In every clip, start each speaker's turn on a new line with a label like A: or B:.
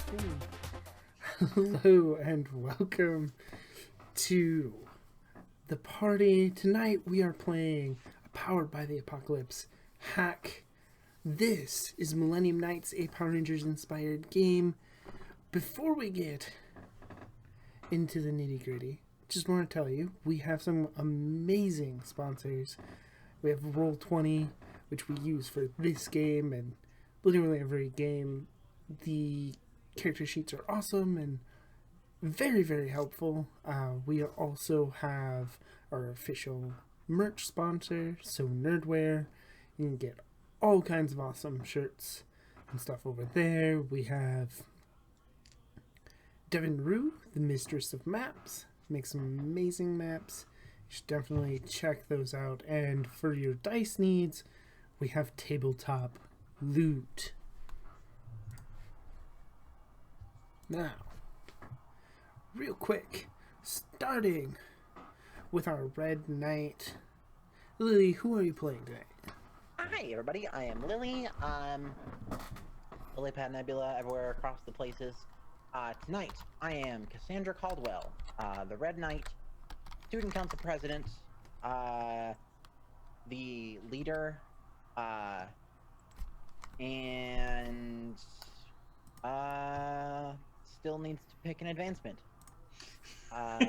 A: stream. Hello and welcome to the party. Tonight we are playing a Powered by the Apocalypse hack. This is Millennium Knights, a Power Rangers inspired game. Before we get into the nitty gritty, just want to tell you we have some amazing sponsors. We have Roll20, which we use for this game and literally every game. The character sheets are awesome and very, very helpful. We also have our official merch sponsor, So Nerdwear. You can get all kinds of awesome shirts and stuff over there. We have Devin Rue, the Mistress of Maps. Makes some amazing maps. You should definitely check those out. And for your dice needs, we have Tabletop Loot. Now, real quick, starting with our Red Knight. Lily, who are you playing today?
B: Hi everybody, I am Lily. Lily Pat Nebula everywhere across the places. Tonight, I am Cassandra Caldwell, the Red Knight, Student Council President, the leader, and still needs to pick an advancement. I'll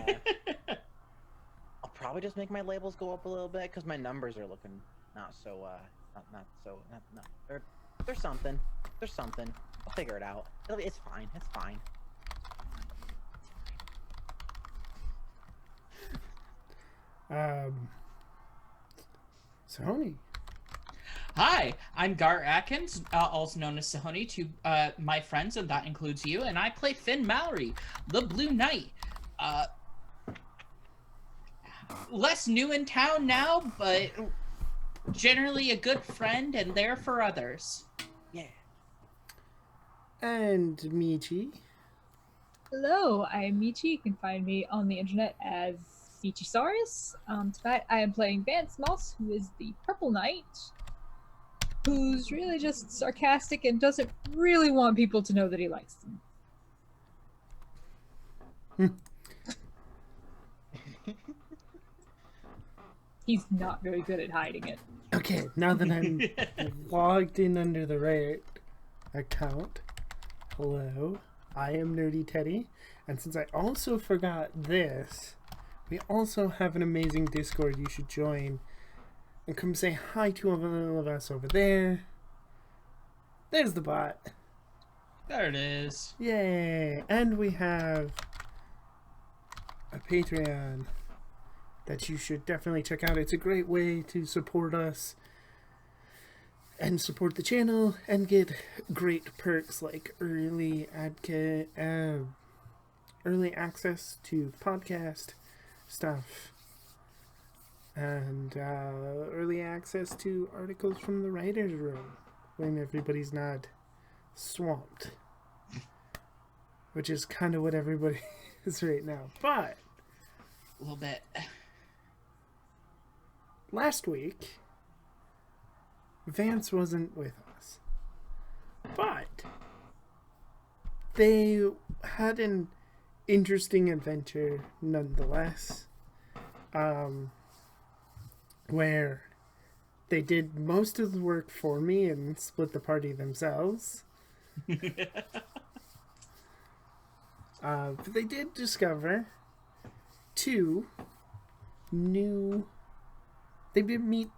B: probably just make my labels go up a little bit because my numbers are looking not so there's something. I'll figure it out. It's fine.
A: Sahoni.
C: Hi, I'm Gar Atkins, also known as Sahoni to my friends, and that includes you, and I play Finn Mallory, the Blue Knight. Less new in town now, but generally a good friend and there for others.
B: Yeah.
A: And Michi.
D: Hello, I'm Michi. You can find me on the internet as Michisaurus. Tonight I am playing Vance Moss, who is the Purple Knight, who's really just sarcastic and doesn't really want people to know that he likes them. He's not very good at hiding it.
A: Okay, now that I'm logged in under the right account, hello, I am Nerdy Teddy, and since I also forgot this, we also have an amazing Discord you should join, and come say hi to all of us over there. There's the bot.
C: There it is.
A: Yay! And we have a Patreon that you should definitely check out. It's a great way to support us and support the channel and get great perks like early access to podcast stuff and early access to articles from the writer's room when everybody's not swamped, which is kind of what everybody is right now. But
C: A little bit.
A: last week, Vance wasn't with us, but they had an interesting adventure nonetheless, where they did most of the work for me and split the party themselves. But they did discover they didn't meet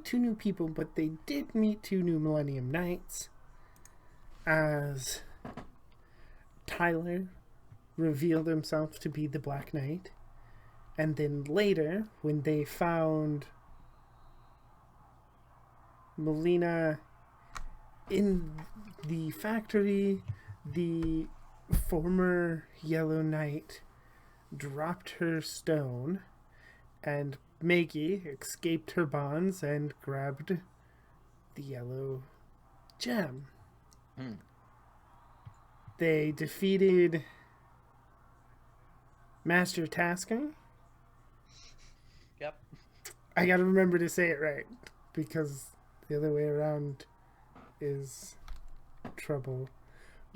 A: two new people, but they did meet two new Millennium Knights, as Tyler revealed himself to be the Black Knight, and then later, when they found Melina in the factory, the former Yellow Knight dropped her stone, and Maggie escaped her bonds and grabbed the yellow gem. They defeated Master Tasker.
B: Yep.
A: I gotta remember to say it right, because the other way around is trouble.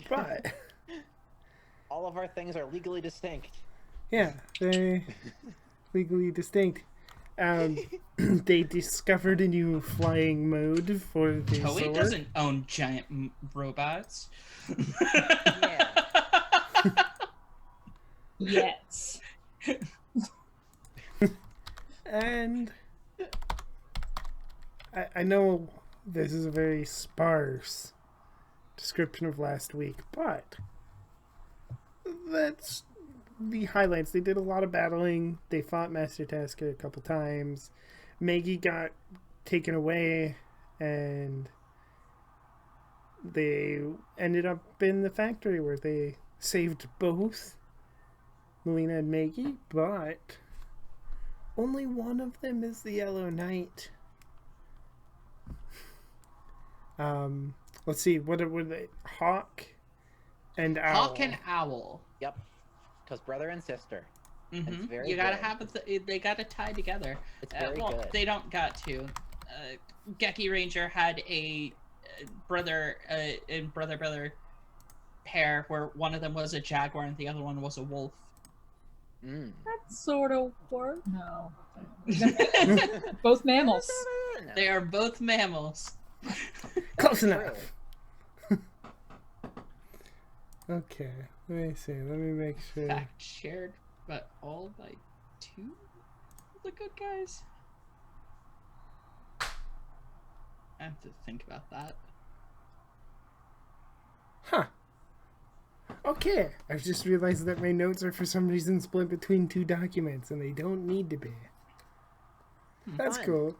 A: But
B: All of our things are legally distinct.
A: yeah, they legally distinct. They discovered a new flying mode for the
C: Toei
A: sword.
C: doesn't own giant robots.
B: Yeah.
D: Yes.
A: And I know this is a very sparse description of last week, but that's the highlights. They did a lot of battling. They fought Master Tasker a couple times. Maggie got taken away, and they ended up in the factory where they saved both Melina and Maggie, but only one of them is the Yellow Knight. Let's see, what were they? Hawk and Owl.
C: Hawk and Owl.
B: Yep. Because brother and sister. It's very
C: You gotta
B: good.
C: have they gotta tie together.
B: It's very
C: Well,
B: good.
C: they don't got to. Geki Ranger had a brother and brother pair where one of them was a jaguar and the other one was a wolf.
B: Mm.
D: That sort of work. No. Both mammals.
B: No.
C: They are both mammals.
A: Close
B: True.
A: enough. Okay, let me see. Let me make sure.
C: Fact shared, but all by two of the good guys. I have to think about that.
A: Huh. Okay, I've just realized that my notes are for some reason split between two documents, and they don't need to be. That's
B: Fun.
A: cool.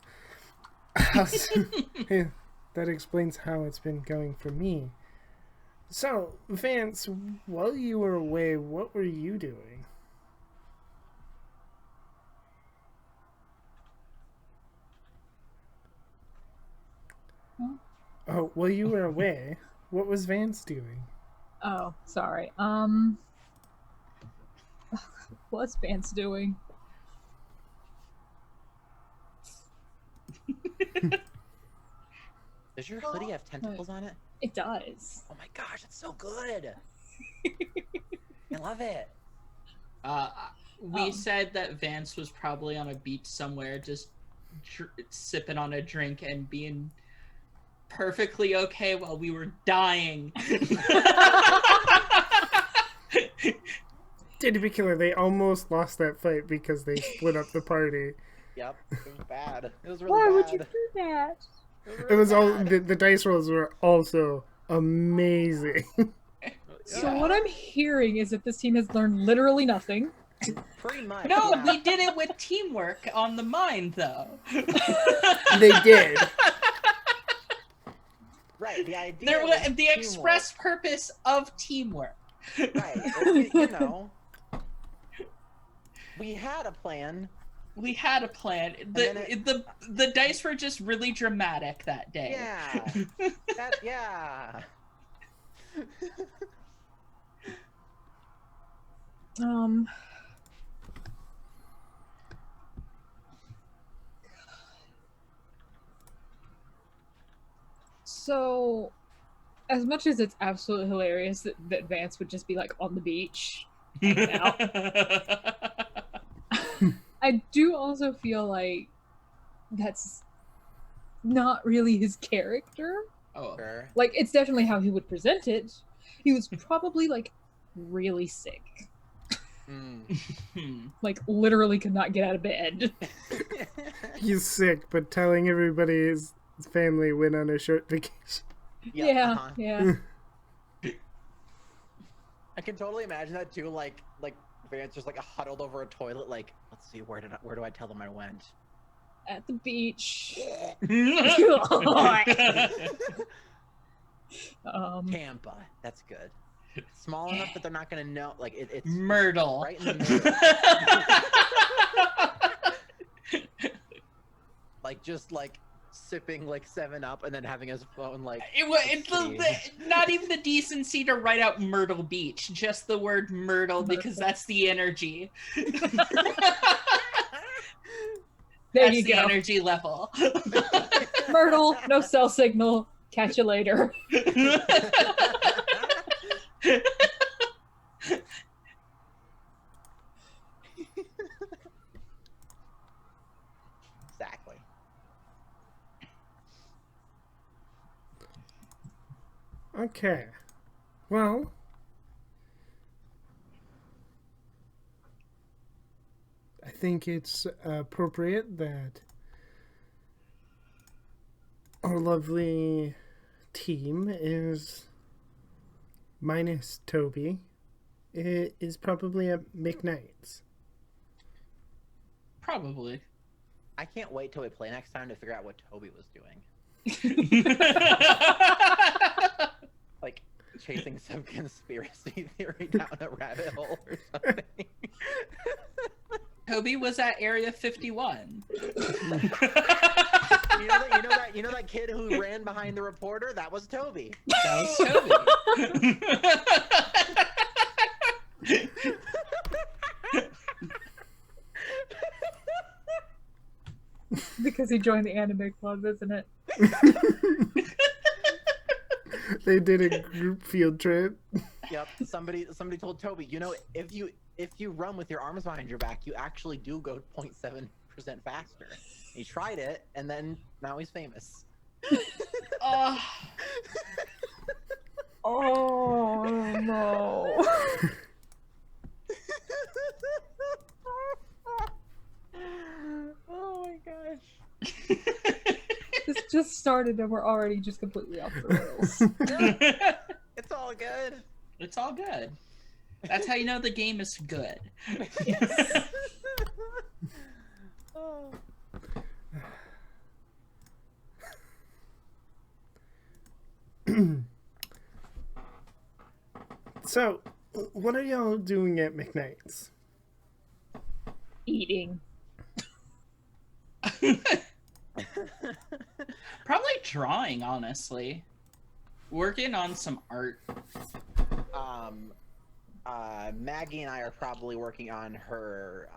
A: Yeah, that explains how it's been going for me. So, Vance, while you were away, what were you doing?
D: Huh?
A: Oh, while you were away, what was Vance doing?
D: Oh, sorry. What's Vance doing?
B: Does your hoodie have tentacles on it?
D: It does.
B: Oh my gosh, it's so good. I love it.
C: We said that Vance was probably on a beach somewhere, just sipping on a drink and being perfectly okay while we were dying.
A: To be clear, they almost lost that fight because they split up the party.
B: Yep, it was bad. It was really
D: Why
B: bad.
D: would you do that?
A: It was all the dice rolls were also amazing.
D: So what I'm hearing is that this team has learned literally nothing.
B: Pretty much.
C: No,
B: yeah.
C: we did it with teamwork on the mind, though.
A: They did.
B: Right, the idea
C: There was
B: was
C: the express purpose of teamwork.
B: teamwork. Right, you know. We had a plan.
C: We had a plan.
B: then
C: The dice were just really dramatic that day.
B: Yeah. Yeah.
D: So, as much as it's absolutely hilarious that Vance would just be like on the beach, hanging out, I do also feel like that's not really his character.
C: Oh,
B: Sure.
D: Like, it's definitely how he would present it. He was probably like really sick.
B: Mm.
D: Like, literally could not get out of bed.
A: He's sick, but telling everybody his family went on a short vacation.
B: Yep,
D: Yeah,
B: uh-huh.
D: yeah.
B: I can totally imagine that too. Like Vance just like huddled over a toilet. Like, let's see, where do I tell them I went?
D: At the beach.
B: Tampa. That's good. Small enough that they're not gonna know. Like it's
C: Myrtle.
B: right in the middle. Like just like sipping like 7-Up and then having his phone like.
C: It's not even the decency to write out Myrtle Beach, just the word Myrtle because that's the energy.
D: There
C: That's
D: you
C: the
D: go.
C: energy level.
D: Myrtle, no cell signal. Catch you later.
A: Okay. Well, I think it's appropriate that our lovely team is minus Toby. It is probably a McKnights.
C: Probably.
B: I can't wait till we play next time to figure out what Toby was doing. Like chasing some conspiracy theory down a rabbit hole or something.
C: Toby was at Area 51.
B: You know that kid who ran behind the reporter? That was Toby.
C: That was Toby.
D: Because he joined the anime club, isn't it?
A: They did a group field trip.
B: Yep. Somebody told Toby, if you run with your arms behind your back, you actually do go 0.7% faster. He tried it, and then now he's famous.
D: Oh no.
B: Oh my gosh.
D: This just started and we're already just completely off the rails.
B: It's all good.
C: It's all good. That's how you know the game is good.
D: Yes.
B: Oh.
A: So, what are y'all doing at McKnight's?
D: Eating.
C: Probably drawing, honestly. Working on some art.
B: Maggie and I are probably working on her,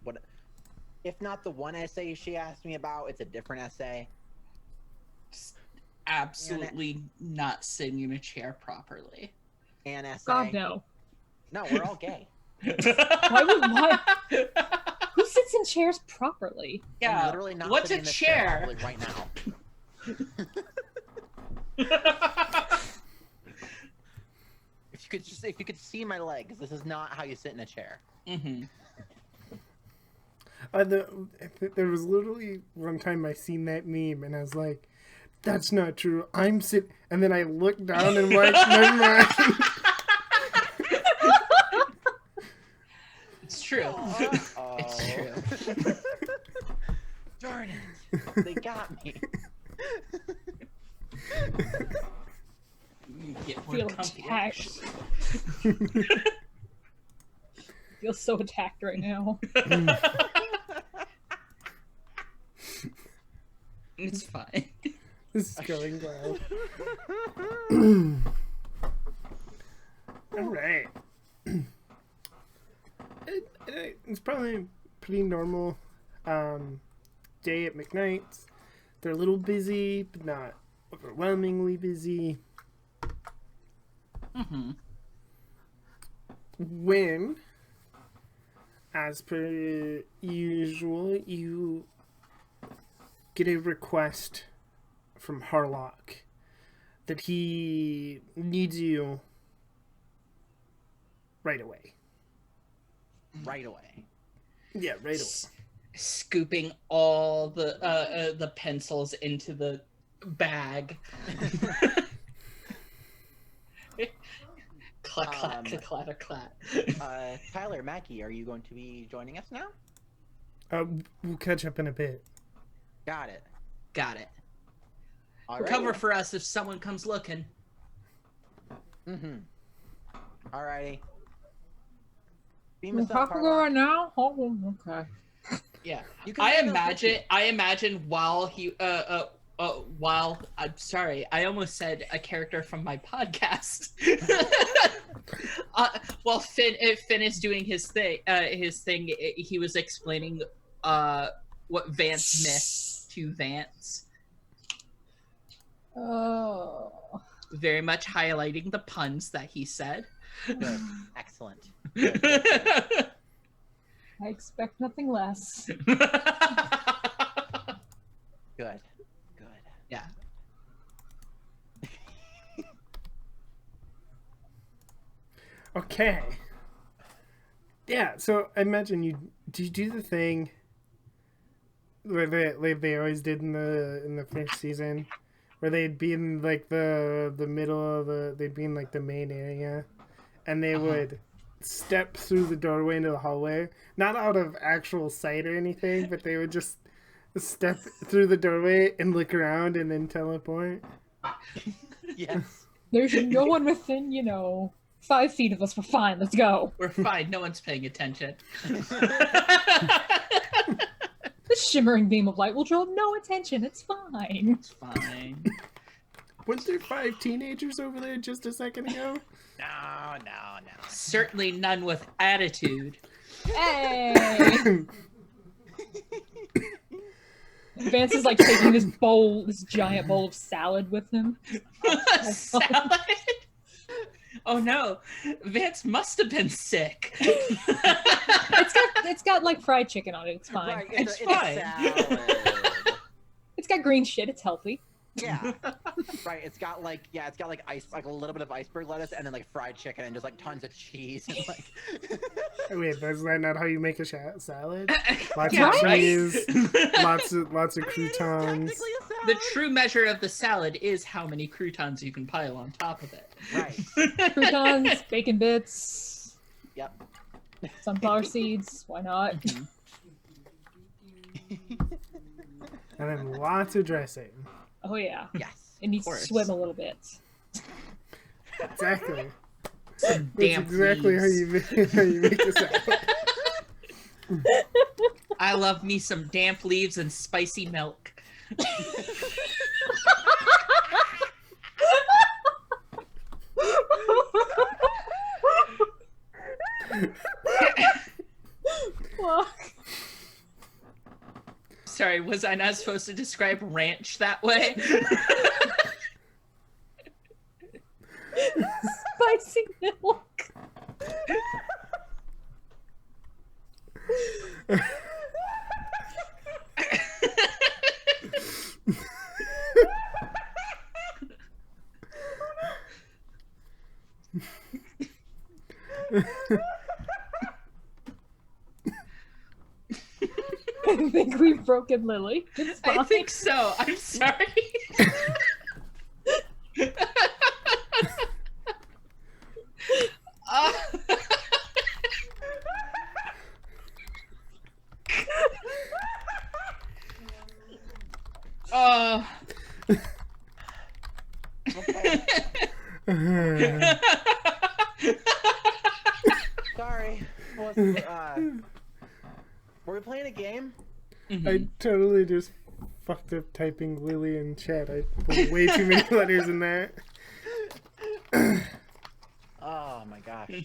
B: what, if not the one essay she asked me about, it's a different essay.
C: Absolutely not sitting in a chair properly.
B: An essay.
D: God no.
B: No, we're all gay.
D: Why would why? Who sits in chairs properly?
B: I'm
C: Yeah.
B: literally not
C: What's a
B: sitting in this chair
C: chair?
B: properly right now. If you could see my legs, this is not how you sit in a chair.
C: Mm-hmm.
A: There was literally one time I seen that meme and I was like, "That's not true. I'm sit." And then I looked down and like, never mind.
C: It's true.
B: Uh-oh.
C: It's true.
B: Darn it! They got me.
C: You get more
D: Feel
C: comfy.
D: attacked. Feel so attacked right now.
C: It's fine.
A: This is going well. All right. It's probably a pretty normal day at McKnight's. They're a little busy, but not overwhelmingly busy.
C: Mm-hmm.
A: When, as per usual, you get a request from Harlock that he needs you right away.
B: Right away.
A: Yeah, right away.
C: Scooping all the pencils into the bag. Clack, clack, clack, clack, clack.
B: Tyler, Mackie, are you going to be joining us now?
A: We'll catch up in a bit.
B: Got it.
C: Got it.
B: Alright.
C: Cover for us if someone comes looking.
B: Mm-hmm. Alrighty. Beam
D: We'll
B: us up,
D: talk about right now? Oh, okay.
C: Yeah.
B: You can
C: I
B: bring those
C: imagine
B: with
C: I imagine while he while I'm sorry, I almost said a character from my podcast. While Finn is doing his thing, he was explaining what Vance missed to Vance.
D: Oh.
C: Very much highlighting the puns that he said.
B: you. Good. Excellent. Good, good, good.
D: I expect nothing less.
B: Good. Good.
C: Yeah.
A: Okay. Yeah, so I imagine you do the thing where they always did in the first season, where they'd be in like the middle of they'd be in like the main area, and they would step through the doorway into the hallway, not out of actual sight or anything, but they would just step through the doorway and look around and then teleport.
B: Yes.
D: There's no one within, 5 feet of us. We're fine. Let's go.
C: We're fine. No one's paying attention.
D: The shimmering beam of light will draw no attention. It's fine.
C: It's fine.
A: Weren't there 5 teenagers over there just a second ago?
B: No.
C: Certainly none with attitude.
D: Hey! Vance is like taking this giant bowl of salad with him.
C: Salad? Oh no, Vance must have been sick.
D: It's got like fried chicken on it. It's fine.
B: Right,
C: It's
B: a
C: fine.
B: salad.
D: It's got green shit. It's healthy.
B: Yeah. Right. It's got like ice, like a little bit of iceberg lettuce, and then like fried chicken, and just like tons of cheese. And, like...
A: Wait, that's not how you make a salad? Lots
C: Yeah,
A: of
C: right?
A: cheese, lots of croutons.
B: Technically a salad.
C: The true measure of the salad is how many croutons you can pile on top of it.
B: Right.
D: Croutons, bacon bits,
B: Yep.
D: sunflower seeds. Why not?
A: And then lots of dressing.
D: Oh yeah.
B: Yes.
D: It needs to
C: course.
D: swim a little bit.
A: Exactly.
C: Some
A: That's
C: damp
A: exactly how
C: leaves.
A: you make a salad.
C: I love me some damp leaves and spicy milk.
D: Fuck.
C: Sorry, was I not supposed to describe ranch that way?
D: Spicy milk. I think we've broken Lily. It's fine.
C: I think so. I'm sorry. Uh, uh,
B: Okay. Sorry. Were we playing a game?
A: I totally just fucked up typing Lily in chat. I put way too many letters in that.
B: Oh my gosh.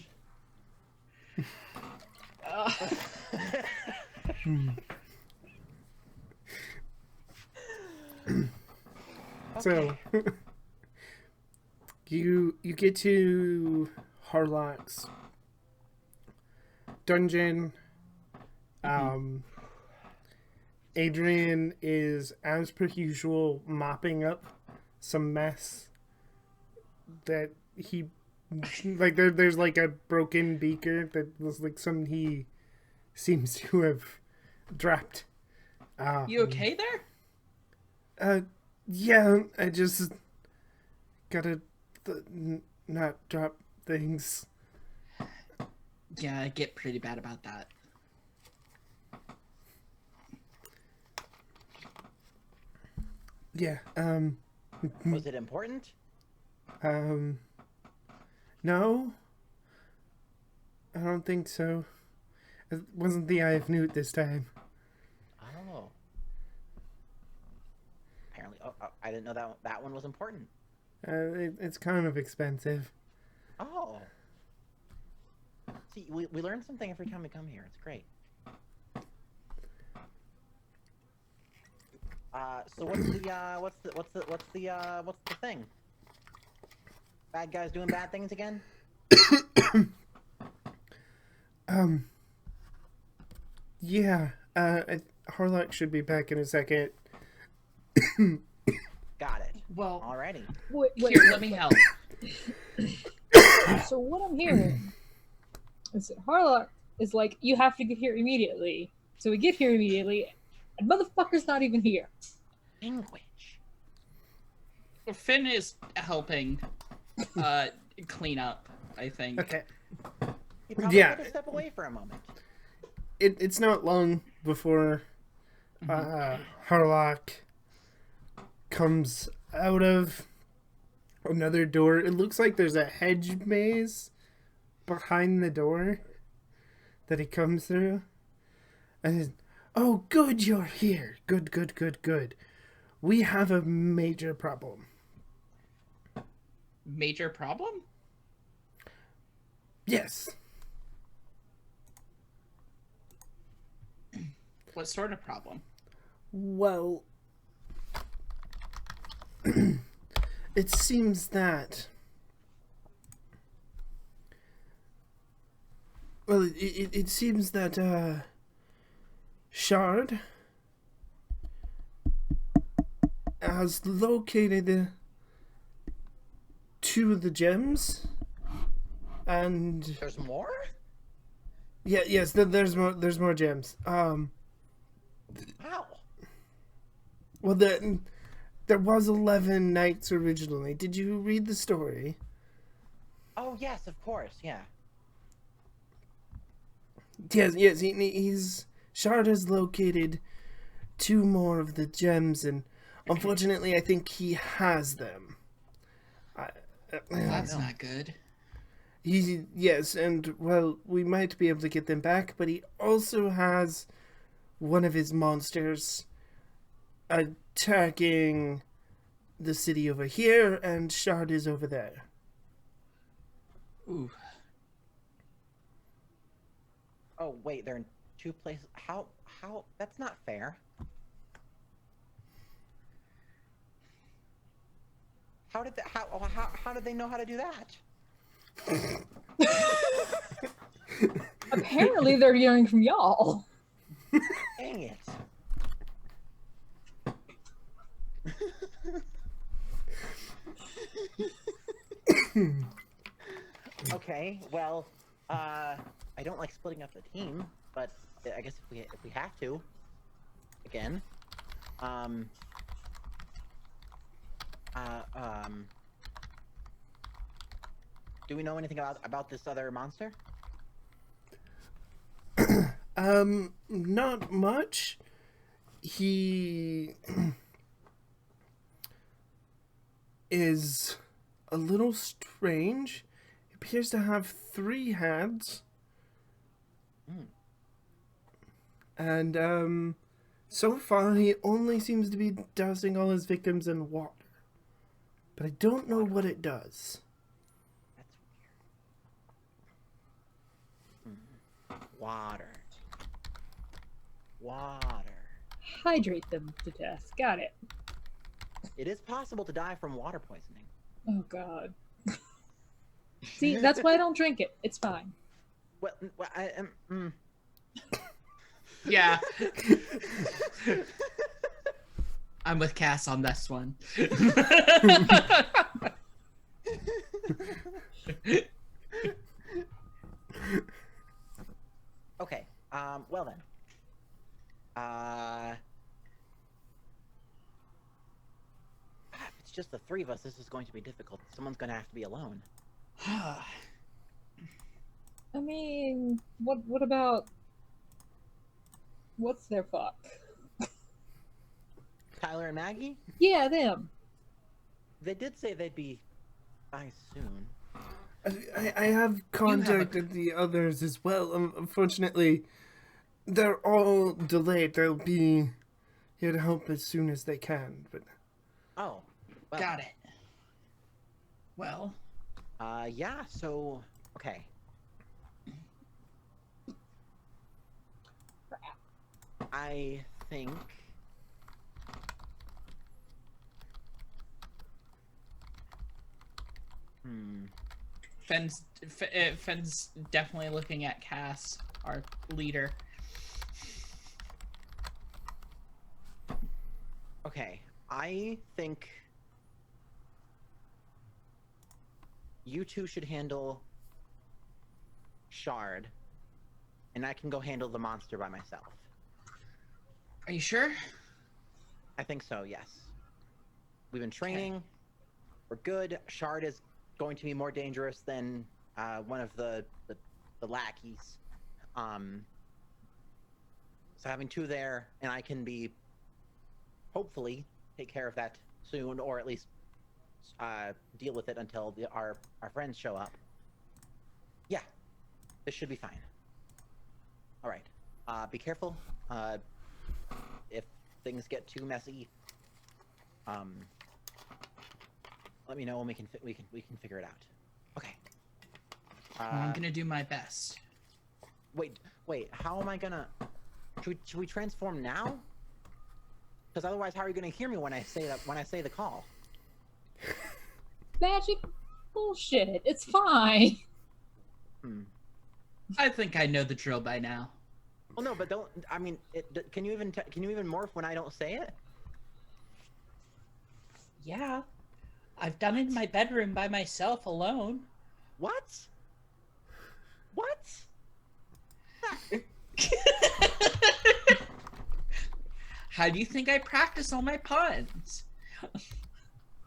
A: So you get to Harlock's dungeon. Adrian is, as per usual, mopping up some mess that he like. There's like a broken beaker that was like something he seems to have dropped.
C: you okay there?
A: Yeah, I just gotta not drop things.
C: Yeah, I get pretty bad about that.
A: Yeah,
B: Was it important?
A: no, I don't think so. It wasn't the Eye of Newt this time.
B: Oh. Apparently, I didn't know that one was important.
A: It's kind of expensive.
B: Oh. See, we learn something every time we come here. It's great. So what's the thing? Bad guys doing bad things again?
A: Yeah, Harlock should be back in a second.
B: Got it.
C: Well,
B: Alrighty.
D: Wait,
C: here, let me help.
D: So what I'm hearing Listen, Harlock is like, you have to get here immediately. So we get here immediately, and motherfucker's not even here.
B: Language.
C: Finn is helping clean up, I think.
A: Okay.
B: You probably
A: Yeah.
B: had to step away for a moment.
A: It's not long before Harlock comes out of another door. It looks like there's a hedge maze behind the door that he comes through. And he's, oh, good, you're here. Good, good, good, good. We have a major problem.
C: Major problem?
A: Yes.
C: What sort of problem?
A: Well, it seems that... Well, it seems that, Shard has located two of the gems, and...
B: There's more?
A: Yeah, yes, there's more gems.
B: How?
A: Well, there was 11 knights originally. Did you read the story?
B: Oh, yes, of course, yeah.
A: Yes, he's... Shard has located two more of the gems, and unfortunately, I think he has them.
C: That's not good.
A: Yes, and, well, we might be able to get them back, but he also has one of his monsters attacking the city over here, and Shard is over there.
C: Ooh.
B: Oh, wait, they're in two places. How? That's not fair. How did they know how to do that?
D: Apparently, they're hearing from y'all.
B: Dang it. Okay, well, I don't like splitting up the team, but I guess if we have to, again, do we know anything about this other monster?
A: Not much. He is a little strange. He appears to have 3 heads. And, so far he only seems to be dousing all his victims in water. But I don't know what it does.
B: That's weird. Water.
D: Hydrate them to death. Got it.
B: It is possible to die from water poisoning.
D: Oh, God. See, that's why I don't drink it. It's fine.
B: Well,
C: Yeah. I'm with Cass on this one.
B: Okay. Well then. If it's just the 3 of us, this is going to be difficult. Someone's going to have to be alone.
D: I mean, what about... What's their fuck?
B: Tyler and Maggie?
D: Yeah, them.
B: They did say they'd be by soon.
A: I have contacted the others as well. Unfortunately, they're all delayed. They'll be here to help as soon as they can. But
B: Oh. Well,
C: Got it. Well,
B: yeah, so... Okay. I think...
C: Finn's definitely looking at Cass, our leader.
B: Okay, I think you two should handle shard, and I can go handle the monster by myself.
C: Are you sure?
B: I think so, yes. We've been training. We're good. Shard is going to be more dangerous than one of the lackeys. So having two there, and I can be, hopefully, take care of that soon, or at least deal with it until our friends show up. Yeah, this should be fine. All right, be careful. If things get too messy, let me know and we can figure it out. Okay.
C: I'm gonna do my best.
B: Wait. How am I gonna? Should we transform now? Because otherwise, how are you gonna hear me when I say that? When I say the call?
D: Magic bullshit. It's fine.
C: I think I know the drill by now.
B: Well, no, but don't. I mean, can you even morph when I don't say it?
C: Yeah. I've done it in my bedroom by myself alone.
B: What? What?
C: How do you think I practice all my puns?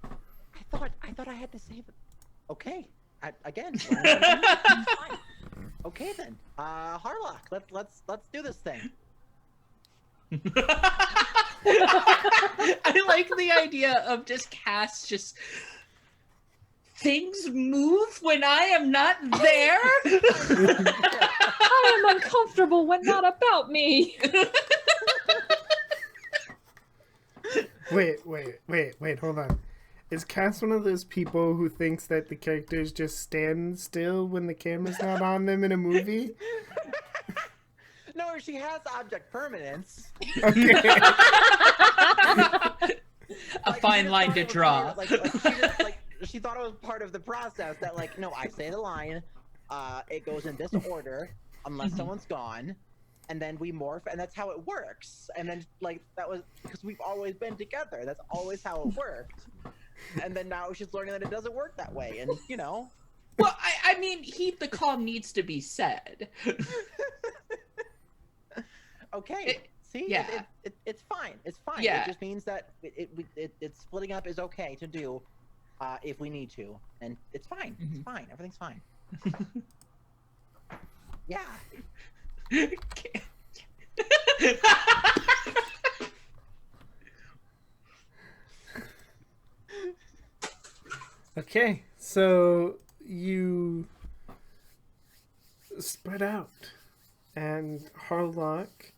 B: I thought I had to save it. Okay. Again. Okay then. Harlock, let's do this thing.
C: I like the idea of just things move when I am not there.
D: I am uncomfortable when not about me.
A: Wait, hold on. Is Cass one of those people who thinks that the characters just stand still when the camera's not on them in a movie?
B: No, she has object permanence.
A: Okay.
C: A fine line to draw.
B: She thought it was part of the process that, like, no, I say the line, it goes in this order unless someone's gone, and then we morph, and that's how it works. And then, like, that was because we've always been together. That's always how it worked. And then now she's learning that it doesn't work that way, and you know.
C: Well, I mean, heed the call needs to be said.
B: Okay. See,
C: yeah.
B: it's fine. It's fine.
C: Yeah.
B: It just means that it's splitting up is okay to do, if we need to, and it's fine.
C: Mm-hmm.
B: It's fine. Everything's fine. Yeah.
A: Okay, so you spread out, and Harlock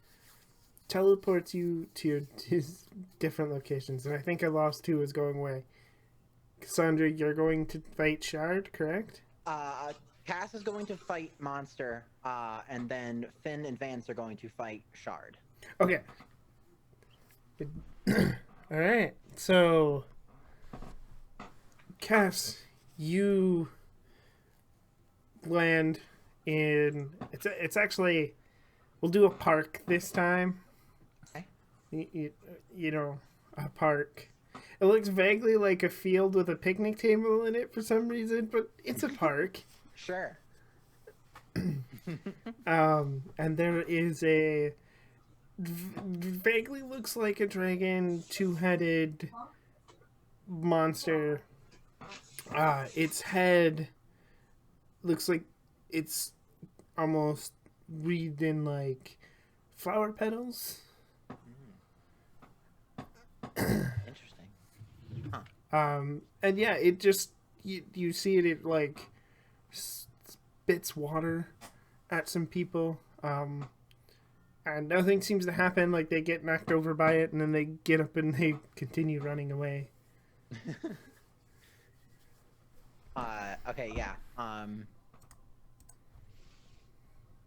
A: teleports you to his different locations, and I think I lost who was going away. Cassandra, you're going to fight Shard, correct?
B: Cass is going to fight Monster, and then Finn and Vance are going to fight Shard.
A: Okay. Alright, so Cass, you land in it's actually, we'll do a park this time.
B: Okay.
A: You know, a park. It looks vaguely like a field with a picnic table in it for some reason, but it's a park.
B: Sure.
A: And there is a vaguely looks like a dragon, two-headed monster. Its head looks like it's almost wreathed in like flower petals.
B: Interesting. Huh.
A: And yeah, it just you see it like spits water at some people. And nothing seems to happen. Like they get knocked over by it, and then they get up and they continue running away.
B: Okay, yeah.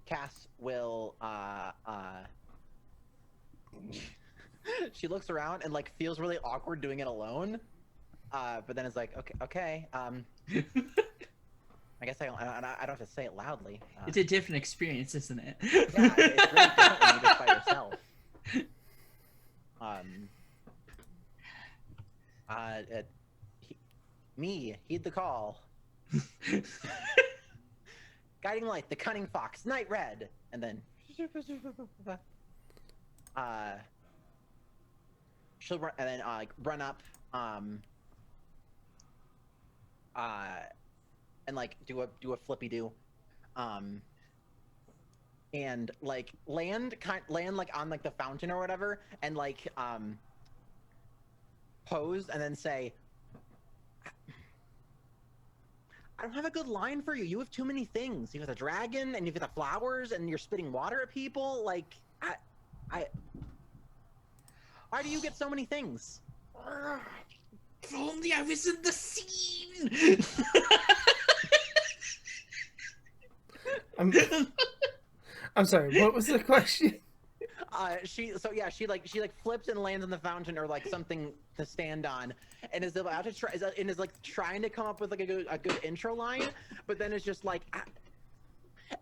B: Cass will, she looks around and, like, feels really awkward doing it alone. But then it's like, okay, I guess I don't have to say it loudly.
C: It's a different experience, isn't it?
B: Yeah, it's really different when you just by yourself. Heed the call. Guiding light, the cunning fox, night red, and then she'll run, and then run up, and like do a flippy do, and like land like on like the fountain or whatever, and like pose, and then say, I don't have a good line for you. You have too many things. You have the dragon, and you've got the flowers, and you're spitting water at people. Like, why do you get so many things?
C: If only I was in the scene.
A: I'm sorry. What was the question?
B: She flips and lands on the fountain or like something to stand on, and is about to try, and is like trying to come up with like a good intro line, but then it's just like,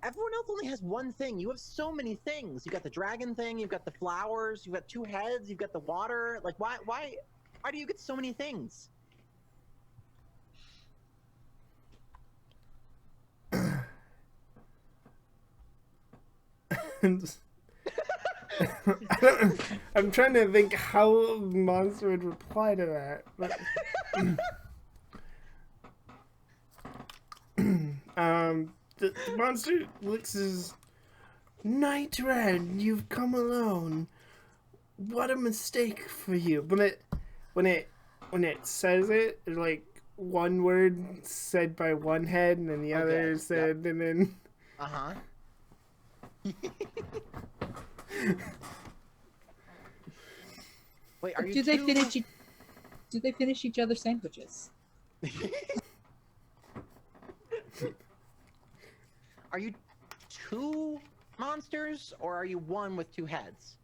B: everyone else only has one thing. You have so many things. You got the dragon thing. You've got the flowers. You've got two heads. You've got the water. Like, why do you get so many things?
A: I'm trying to think how a monster would reply to that. But, the monster looks as Night Red. You've come alone. What a mistake for you. But when it says it, like one word said by one head, and then the other said, and then.
B: Wait, are you?
D: Do they finish each other's sandwiches?
B: Are you two monsters, or are you one with two heads?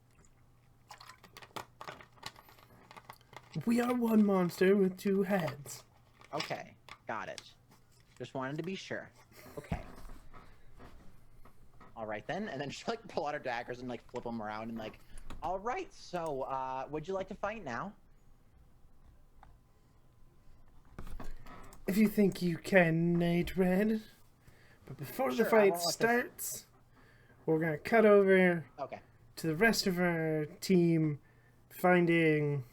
A: We are one monster with two heads.
B: Okay, got it. Just wanted to be sure. Okay. All right then, and then she like pull out her daggers and like flip them around and like, all right. So, would you like to fight now?
A: If you think you can, Night Red. But before the fight starts, we're gonna cut over to the rest of our team finding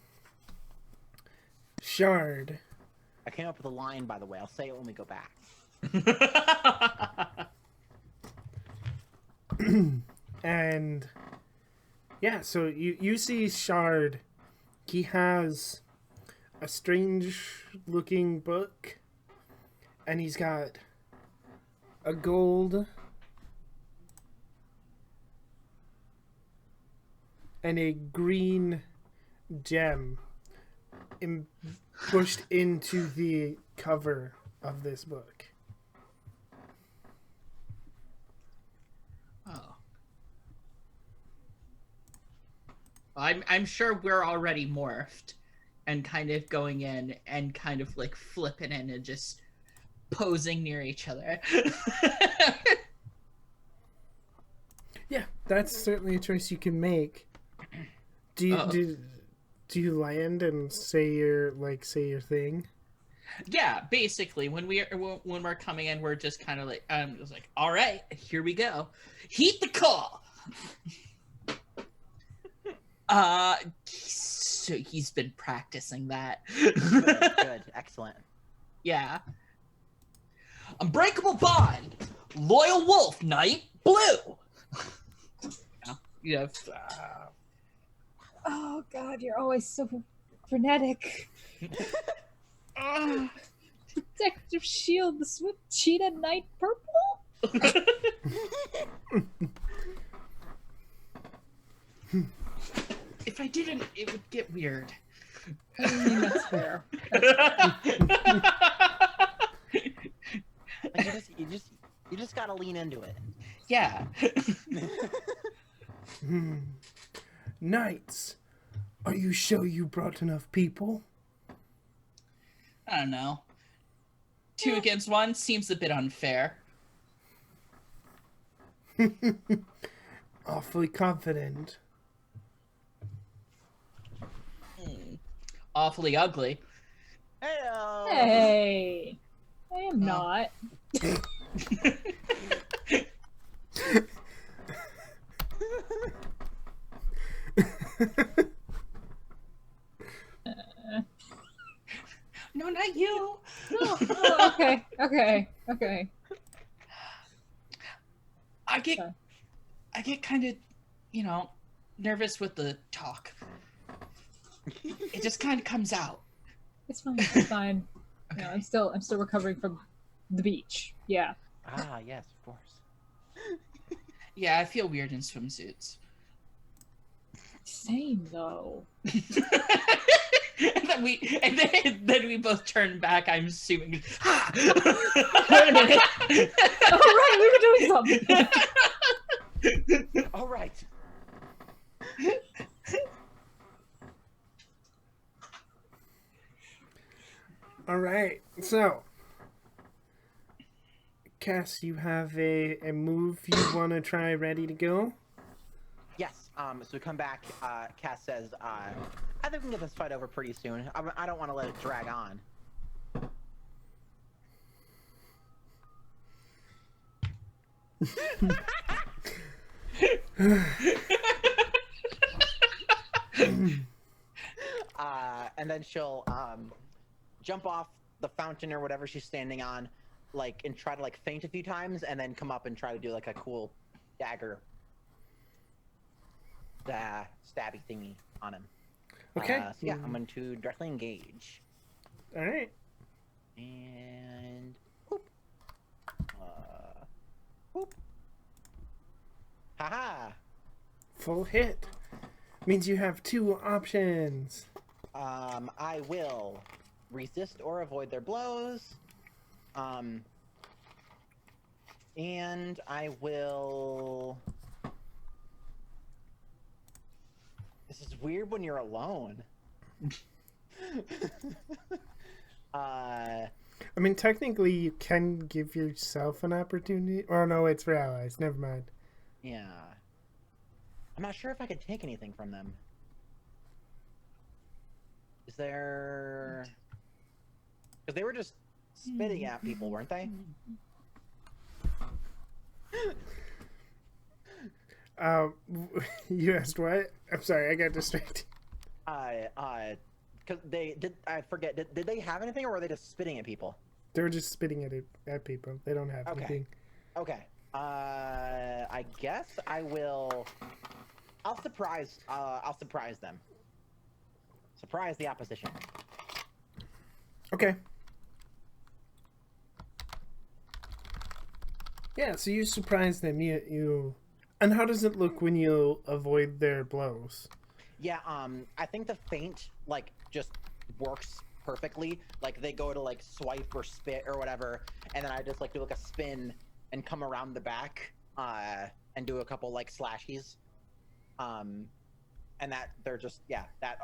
A: Shard.
B: I came up with a line, by the way. I'll say it when we go back.
A: And yeah, so you see Shard. He has a strange looking book, and he's got a gold and a green gem pushed into the cover of this book.
C: Oh. I'm sure we're already morphed and kind of going in and kind of like flipping in and just posing near each other.
A: Yeah, that's certainly a choice you can make. Do you land and say your thing?
C: Yeah, basically when we're coming in, we're just kind of like just like, all right, here we go, heed the call. So he's been practicing that.
B: Good, excellent.
C: Yeah. Unbreakable bond, loyal wolf, knight, blue. You know,
D: Oh God, you're always so frenetic. Protective shield, the swift cheetah, knight, purple.
C: If I didn't, it would get weird.
D: I mean, that's fair.
B: You just gotta lean into it.
C: Yeah.
A: Knights, are you sure you brought enough people?
C: I don't know. 2 against 1 seems a bit unfair.
A: Awfully confident.
C: Awfully ugly.
B: Hey.
D: Hey, I am not. Okay.
C: I get
D: Sorry.
C: kind of, nervous with the talk. It just kind of comes out.
D: It's fine. It's fine.
C: Okay.
D: No, I'm still recovering from the beach. Yeah.
B: Ah, yes, of course.
C: Yeah, I feel weird in swimsuits.
D: Same though.
C: and then we both turn back. I'm assuming. Ha!
D: Wait a minute. All right, we were doing something.
B: All right.
A: All right. So, Cass, you have a move you want to try ready to go?
B: Yes. So we come back. Cass says, "I think we can get this fight over pretty soon. I don't want to let it drag on." And then she'll jump off the fountain or whatever she's standing on, like, and try to like faint a few times, and then come up and try to do like a cool dagger, stabby thingy on him.
A: Okay.
B: So yeah, I'm going to directly engage.
A: All right.
B: And whoop. Whoop. Haha.
A: Full hit. Means you have two options.
B: I will resist or avoid their blows. And I will. This is weird when you're alone.
A: I mean, technically, you can give yourself an opportunity. Oh, no, it's for allies. Never mind.
B: Yeah. I'm not sure if I could take anything from them. Is there... Because they were just spitting at people, weren't they?
A: You asked what? I'm sorry, I got distracted.
B: Because they did... I forget. Did they have anything, or were they just spitting at people?
A: They were just spitting at people. They don't have anything.
B: Okay. I guess I will... I'll surprise them. Surprise the opposition.
A: Okay. Yeah, so you surprise them. You... And how does it look when you avoid their blows?
B: Yeah, I think the feint, like, just works perfectly. Like, they go to, like, swipe or spit or whatever, and then I just, like, do, like, a spin and come around the back, and do a couple, like, slashies. And that, they're just, yeah, that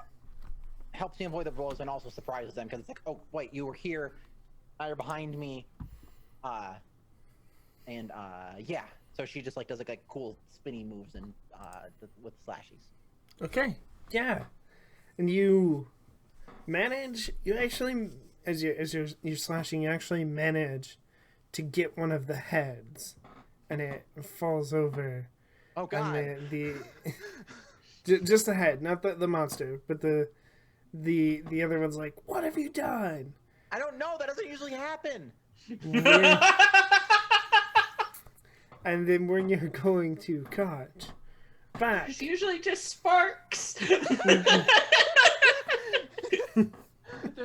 B: helps me avoid the blows and also surprises them, because it's like, oh, wait, you were here, now you're behind me, yeah. So she just, like, does, like cool spinny moves and, with slashies.
A: Okay, yeah. And you manage, you actually, as you're slashing, you actually manage to get one of the heads, and it falls over.
B: Oh god.
A: And the just the head, not the monster, but the other one's like, what have you done?
B: I don't know, that doesn't usually happen.
A: And then when you're going to cut back,
C: It's usually just sparks.
B: There's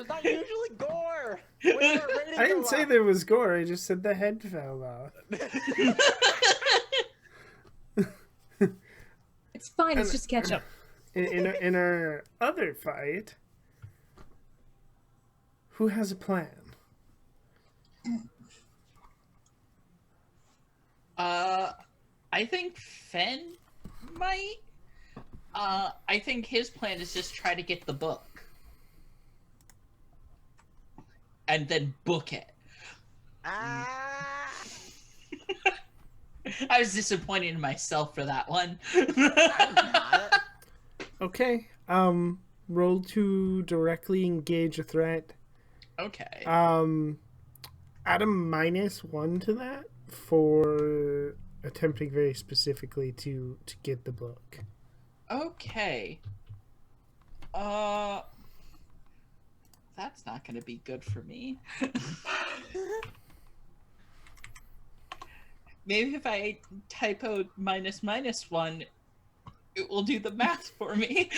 B: not usually gore.
A: I didn't say there was gore. I just said the head fell off.
D: It's fine. It's just ketchup.
A: In our other fight, who has a plan?
C: I think Fen might. I think his plan is just try to get the book. And then book it.
B: Ah.
C: I was disappointed in myself for that one.
A: Okay. Roll to directly engage a threat.
C: Okay.
A: Add a -1 to that for attempting very specifically to get the book.
C: Okay. that's not going to be good for me. Maybe if I typo -1, it will do the math for me.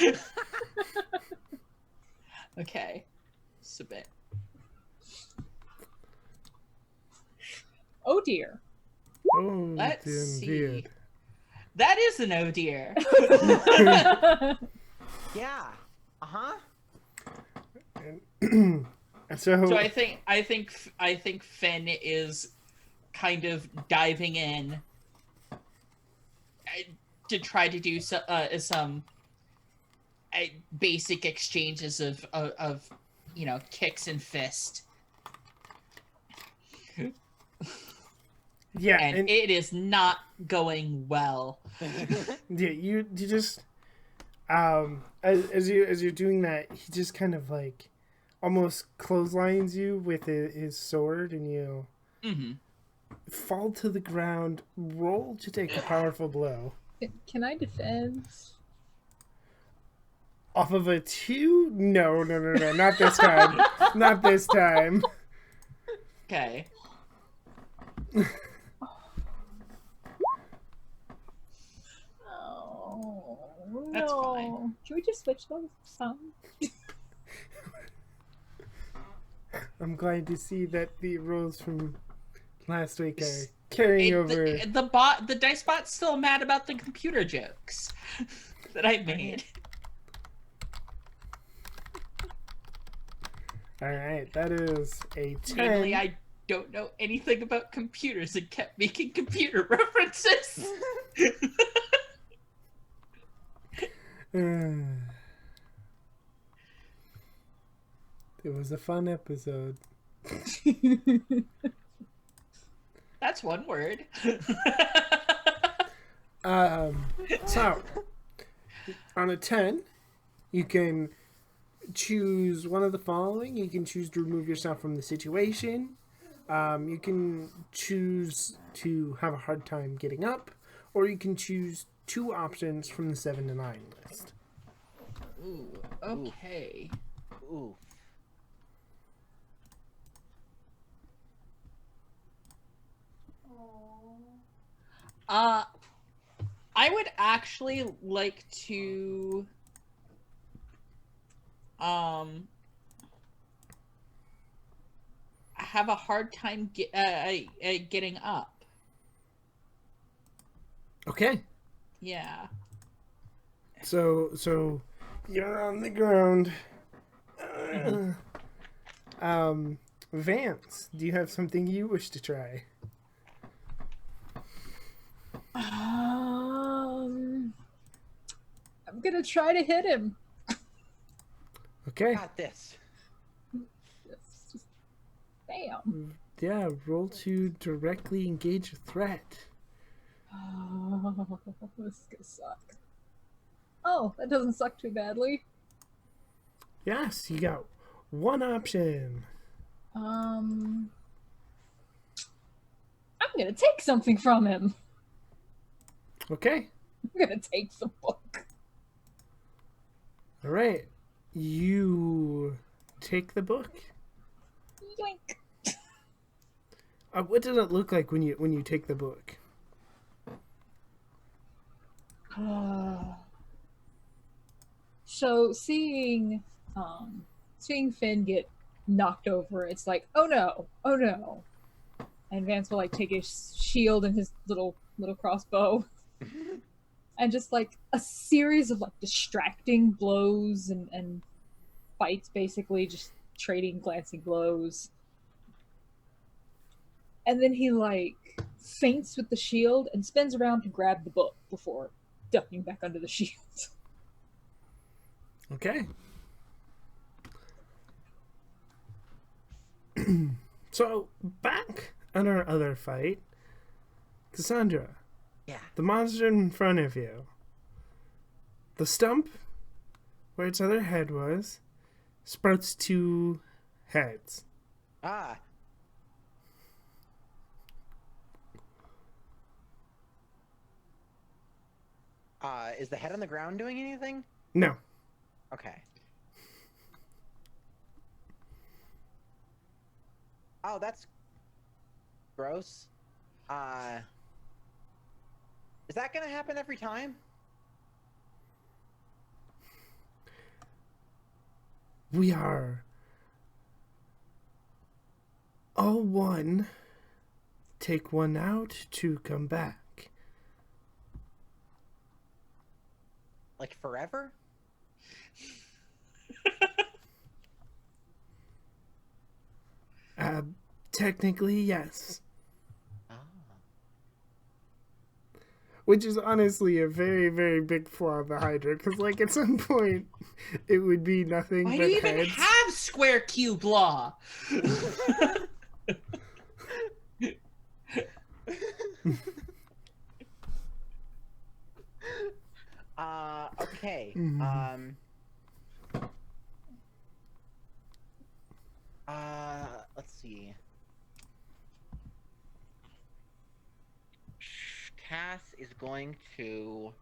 C: Okay. Submit.
D: Oh dear.
A: Oh,
C: Let's
A: indeed.
C: see. That is an oh dear.
B: Yeah. Uh-huh.
C: So I think Finn is kind of diving in to try to do some basic exchanges of kicks and fist.
A: Yeah,
C: and it is not going well.
A: Yeah, you just as you're doing that, he just kind of like almost clotheslines you with his sword, and you fall to the ground. Roll to take a powerful blow.
D: Can I defend?
A: Off of a 2? No, not this time. Not this time.
C: Okay.
D: Oh,
C: That's
D: no.
C: fine.
D: Can we just switch those some?
A: I'm glad to see that the rolls from last week are carrying over.
C: The dice bot's still mad about the computer jokes that I made.
A: All right, that is a 10.
C: Mainly, I don't know anything about computers and kept making computer references.
A: It was a fun episode.
C: That's one word.
A: So, on a 10, you can choose one of the following. You can choose to remove yourself from the situation. You can choose to have a hard time getting up, or you can choose 2 options from the 7 to 9 list.
C: Ooh, okay.
B: Ooh.
C: I would actually like to have a hard time getting up.
A: Okay.
C: Yeah.
A: So you're on the ground. Vance, do you have something you wish to try?
D: I'm gonna try to hit him.
A: Okay.
B: Got this.
D: Just bam.
A: Yeah, roll to directly engage a threat.
D: Oh, this is gonna suck. Oh, that doesn't suck too badly.
A: Yes, you got one option.
D: I'm gonna take something from him.
A: Okay.
D: I'm gonna take the book.
A: All right. You take the book.
D: Yoink.
A: What does it look like when you take the book?
D: So seeing Finn get knocked over, it's like, oh no, and Vance will like take his shield and his little crossbow, and just like a series of like distracting blows and fights, basically just trading glancing blows, and then he like feints with the shield and spins around to grab the book before ducking back under the shield.
A: Okay. So, back on our other fight, Cassandra.
B: Yeah.
A: The monster in front of you. The stump, where its other head was, sprouts 2 heads.
B: Ah. Is the head on the ground doing anything?
A: No.
B: Okay. Oh, that's gross. Is that gonna happen every time?
A: We are all one. Take one out to come back.
B: Like forever?
A: Technically, yes.
B: Oh.
A: Which is honestly a very, very big flaw of the Hydra, because, like, at some point, it would be nothing
C: Why
A: but
C: do you even
A: heads.
C: have square cube law?
B: Okay. Let's see. Cass is going to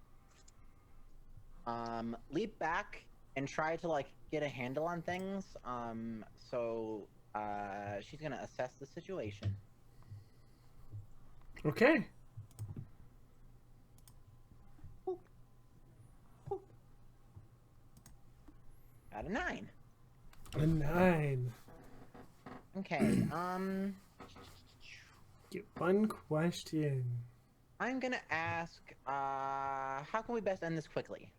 B: leap back and try to like get a handle on things. So she's gonna assess the situation.
A: Okay.
B: Got a 9.
A: A 9.
B: Okay.
A: Get one question.
B: I'm gonna ask, how can we best end this quickly?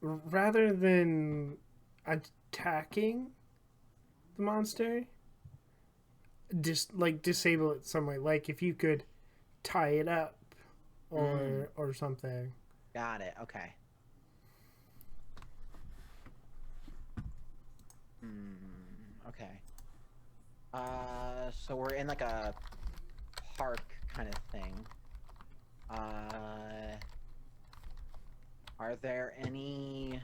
A: Rather than attacking the monster, just like disable it some way. Like if you could tie it up or something.
B: Got it. Okay. Okay. So we're in like a park kind of thing. Are there any?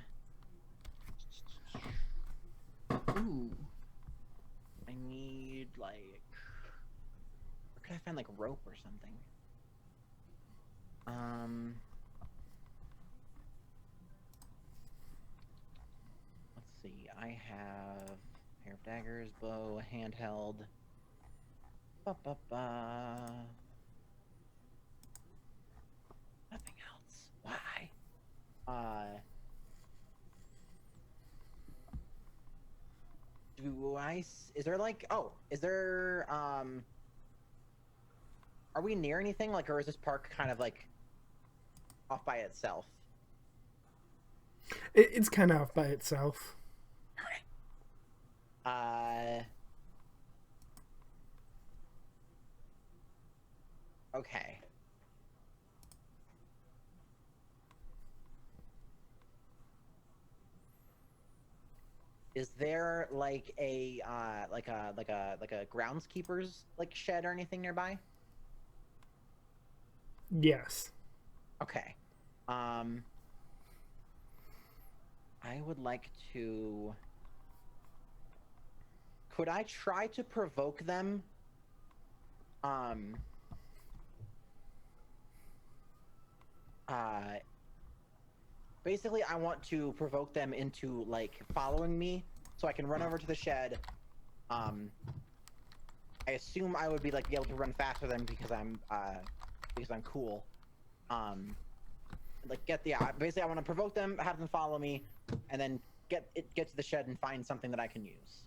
C: Ooh.
B: I need like. Where can I find like rope or something? Let's see. I have a pair of daggers, bow, handheld. Nothing else. Why? Is there like, is there, are we near anything? Like, or is this park kind of like off by itself?
A: It's kind of off by itself.
B: Okay. Is there like a groundskeeper's like shed or anything nearby?
A: Yes.
B: Okay. I would like to. Could I try to provoke them? Basically, I want to provoke them into like following me, so I can run over to the shed. I assume I would be like able to run faster than because I'm cool. Like basically I want to provoke them, have them follow me, and then get to the shed and find something that I can use.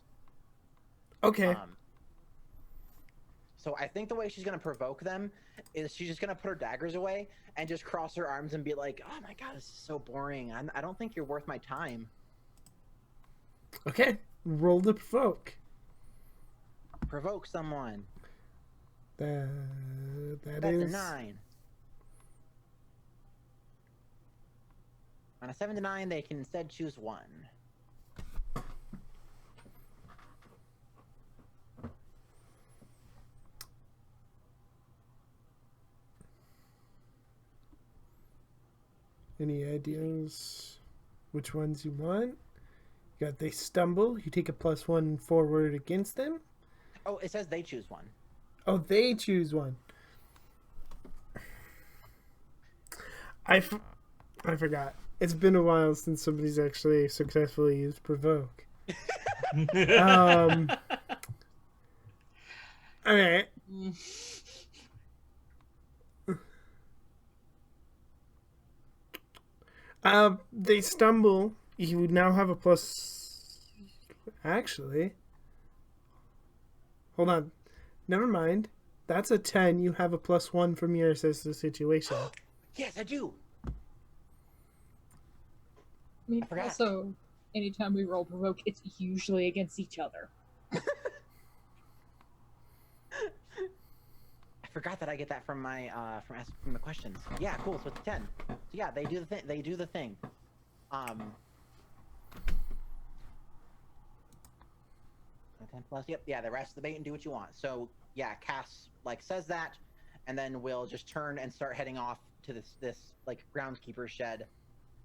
A: Okay.
B: So I think the way she's gonna provoke them is she's just gonna put her daggers away and just cross her arms and be like, "Oh my god, this is so boring. I don't think you're worth my time."
A: Okay. Roll the provoke.
B: Provoke someone.
A: That's
B: a 9. On a 7 to 9, they can instead choose 1.
A: Any ideas which ones you want? You got they stumble, you take a +1 forward against them.
B: Oh, it says they choose 1.
A: Oh, they choose one. I forgot. It's been a while since somebody's actually successfully used provoke. Alright. They stumble. You now have a plus. Actually, hold on. Never mind. That's a 10. You have a +1 from your assist the situation.
B: Yes, I do.
D: I mean,
B: I forgot.
D: also, anytime we roll provoke, it's usually against each other.
B: I forgot that I get that from my from the questions. Yeah, cool. So it's 10. So yeah, they do the thing. They do the thing. 10 plus. Yep. Yeah. The rest of the bait and do what you want. So yeah, Cass like says that, and then we'll just turn and start heading off to this like groundskeeper shed.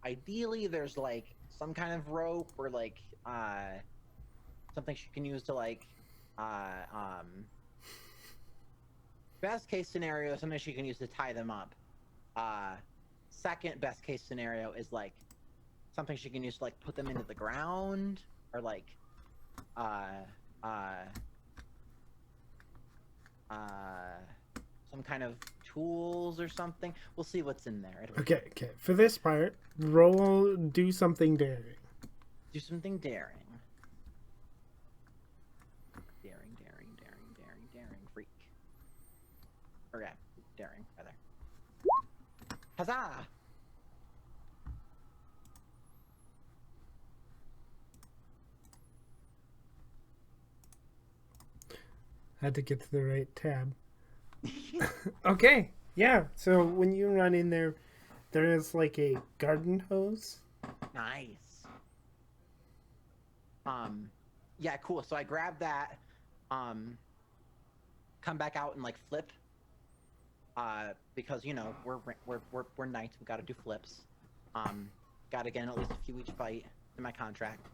B: Ideally, there's like some kind of rope or like something she can use to like best case scenario, something she can use to tie them up. Second best case scenario is like something she can use to like put them into the ground or like some kind of tools or something. We'll see what's in there.
A: Okay. For this part, do something daring.
B: Do something daring. Daring, freak. Okay, daring, rather. Huzzah!
A: Had to get to the right tab. Okay, yeah. So when you run in there, there is like a garden hose.
B: Nice. Yeah, cool. So I grab that, come back out and like flip. Because you know we're knights. We got to do flips. Got to get in at least a few each fight in my contract.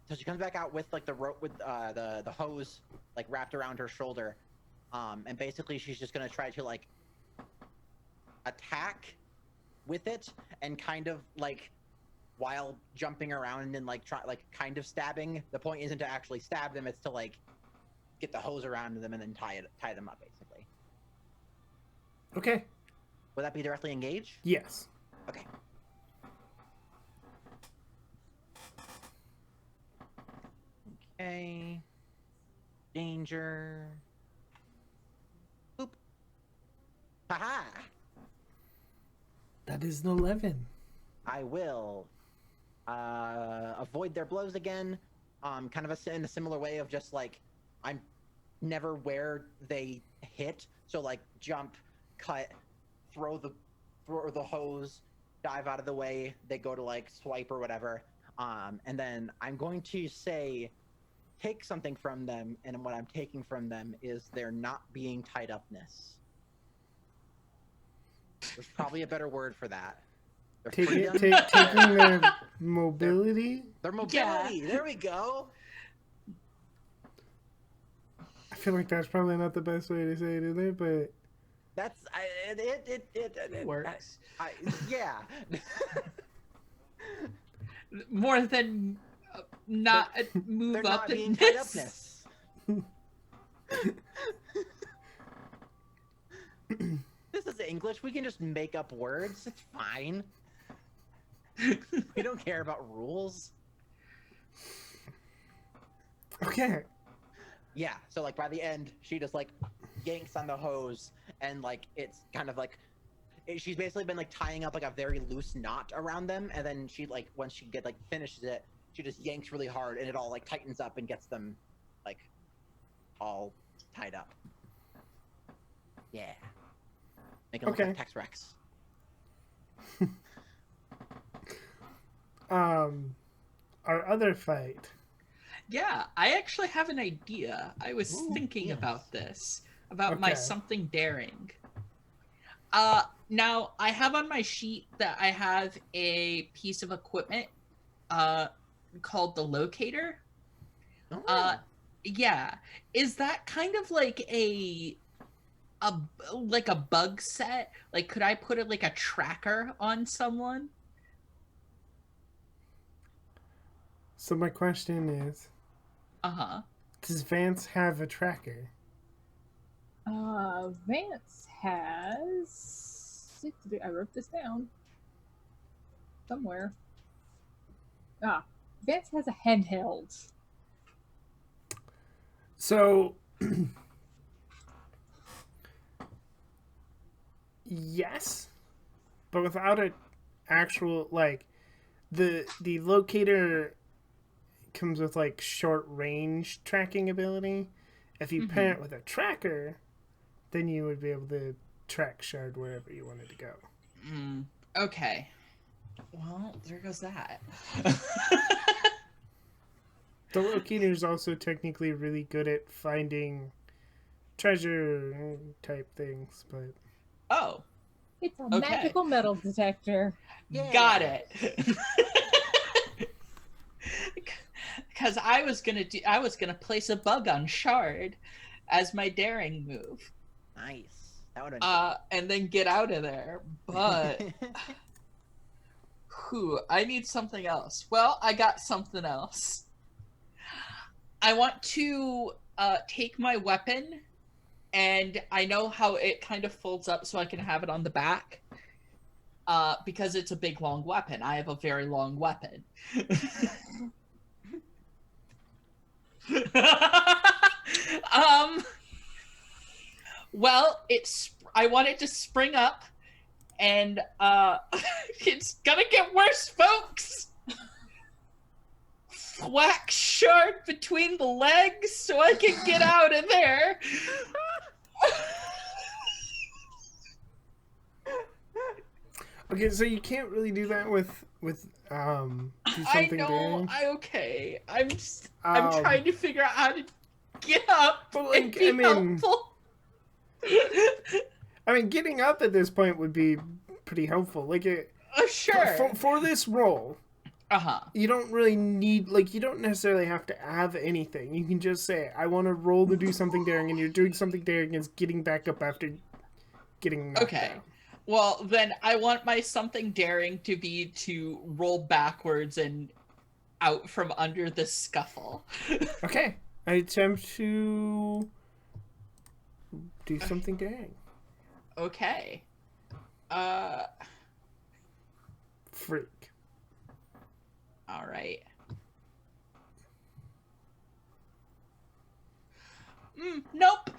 B: So she comes back out with like the rope with the hose like wrapped around her shoulder, and basically she's just gonna try to like attack with it and kind of like while jumping around and like kind of stabbing. The point isn't to actually stab them; it's to like get the hose around them and then tie them up, basically.
A: Okay.
B: Would that be directly engage?
A: Yes.
B: Okay. Okay. Danger. Boop. Haha!
A: That is an 11.
B: I will avoid their blows again. Kind of in a similar way of just like I'm never where they hit, so like jump, cut, throw the hose, dive out of the way. They go to like swipe or whatever, and then I'm going to say, take something from them, and what I'm taking from them is their not being tied upness. There's probably a better word for that.
A: Taking their mobility.
B: Their mobility. Yeah. There we go.
A: I feel like that's probably not the best way to say it, is it? But
B: that's it
C: works.
B: Yeah.
C: More than not move
B: they're
C: up
B: not being
C: in
B: tied
C: this.
B: upness. This is English. We can just make up words. It's fine. We don't care about rules.
A: okay.
B: Yeah, so like by the end, she just like yanks on the hose, and like it's kind of like she's basically been like tying up like a very loose knot around them, and then she like once she finishes it, she just yanks really hard, and it all like tightens up and gets them like all tied up. Yeah, make it look like Tex Rex.
A: Our other fight.
C: Yeah, I actually have an idea. I was thinking about this, about my something daring. Now, I have on my sheet that I have a piece of equipment called the locator.
B: Oh.
C: Yeah. Is that kind of like a like a bug set? Like, could I put it like a tracker on someone?
A: So my question is,
C: Uh-huh.
A: does Vance have a tracker?
D: Vance has. I wrote this down somewhere. Vance has a handheld.
A: So, yes, but without an actual like the locator comes with like short range tracking ability. If you pair it with a tracker, then you would be able to track Shard wherever you wanted to go.
C: Okay. Well, there goes that.
A: The locator is also technically really good at finding treasure type things, but
C: Oh,
D: It's a
C: Okay.
D: magical metal detector.
B: Yeah.
C: got it. Because I was gonna place a bug on Shard as my daring move,
B: Nice. That would have
C: and then get out of there. But I need something else. Well, I got something else. I want to take my weapon, and I know how it kind of folds up so I can have it on the back. Because it's a big, long weapon. I have a very long weapon. Well, I want it to spring up, and it's gonna get worse, folks. Whack Shard between the legs so I can get out of there.
A: okay, so you can't really do that with do
C: I
A: something
C: know.
A: daring.
C: I'm trying to figure out how to get up
A: But,
C: and
A: like,
C: be
A: I mean-
C: helpful.
A: I mean, getting up at this point would be pretty helpful. Like
C: Sure.
A: for this role,
C: Uh-huh.
A: you don't really need you don't necessarily have to have anything. You can just say, "I want to roll to do something daring," and you're doing something daring is getting back up after getting knocked
C: Okay.
A: down.
C: Well, then I want my something daring to be to roll backwards and out from under the scuffle.
A: Okay, I attempt to do something daring.
C: Okay.
A: Freak.
C: All right. Nope.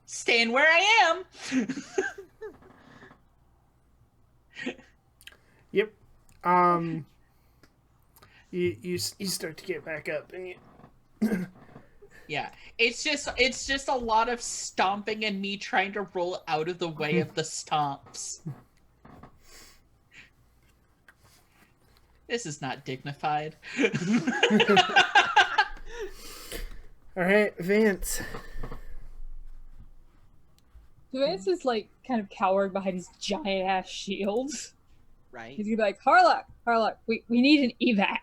C: Staying where I am.
A: Yep. You start to get back up, and you.
C: Yeah. It's just a lot of stomping and me trying to roll out of the way of the stomps. This is not dignified.
A: All right, Vance.
D: So Vance is like kind of cowering behind his giant ass shield.
B: right.
D: He's gonna be like, Harlock, we need an evac.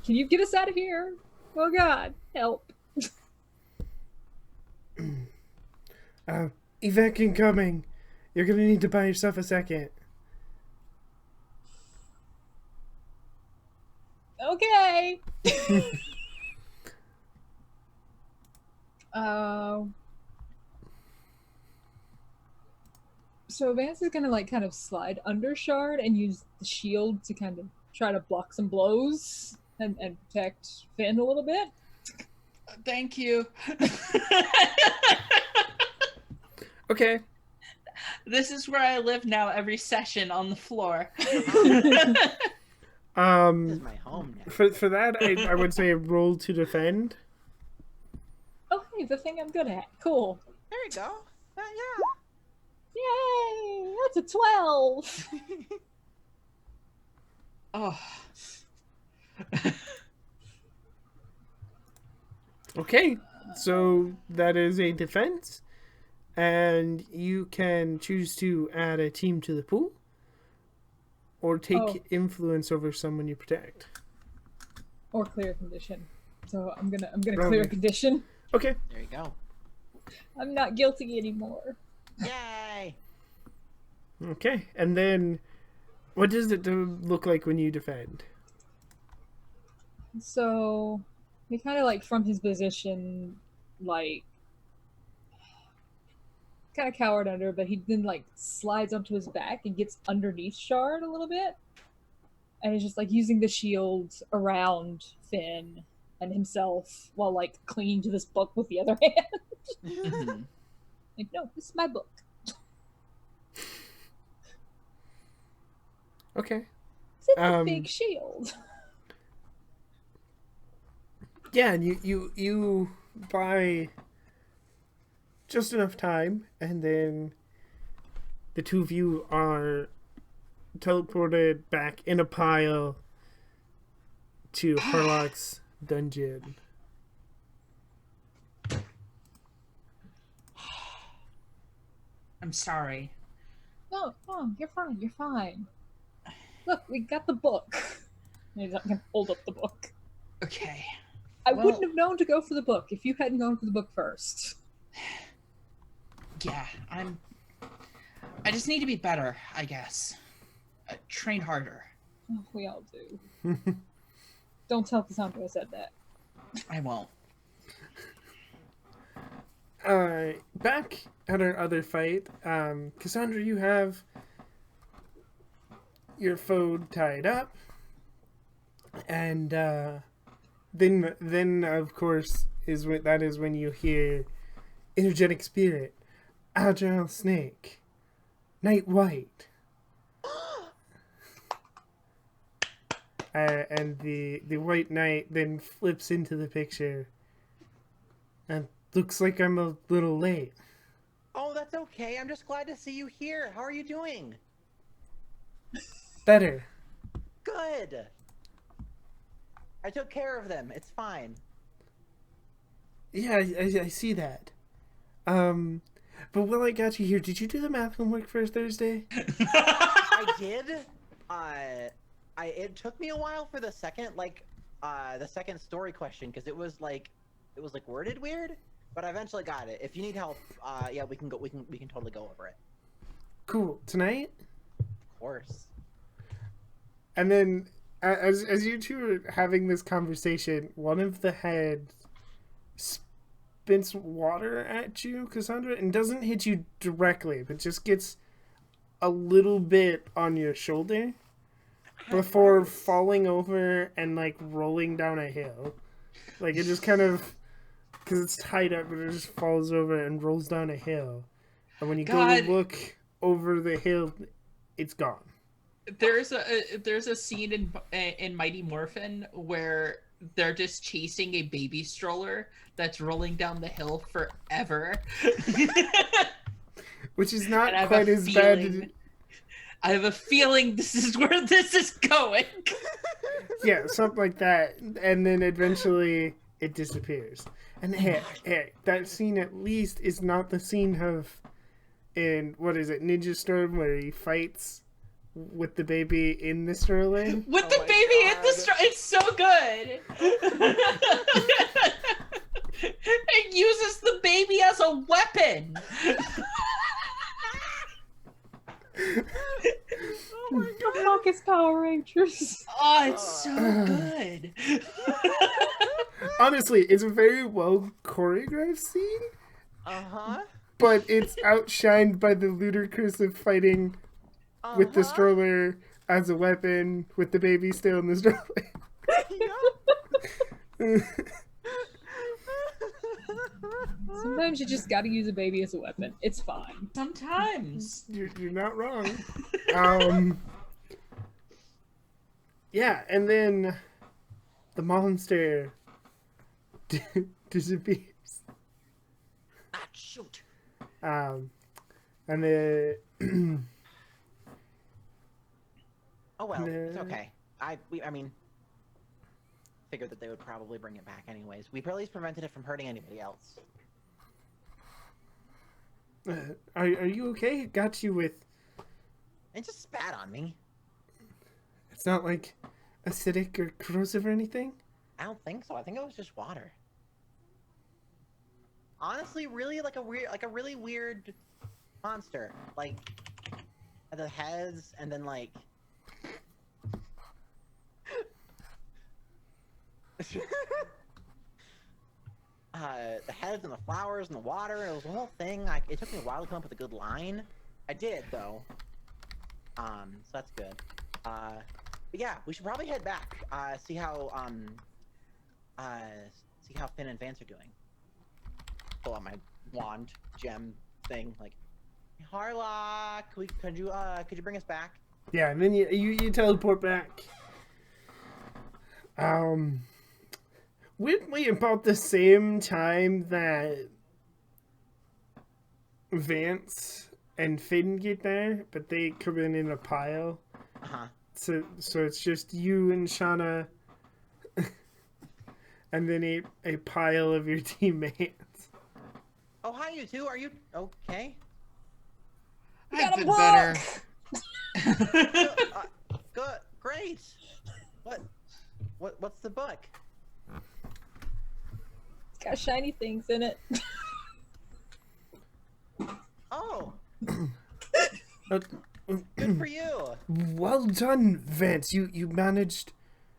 D: Can you get us out of here? Oh God, help.
A: Evac incoming. You're gonna need to buy yourself a second.
D: Okay. So Vance is gonna like kind of slide under Shard and use the shield to kind of try to block some blows and protect Finn a little bit.
C: Thank you.
A: Okay.
C: This is where I live now every session on the floor.
B: This is my home now.
A: For that, I would say roll to defend.
D: Oh, hey, the thing I'm good at. Cool.
B: There you go. Yeah.
D: Yay! That's a 12.
C: Oh.
A: Okay, so that is a defense, and you can choose to add a team to the pool, or take influence over someone you protect.
D: Or clear condition. So I'm gonna clear
A: Okay.
D: condition.
A: Okay.
B: There you go.
D: I'm not guilty anymore.
B: Yay!
A: Okay, and then what does it look like when you defend?
D: So he kind of like from his position, like kind of cowered under, but he then like slides onto his back and gets underneath Shard a little bit, and he's just like using the shield around Finn and himself while like clinging to this book with the other hand.
C: Mhm.
D: Like, no, this is my book.
A: Okay.
D: It's a big shield.
A: Yeah, and you buy just enough time, and then the two of you are teleported back in a pile to Harlock's dungeon.
C: I'm sorry.
D: No, you're fine. You're fine. Look, we got the book. And he's not gonna hold up the book.
C: Okay.
D: I
C: Well-
D: wouldn't have known to go for the book if you hadn't gone for the book first.
C: Yeah, I just need to be better, I guess. Train harder.
D: Oh, we all do. Don't tell Cassandra I said that.
C: I won't.
A: Back at our other fight, Cassandra, you have your foe tied up, and then of course is when you hear energetic spirit, agile snake, night white, and the white knight then flips into the picture, and looks like I'm a little late.
B: Oh, that's okay. I'm just glad to see you here. How are you doing?
A: Better.
B: Good. I took care of them. It's fine.
A: Yeah, I see that. But while I got you here, did you do the math homework for Thursday?
B: I did. It took me a while for the second story question because it was worded weird, but I eventually got it. If you need help, yeah, we can totally go over it.
A: Cool. Tonight?
B: Of course.
A: And then, as you two are having this conversation, one of the heads spits water at you, Cassandra, and doesn't hit you directly, but just gets a little bit on your shoulder before falling over and, like, rolling down a hill. Like, it just kind of, because it's tied up, but it just falls over and rolls down a hill. And when you go
C: God.
A: to look over the hill, it's gone.
C: There's a scene in Mighty Morphin where they're just chasing a baby stroller that's rolling down the hill forever.
A: Which is not
C: And I have
A: quite
C: a
A: as bad.
C: feeling- I have a feeling this is where this is going.
A: Yeah, something like that. And then eventually it disappears. And hey, that scene at least is not the scene of in, what is it, Ninja Storm, where he fights with the baby in the stroller.
C: With the
B: my
C: baby in the
B: God.
C: stroller, it's so good. It uses the baby as a weapon.
B: Oh my
D: The Focus Power Rangers.
C: Oh, it's so good.
A: Honestly, it's a very well choreographed scene,
B: Uh-huh.
A: but it's outshined by the ludicrous of fighting with the stroller as a weapon, with the baby still in the stroller.
D: Sometimes you just gotta use a baby as a weapon. It's fine.
C: Sometimes.
A: You're not wrong. Yeah, and then the monster disappears.
B: Ah, shoot.
A: And the
B: Oh well, it's
A: Nah.
B: okay. I mean, figured that they would probably bring it back anyways. We at least prevented it from hurting anybody else.
A: are you okay? It got you with.
B: It just spat on me.
A: It's not like acidic or corrosive or anything.
B: I don't think so. I think it was just water. honestly, really like a really weird monster. Like the heads, and then like. The heads and the flowers and the water. It was a whole thing. It took me a while to come up with a good line. I did though. So that's good. But yeah, we should probably head back. See how Finn and Vance are doing. Pull out my wand gem thing. Like, Harlock, could you bring us back?
A: Yeah, and then you teleport back. Weirdly, about the same time that Vance and Finn get there, but they come in a pile.
B: Uh-huh.
A: So it's just you and Shauna, and then a pile of your teammates.
B: Oh, hi, you two. Are you okay?
C: I've been better.
B: Good. Great. What's the book?
D: It's got shiny things in it.
B: Oh.
A: Good
B: for you.
A: Well done, Vance. You managed,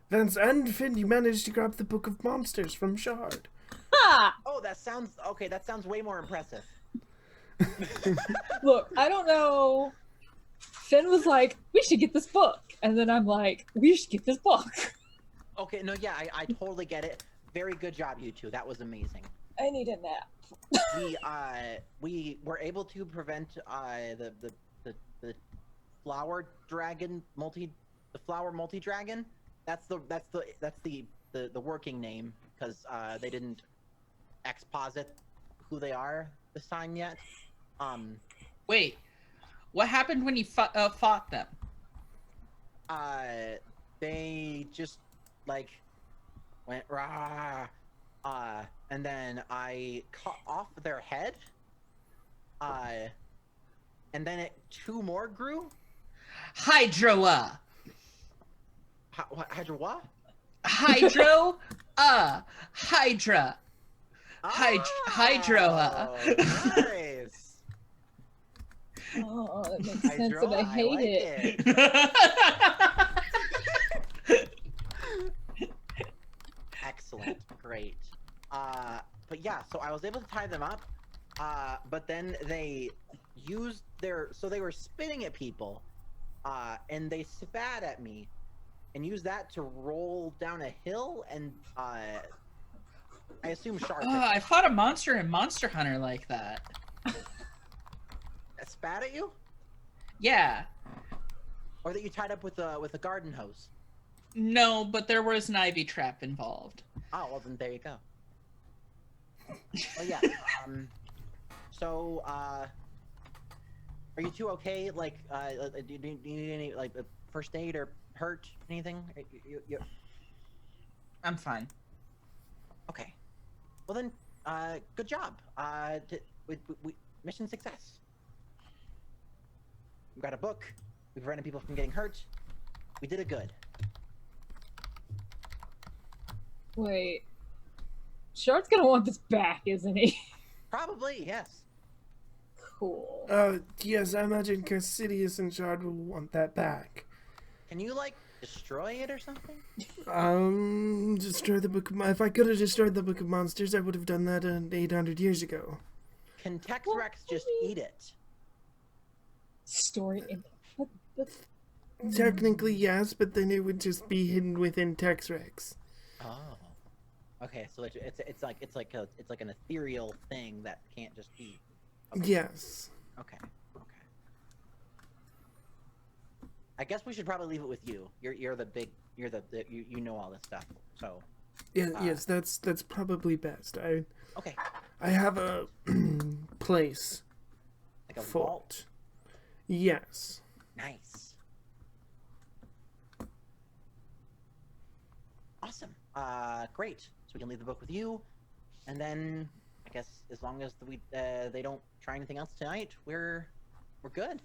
A: Vance and Finn. You managed to grab the Book of Monsters from Shard.
D: Ha!
B: Oh, that sounds okay. That sounds way more impressive.
D: Look, I don't know. Finn was like, "We should get this book," and then I'm like, "We should get this book."
B: Okay, no, yeah, I totally get it. Very good job, you two. That was amazing.
D: I need a nap.
B: We were able to prevent the flower dragon the flower multi dragon. That's the working name, because they didn't exposit who they are this time yet.
C: Wait, what happened when you fought them?
B: They just like went rah, and then I cut off their head. And then two more grew.
C: Hydroa.
B: Hydra what?
C: Hydro. Hydra. Hydroa.
B: Nice.
D: Oh, that makes sense, and I hate it.
B: Excellent, great. But yeah, so I was able to tie them up. But then they used so they were spitting at people, and they spat at me, and used that to roll down a hill, and I assume shark.
C: I fought a monster in Monster Hunter like that.
B: That spat at you?
C: Yeah.
B: Or that you tied up with a garden hose?
C: No, but there was an ivy trap involved.
B: Oh, well then there you go. Well, yeah. So, are you two okay? Like, do you need any like first aid or hurt anything?
C: I'm fine.
B: Okay. Well then, good job. Mission success. We got a book. We prevented people from getting hurt. We did it good.
D: Wait. Shard's gonna want this back, isn't he?
B: Probably, yes.
D: Cool.
A: Yes, I imagine Cassidius and Shard will want that back.
B: Can you, like, destroy it or something?
A: Destroy the book of... If I could have destroyed the Book of Monsters, I would have done that 800 years ago.
B: Can Tex Rex just eat it?
D: Story in...
A: Technically, yes, but then it would just be hidden within Tex Rex.
B: Oh. Okay, so it's like an ethereal thing that can't just be. Okay.
A: Yes.
B: Okay. I guess we should probably leave it with you. You know all this stuff. So.
A: Yeah. Yes. That's probably best.
B: Okay.
A: I have a place.
B: Like a
A: Fort.
B: vault.
A: Yes.
B: Nice. Awesome. Great. So we can leave the book with you, and then I guess as long as they don't try anything else tonight, we're good.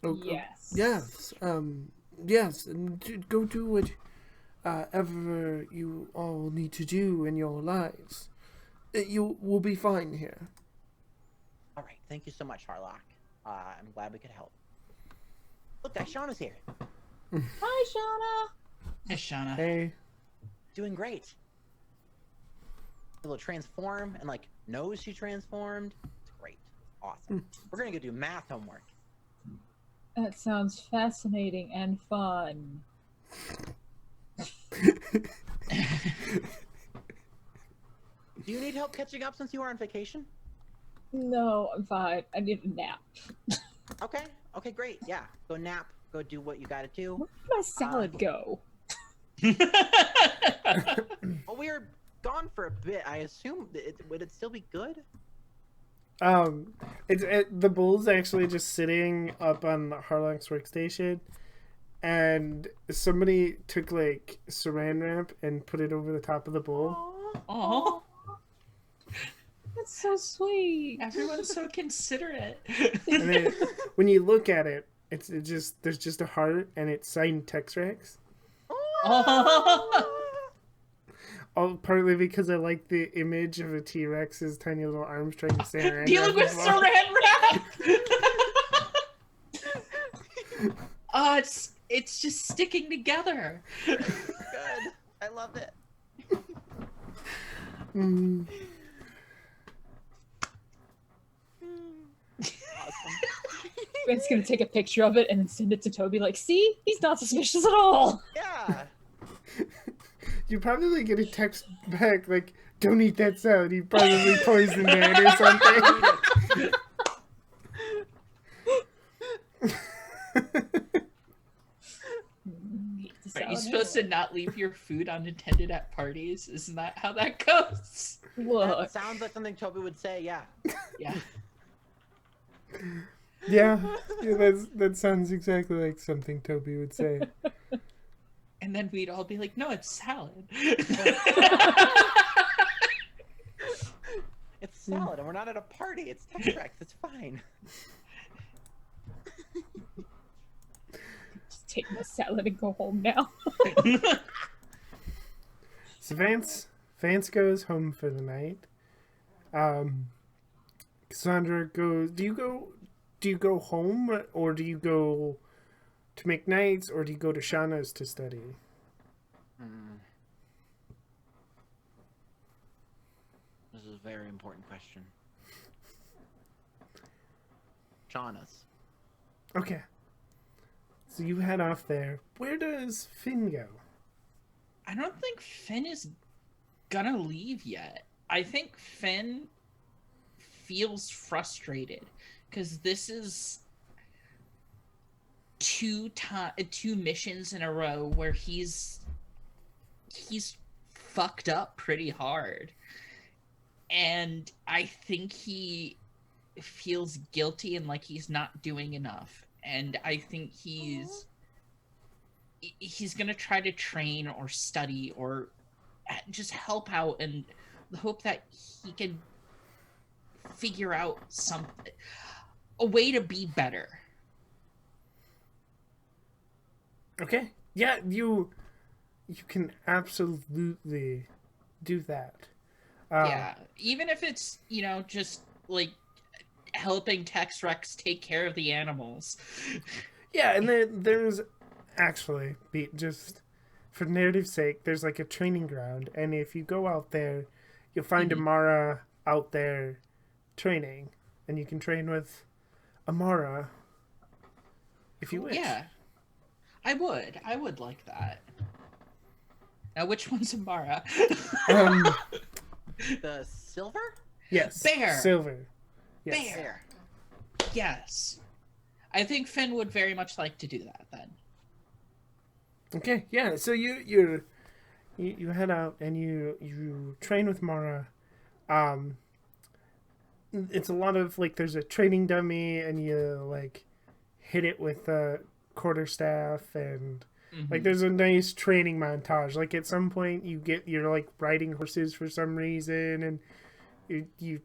D: Yes.
A: Yes. Yes. And go do what ever you all need to do in your lives, you will be fine here.
B: All right, thank you so much, Harlock. I'm glad we could help. Look, guys, Shauna's here.
D: Hi, Shauna.
C: Hey, Shauna.
A: Hey.
B: Doing great. Able to transform and like knows she transformed. It's great. Awesome. We're gonna go do math homework.
D: That sounds fascinating and fun.
B: Do you need help catching up since you were on vacation?
D: No, I'm fine. I need a nap.
B: Okay. Okay, great. Yeah. Go nap. Go do what you gotta do.
D: Where did my salad go?
B: Well, we were gone for a bit. I assume would it still be good?
A: The bowl's actually just sitting up on Harlock's workstation, and somebody took like saran wrap and put it over the top of the bowl.
C: Oh,
D: That's so sweet.
C: everyone's so considerate.
A: And then when you look at it, there's just a heart, and it's signed Tex-Rex.
C: Oh.
A: Oh, partly because I like the image of a T-Rex's tiny little arms trying to stand.
C: Dealing with saran wrap. It's just sticking together.
B: Good. I love it.
A: Mm.
B: Awesome.
D: Ben's gonna take a picture of it and then send it to Toby. Like, see, he's not suspicious at all.
B: Yeah.
A: You probably get a text back like, "Don't eat that salad. You probably poisoned it or something."
C: Are you supposed to not leave your food unattended at parties? Isn't that how that goes?
D: Look,
B: That sounds like something Toby would say. Yeah.
C: Yeah.
A: Yeah, that sounds exactly like something Toby would say.
C: And then we'd all be like, no, it's salad.
B: It's salad, and we're not at a party. It's Tex-Rex. It's fine.
D: just take my salad and go home now.
A: So Vance goes home for the night. Cassandra goes. Do you go home, or do you go to make nights, or do you go to Shauna's to study?
B: This is a very important question. Shauna's.
A: Okay. So you head off there. Where does Finn go?
C: I don't think Finn is gonna leave yet. I think Finn feels frustrated because this is two missions in a row where he's fucked up pretty hard, and I think he feels guilty and like he's not doing enough, and I think he's gonna try to train or study or just help out and hope that he can figure out a way to be better.
A: Okay. Yeah, you can absolutely do that.
C: Yeah, even if it's, just like helping Tex-Rex take care of the animals.
A: Yeah, and there's actually, just for narrative's sake, there's like a training ground, and if you go out there, you'll find Amara out there training, and you can train with Amara if you wish.
C: Yeah, I would like that. Now, which one's Amara?
B: The silver?
A: Yes.
C: Bear.
A: Silver. Yes.
C: Bear. Yes. I think Finn would very much like to do that then.
A: Okay, yeah. So you head out and you train with Mara. It's a lot of like there's a training dummy and you like hit it with a quarterstaff and like there's a nice training montage. Like at some point you're like riding horses for some reason and you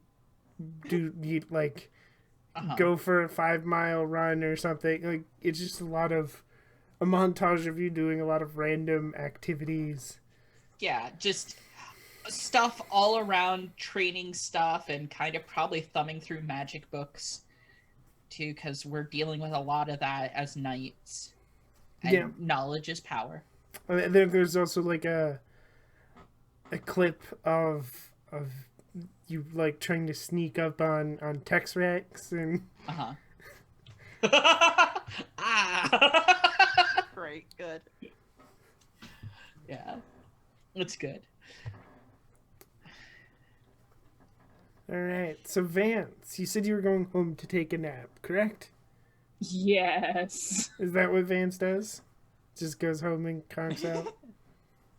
A: go for a 5-mile run or something. Like it's just a lot of a montage of you doing a lot of random activities.
C: Yeah, just stuff all around training stuff and kind of probably thumbing through magic books too, because we're dealing with a lot of that as knights. And
A: Yeah.
C: knowledge is power.
A: There's also like a clip of you like trying to sneak up on Tex Rex and
C: Uh-huh. Ah!
B: Great, good.
C: Yeah. It's good.
A: all right. So Vance, you said you were going home to take a nap, correct?
D: Yes.
A: Is that what Vance does? Just goes home and conks out?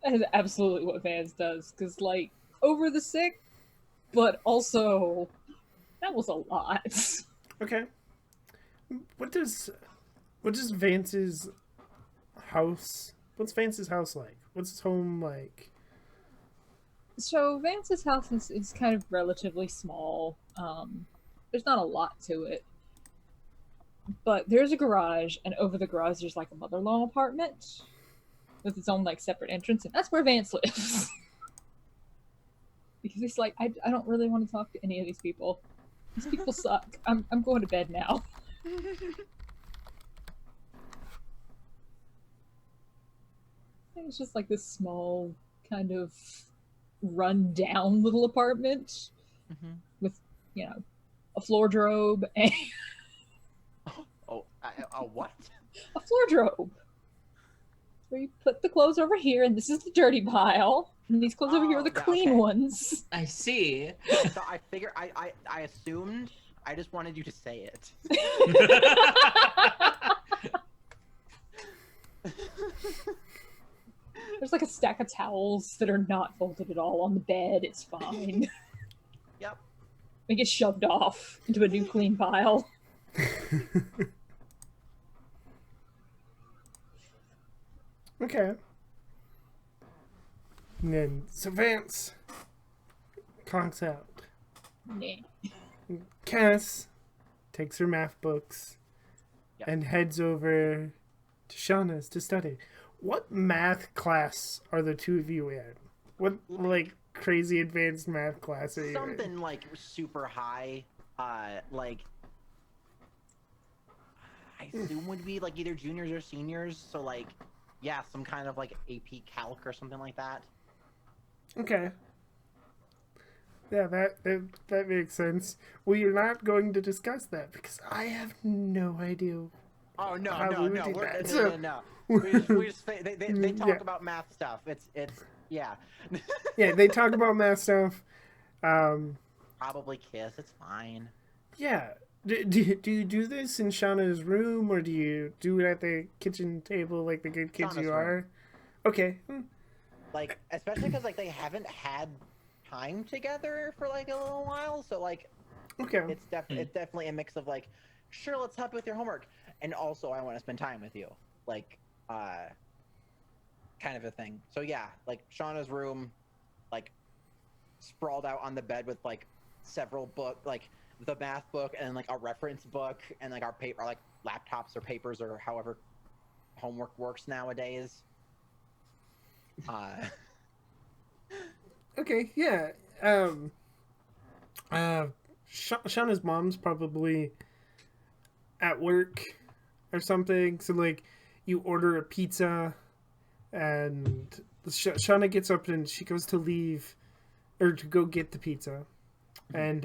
D: That is absolutely what Vance does. Because, like, over the sick, but also, that was a lot.
A: Okay. What does Vance's house? What's Vance's house like? What's his home like?
D: So, Vance's house is kind of relatively small. There's not a lot to it. But there's a garage, and over the garage there's like a mother-in-law apartment with its own like separate entrance, and that's where Vance lives. Because he's like, I don't really want to talk to any of these people. These people suck. I'm going to bed now. It's just like this small, kind of run-down little apartment
B: Mm-hmm.
D: with, you know, a wardrobe and
B: Oh, what?
D: a wardrobe. Where you put the clothes over here, and this is the dirty pile, and these clothes over here are the
B: Oh, yeah,
D: clean
B: okay.
D: ones.
C: I see.
B: So I figure I assumed. I just wanted you to say it.
D: There's like a stack of towels that are not folded at all on the bed. It's fine.
B: Yep.
D: They get shoved off into a new clean pile.
A: Okay. And then so Vance conks out.
D: Yeah.
A: Cass takes her math books
B: Yep.
A: and heads over to Shauna's to study. What math class are the two of you in? What like crazy advanced math class are you in?
B: Something like super high. Like I assume would be like either juniors or seniors. So like, yeah, some kind of like AP Calc or something like that.
A: Okay. Yeah, that makes sense. Well, you're not going to discuss that because I have no idea.
B: Oh no,
A: How
B: no,
A: we would
B: no,
A: do
B: we're,
A: that.
B: no,
A: So-
B: no, no. We just they talk
A: Yeah.
B: about math stuff. It's yeah.
A: Yeah, they talk about math stuff.
B: Probably kiss. It's fine.
A: Yeah. Do you do this in Shauna's room or do you do it at the kitchen table like the good kids
B: Shauna's
A: you
B: room.
A: are? Okay.
B: Like especially because like they haven't had time together for like a little while. So like
A: Okay.
B: it's definitely a mix of like, sure, let's help with your homework, and also I want to spend time with you, like kind of a thing. So yeah, like Shauna's room, like sprawled out on the bed with like several like the math book and like a reference book and like our paper, like laptops or papers or however homework works nowadays.
A: Okay, yeah. Shauna's mom's probably at work or something. So like, you order a pizza, and Shauna gets up and she goes to leave, or to go get the pizza, and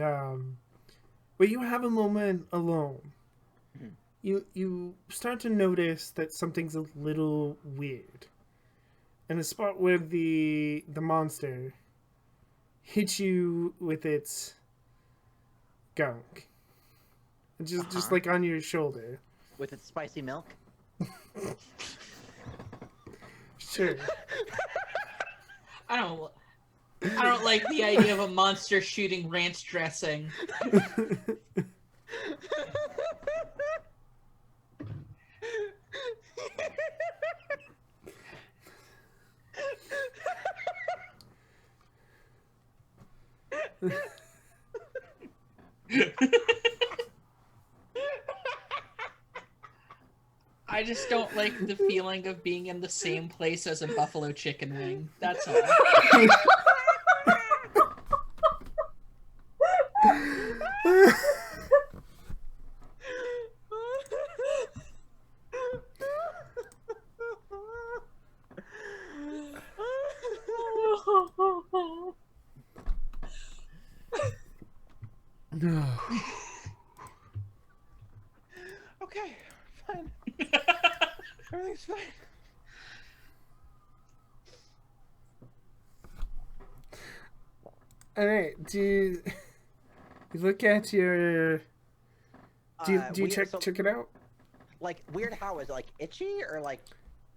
A: but you have a moment alone. You start to notice that something's a little weird. And the spot where the monster hits you with its gunk. Just like on your shoulder.
B: With its spicy milk.
A: Sure.
C: I don't like the idea of a monster shooting ranch dressing. I just don't like the feeling of being in the same place as a buffalo chicken wing. That's all.
B: Okay, fine. Everything's fine.
A: All right. Do you look at your? Do you
B: Weird,
A: check
B: so,
A: check it out?
B: like, weird how is it, like, itchy or, like,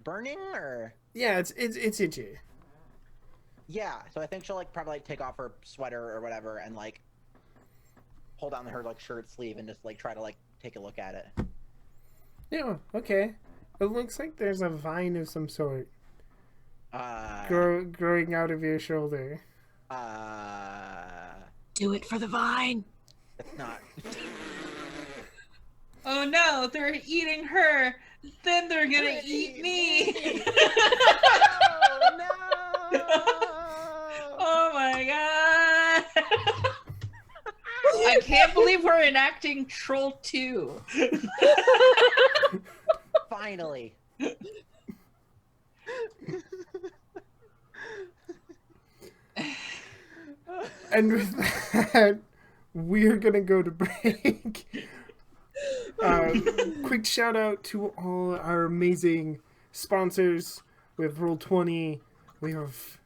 B: burning or?
A: Yeah, it's itchy.
B: Yeah, so I think she'll, like, probably, like, take off her sweater or whatever and, like, pull down her, like, shirt sleeve and just, like, try to, like, take a look at it.
A: Yeah. Okay. It looks like there's a vine of some sort growing out of your shoulder.
D: Do it for the vine.
B: It's not.
C: Oh no, they're eating her. Then they're gonna eat me.
B: Oh, no!
C: Oh my god. I can't believe we're enacting Troll 2.
B: Finally.
A: And with that, we're gonna go to break. Quick shout out to all our amazing sponsors. We have Roll20, we have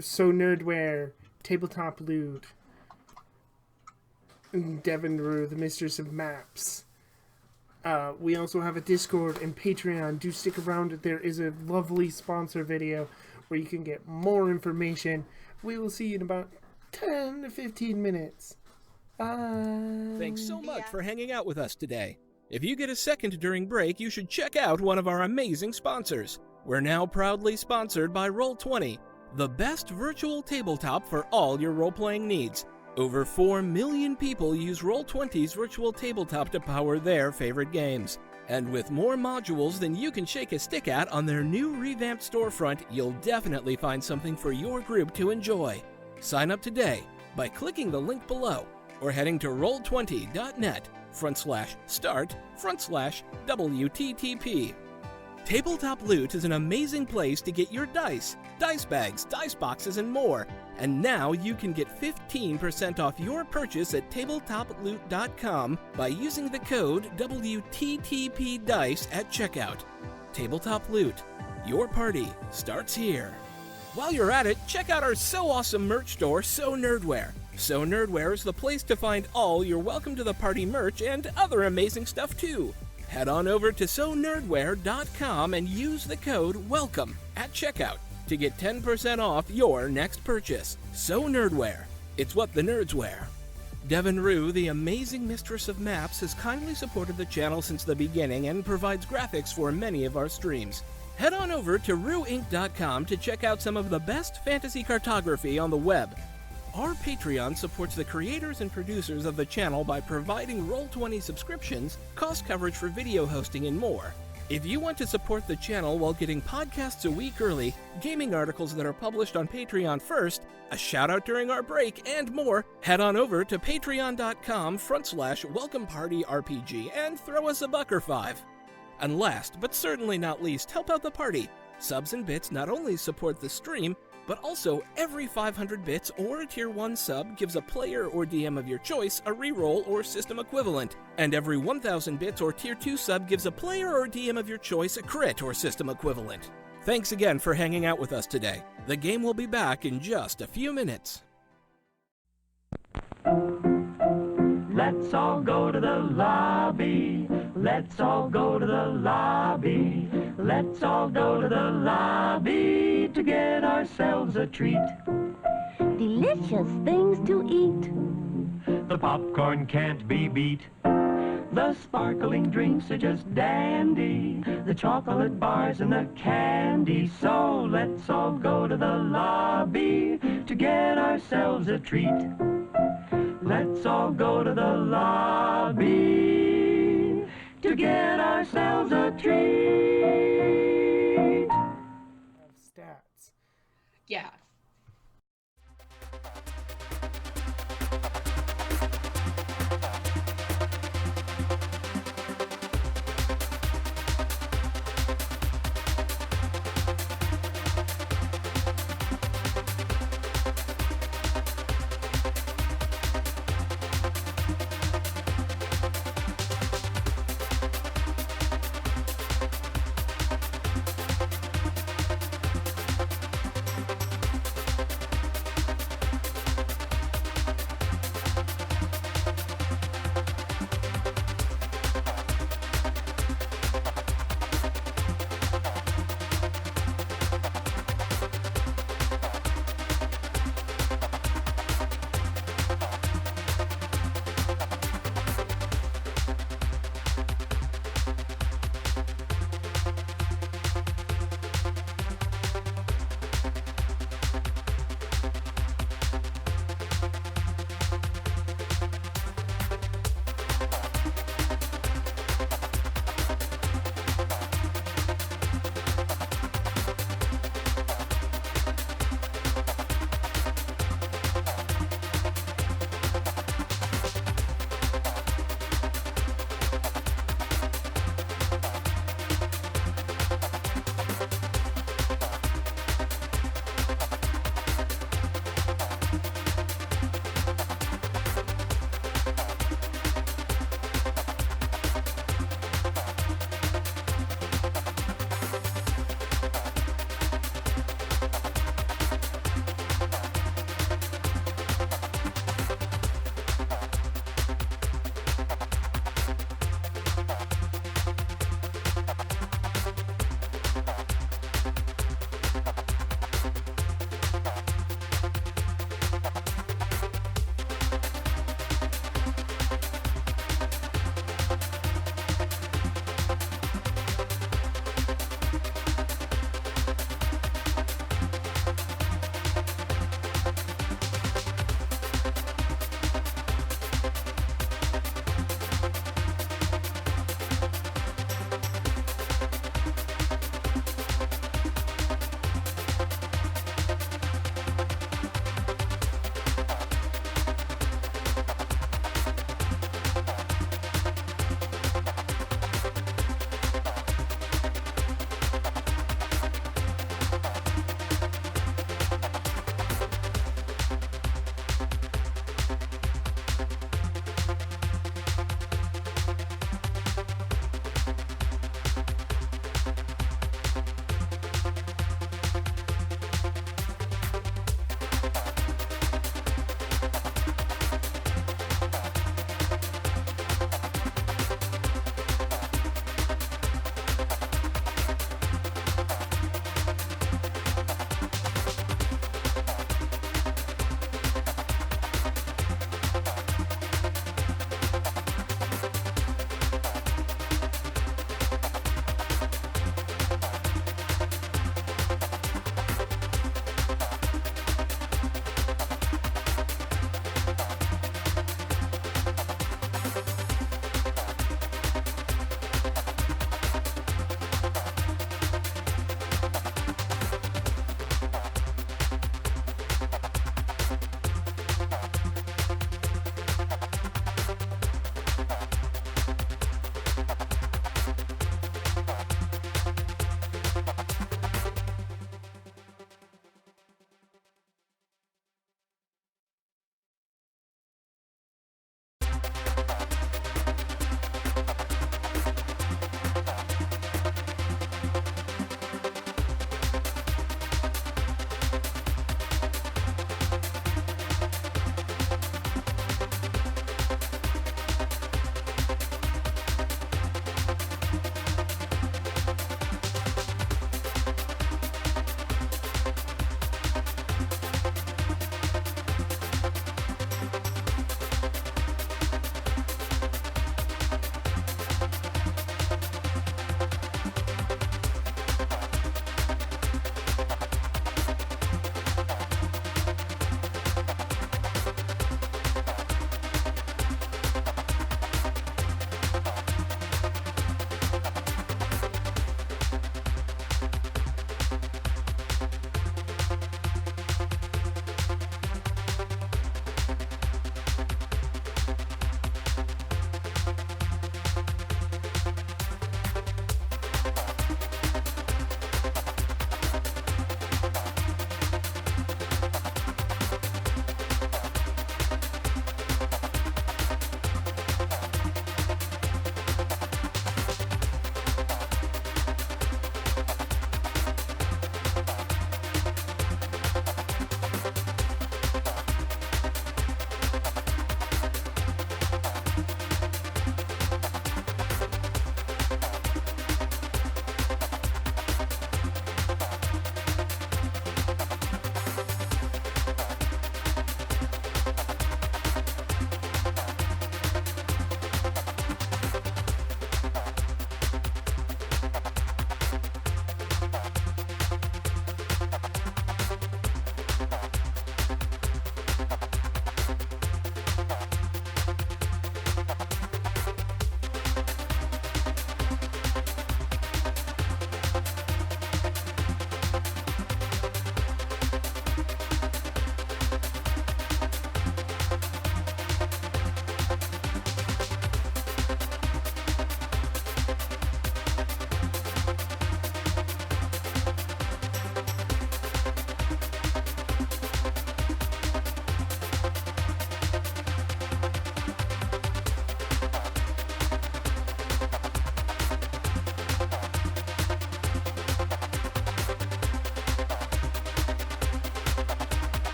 A: So Nerdware, Tabletop Loot, and Devin Rue, the Mistress of Maps. We also have a Discord and Patreon. Do stick around. There is a lovely sponsor video where you can get more information. We will see you in about 10 to 15 minutes. Bye.
E: Thanks so much for hanging out with us today. If you get a second during break, you should check out one of our amazing sponsors. We're now proudly sponsored by Roll20, the best virtual tabletop for all your role-playing needs. Over 4 million people use Roll20's virtual tabletop to power their favorite games. And with more modules than you can shake a stick at on their new revamped storefront, you'll definitely find something for your group to enjoy. Sign up today by clicking the link below or heading to roll20.net/start/WTTP. Tabletop Loot is an amazing place to get your dice bags, dice boxes, and more. And now you can get 15% off your purchase at tabletoploot.com by using the code WTTPDICE at checkout. Tabletop Loot. Your party starts here. While you're at it, check out our so awesome merch store, So Nerdware. So Nerdware is the place to find all your Welcome to the Party merch and other amazing stuff too. Head on over to sonerdware.com and use the code WELCOME at checkout to get 10% off your next purchase. So Nerdware. It's what the nerds wear. Devin Rue, the amazing mistress of maps, has kindly supported the channel since the beginning and provides graphics for many of our streams. Head on over to rueinc.com to check out some of the best fantasy cartography on the web. Our Patreon supports the creators and producers of the channel by providing Roll20 subscriptions, cost coverage for video hosting, and more. If you want to support the channel while getting podcasts a week early, gaming articles that are published on Patreon first, a shout out during our break, and more, head on over to patreon.com/welcomepartyrpg and throw us a buck or $5. And last, but certainly not least, help out the party. Subs and bits not only support the stream, but also every 500 bits or a tier 1 sub gives a player or DM of your choice a reroll or system equivalent, and every 1000 bits or tier 2 sub gives a player or DM of your choice a crit or system equivalent. Thanks again for hanging out with us today. The game will be back in just a few minutes.
F: Let's all go to the lobby. Let's all go to the lobby. Let's all go to the lobby to get ourselves a treat.
G: Delicious things to eat.
F: The popcorn can't be beat. The sparkling drinks are just dandy. The chocolate bars and the candy. So let's all go to the lobby to get ourselves a treat. Let's all go to the lobby. to get ourselves a treat.
A: Have stats.
C: Yeah.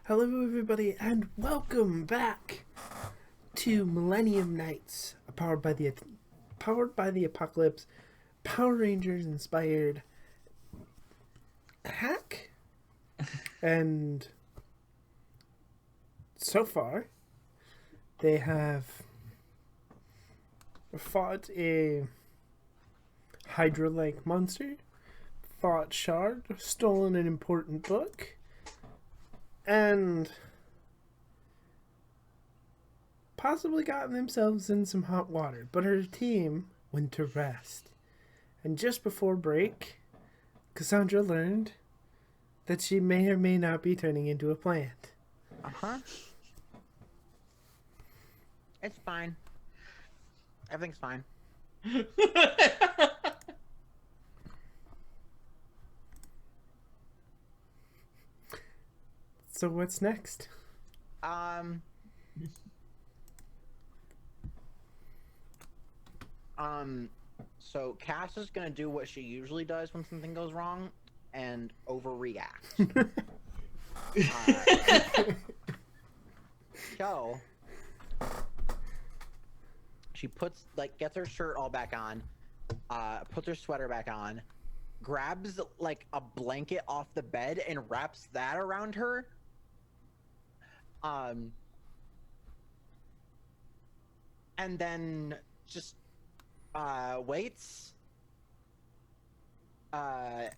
A: Hello, everybody, and welcome back to Millennium Knights, powered by the Apocalypse, Power Rangers inspired hack. And so far, they have fought a Hydra-like monster, fought Shard, stolen an important book, and possibly gotten themselves in some hot water. But her team went to rest. And just before break, Cassandra learned that she may or may not be turning into a plant.
B: Uh-huh. It's fine. Everything's fine.
A: So what's next?
B: So Cass is gonna do what she usually does when something goes wrong and overreact. So she gets her shirt all back on, puts her sweater back on, grabs like a blanket off the bed and wraps that around her. And then just waits for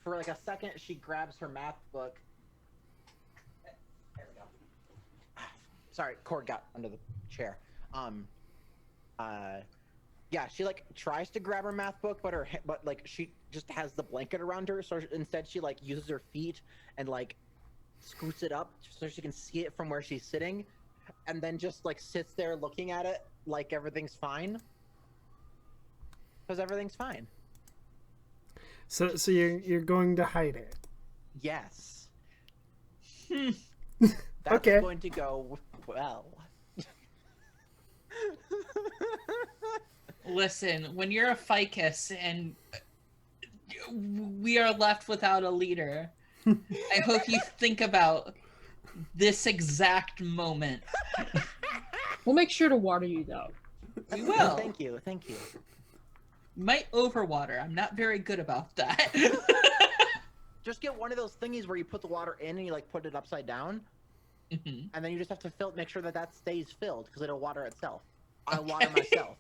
B: like a second. She grabs her math book. There we go. Sorry, cord got under the chair. Yeah, she like tries to grab her math book, but like she just has the blanket around her, so instead she like uses her feet and like scoots it up so she can see it from where she's sitting, and then just like sits there looking at it like everything's fine, because everything's fine.
A: So you're going to hide it?
B: Yes.
A: That's okay.
B: Going to go well.
C: Listen, when you're a ficus and we are left without a leader, I hope you think about this exact moment.
D: We'll make sure to water you, though.
C: We will.
B: Thank you.
C: Might overwater. I'm not very good about that.
B: Just get one of those thingies where you put the water in and you like put it upside down, and then you just have to make sure that stays filled, because it'll water itself. I'll water myself.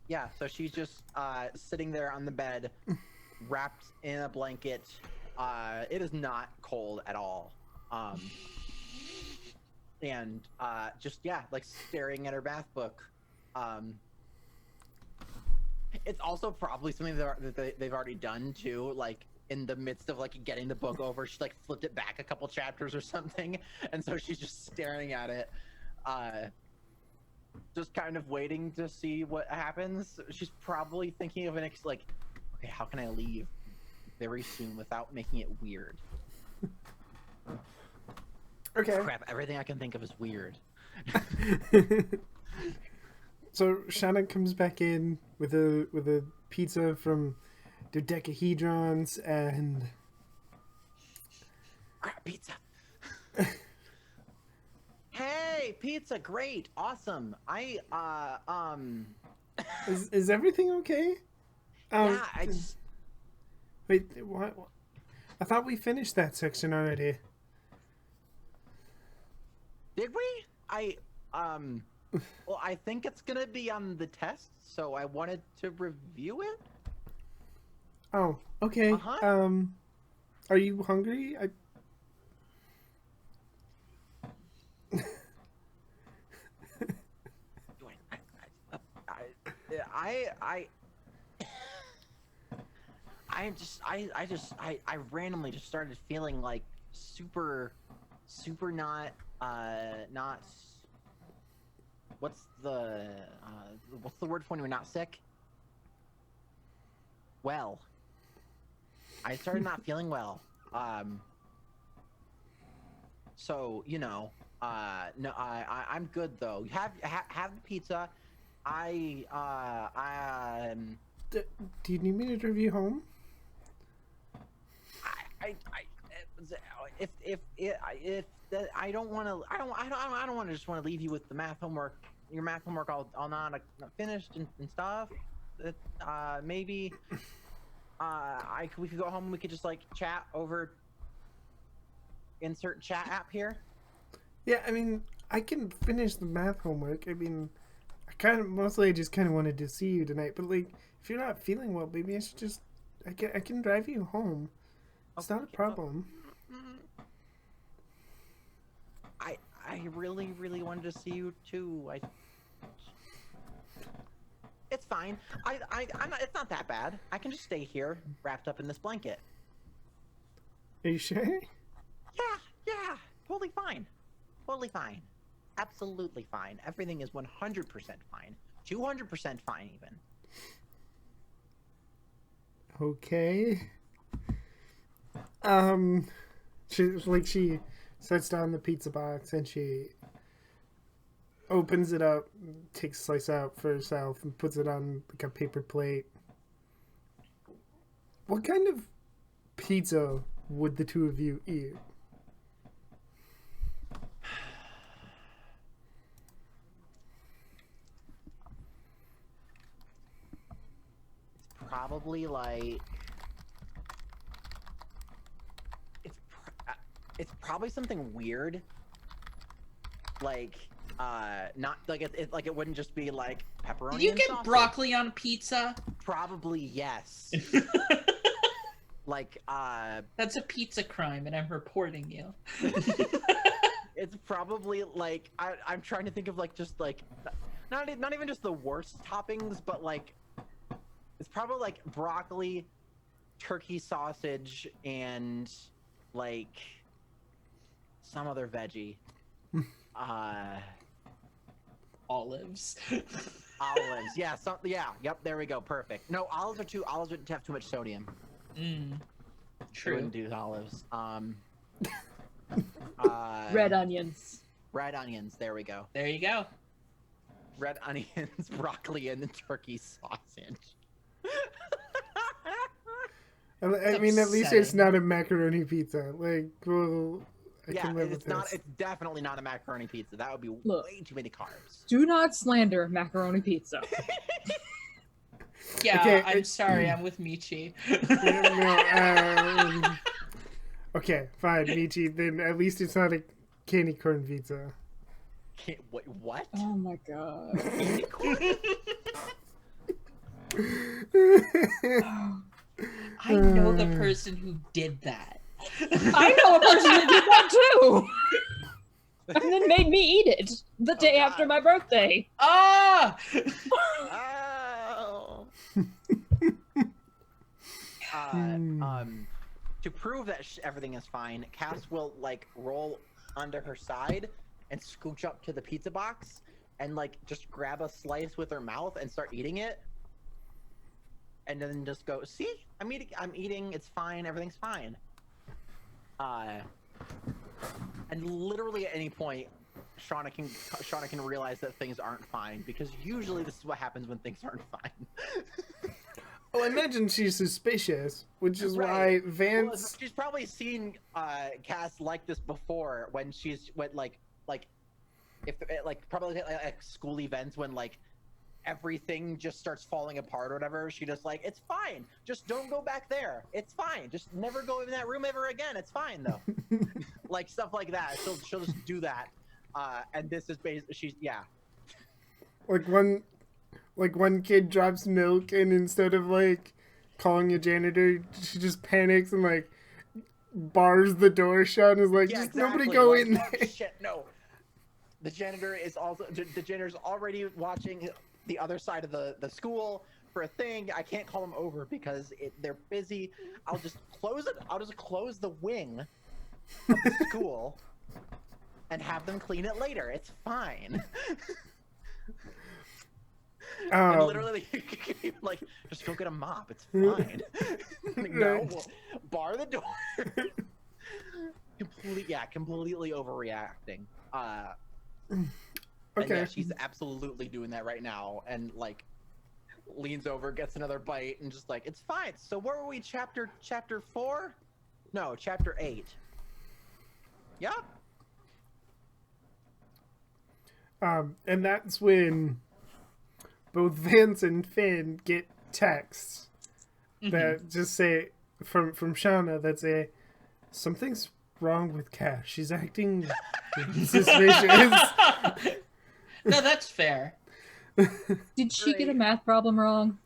B: Yeah, so she's just sitting there on the bed, wrapped in a blanket. It is not cold at all. And just, yeah, like staring at her math book. It's also probably something that they've already done too, like in the midst of like getting the book over, she like flipped it back a couple chapters or something, and so she's just staring at it, just kind of waiting to see what happens. She's probably thinking of okay, how can I leave very soon without making it weird?
A: Okay.
B: Crap, everything I can think of is weird.
A: So Shannon comes back in with a pizza from dodecahedrons and
B: crap, pizza. Hey, pizza, great, awesome.
A: Is everything okay?
B: Yeah, I just
A: wait. What? I thought we finished that section already.
B: Did we? Well, I think it's gonna be on the test, so I wanted to review it.
A: Oh, okay.
B: Uh-huh.
A: Are you hungry?
B: I randomly just started feeling like super not what's the word for when you're not sick? Well, I started not feeling well. So, you know, No, I'm good though. Have the pizza.
A: Do you need me to drive you home?
B: I don't want to. I don't want to just want to leave you with the math homework. Your math homework all not finished and stuff. Maybe we could go home and we could just like chat over. Insert chat app here.
A: Yeah, I mean, I can finish the math homework. I mean, I just kind of wanted to see you tonight. But like, if you're not feeling well, maybe I should just. I can drive you home. It's not a problem.
B: I really wanted to see you too. It's fine. I'm not. It's not that bad. I can just stay here, wrapped up in this blanket.
A: Are you sure?
B: Yeah. Totally fine. Totally fine. Absolutely fine. Everything is 100% fine. 200% fine, even.
A: Okay. She sets down the pizza box and she opens it up, takes a slice out for herself, and puts it on like a paper plate. What kind of pizza would the two of you eat?
B: Probably like it's probably something weird, like not like it wouldn't just be like pepperoni.
C: Did you
B: and
C: get
B: sausage.
C: broccoli on pizza?
B: Probably yes. Like
C: That's a pizza crime, and I'm reporting you.
B: it's probably like I'm trying to think of like just like not even just the worst toppings, but like it's probably like broccoli, turkey sausage, and like some other veggie.
C: Olives.
B: Olives. Yeah. Yep. There we go. Perfect. No, olives would have too much sodium.
C: True.
B: I wouldn't do olives.
D: Red onions.
B: Red onions. There we go.
C: There you go.
B: Red onions, broccoli, and the turkey sausage.
A: I mean, at least it's not a macaroni pizza. Like, well, I can live with
B: it's not.
A: this.
B: It's definitely not a macaroni pizza. That would be
D: Look.
B: way too many carbs.
D: Do not slander macaroni pizza.
C: Yeah,
A: Okay,
C: I'm sorry. I'm with Michi.
A: Okay, fine, Michi. Then at least it's not a candy corn pizza.
B: Wait, what?
D: Oh my god.
C: I know the person who did that.
D: I know a person that did that too! And then made me eat it the day after my birthday.
C: Ah!
B: Oh. To prove that everything is fine, Cass will like roll under her side and scooch up to the pizza box and like just grab a slice with her mouth and start eating it. And then just go, see, I'm eating, it's fine, everything's fine. And literally at any point, Shauna can realize that things aren't fine, because usually this is what happens when things aren't fine.
A: Well, I imagine she's suspicious, which is
B: Right.
A: why Vance.
B: Well, she's probably seen Cass like this before when she's like if like probably like school events when like everything just starts falling apart or whatever. She just like, it's fine, just don't go back there, it's fine, just never go in that room ever again, it's fine though. Like stuff like that. She'll just do that. And this is basically
A: Like one kid drops milk, and instead of like calling a janitor, she just panics and like bars the door shut and is like,
B: yeah,
A: just
B: exactly.
A: nobody go
B: like,
A: in
B: oh,
A: there.
B: shit, no. The janitor's already watching the other side of the school for a thing. I can't call them over because they're busy. I'll just close it. I'll just close the wing of the school and have them clean it later. It's fine. And literally, like, just go get a mop. It's fine. Like, no, we'll bar the door. completely overreacting. And
A: Okay.
B: yeah, she's absolutely doing that right now, and like leans over, gets another bite, and just like, it's fine. So where were we? Chapter 4? No, chapter 8. Yep.
A: And that's when both Vance and Finn get texts that just say from Shauna that say something's wrong with Cash. She's acting suspicious.
C: No, that's fair.
D: Did she get a math problem wrong?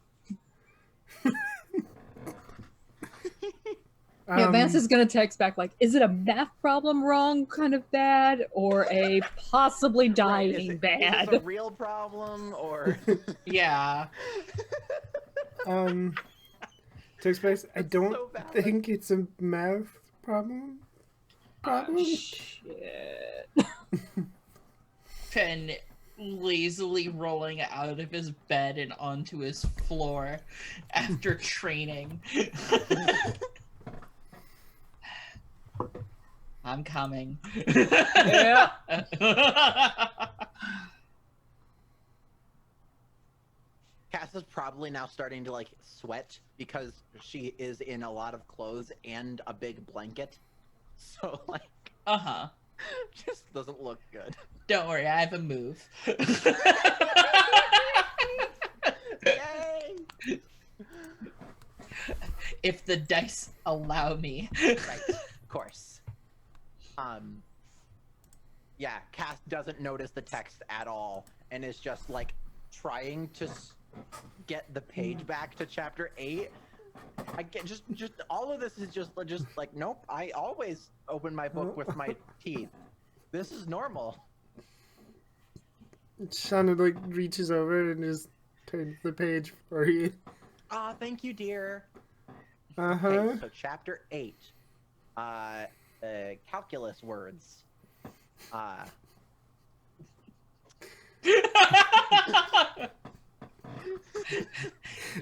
D: Yeah, Vance is gonna text back like, "Is it a math problem wrong, kind of bad, or a possibly dying bad?"
B: Is this a real problem, or
C: Yeah.
A: Text space. I don't
B: so valid.
A: think it's a math problem.
D: Shit.
C: Finn lazily rolling out of his bed and onto his floor after training. I'm coming.
D: Yeah.
B: Cass is probably now starting to like sweat because she is in a lot of clothes and a big blanket. So like, just doesn't look good.
C: Don't worry, I have a move.
B: Yay!
C: If the dice allow me.
B: Right, of course. Yeah, Cass doesn't notice the text at all and is just like trying to get the page back to chapter 8. I get just all of this is just like, nope, I always open my book with my teeth. This is normal.
A: Shauna like reaches over and just turns the page for you.
B: Ah, thank you, dear.
A: Uh-huh.
B: Okay, so chapter 8. Calculus words.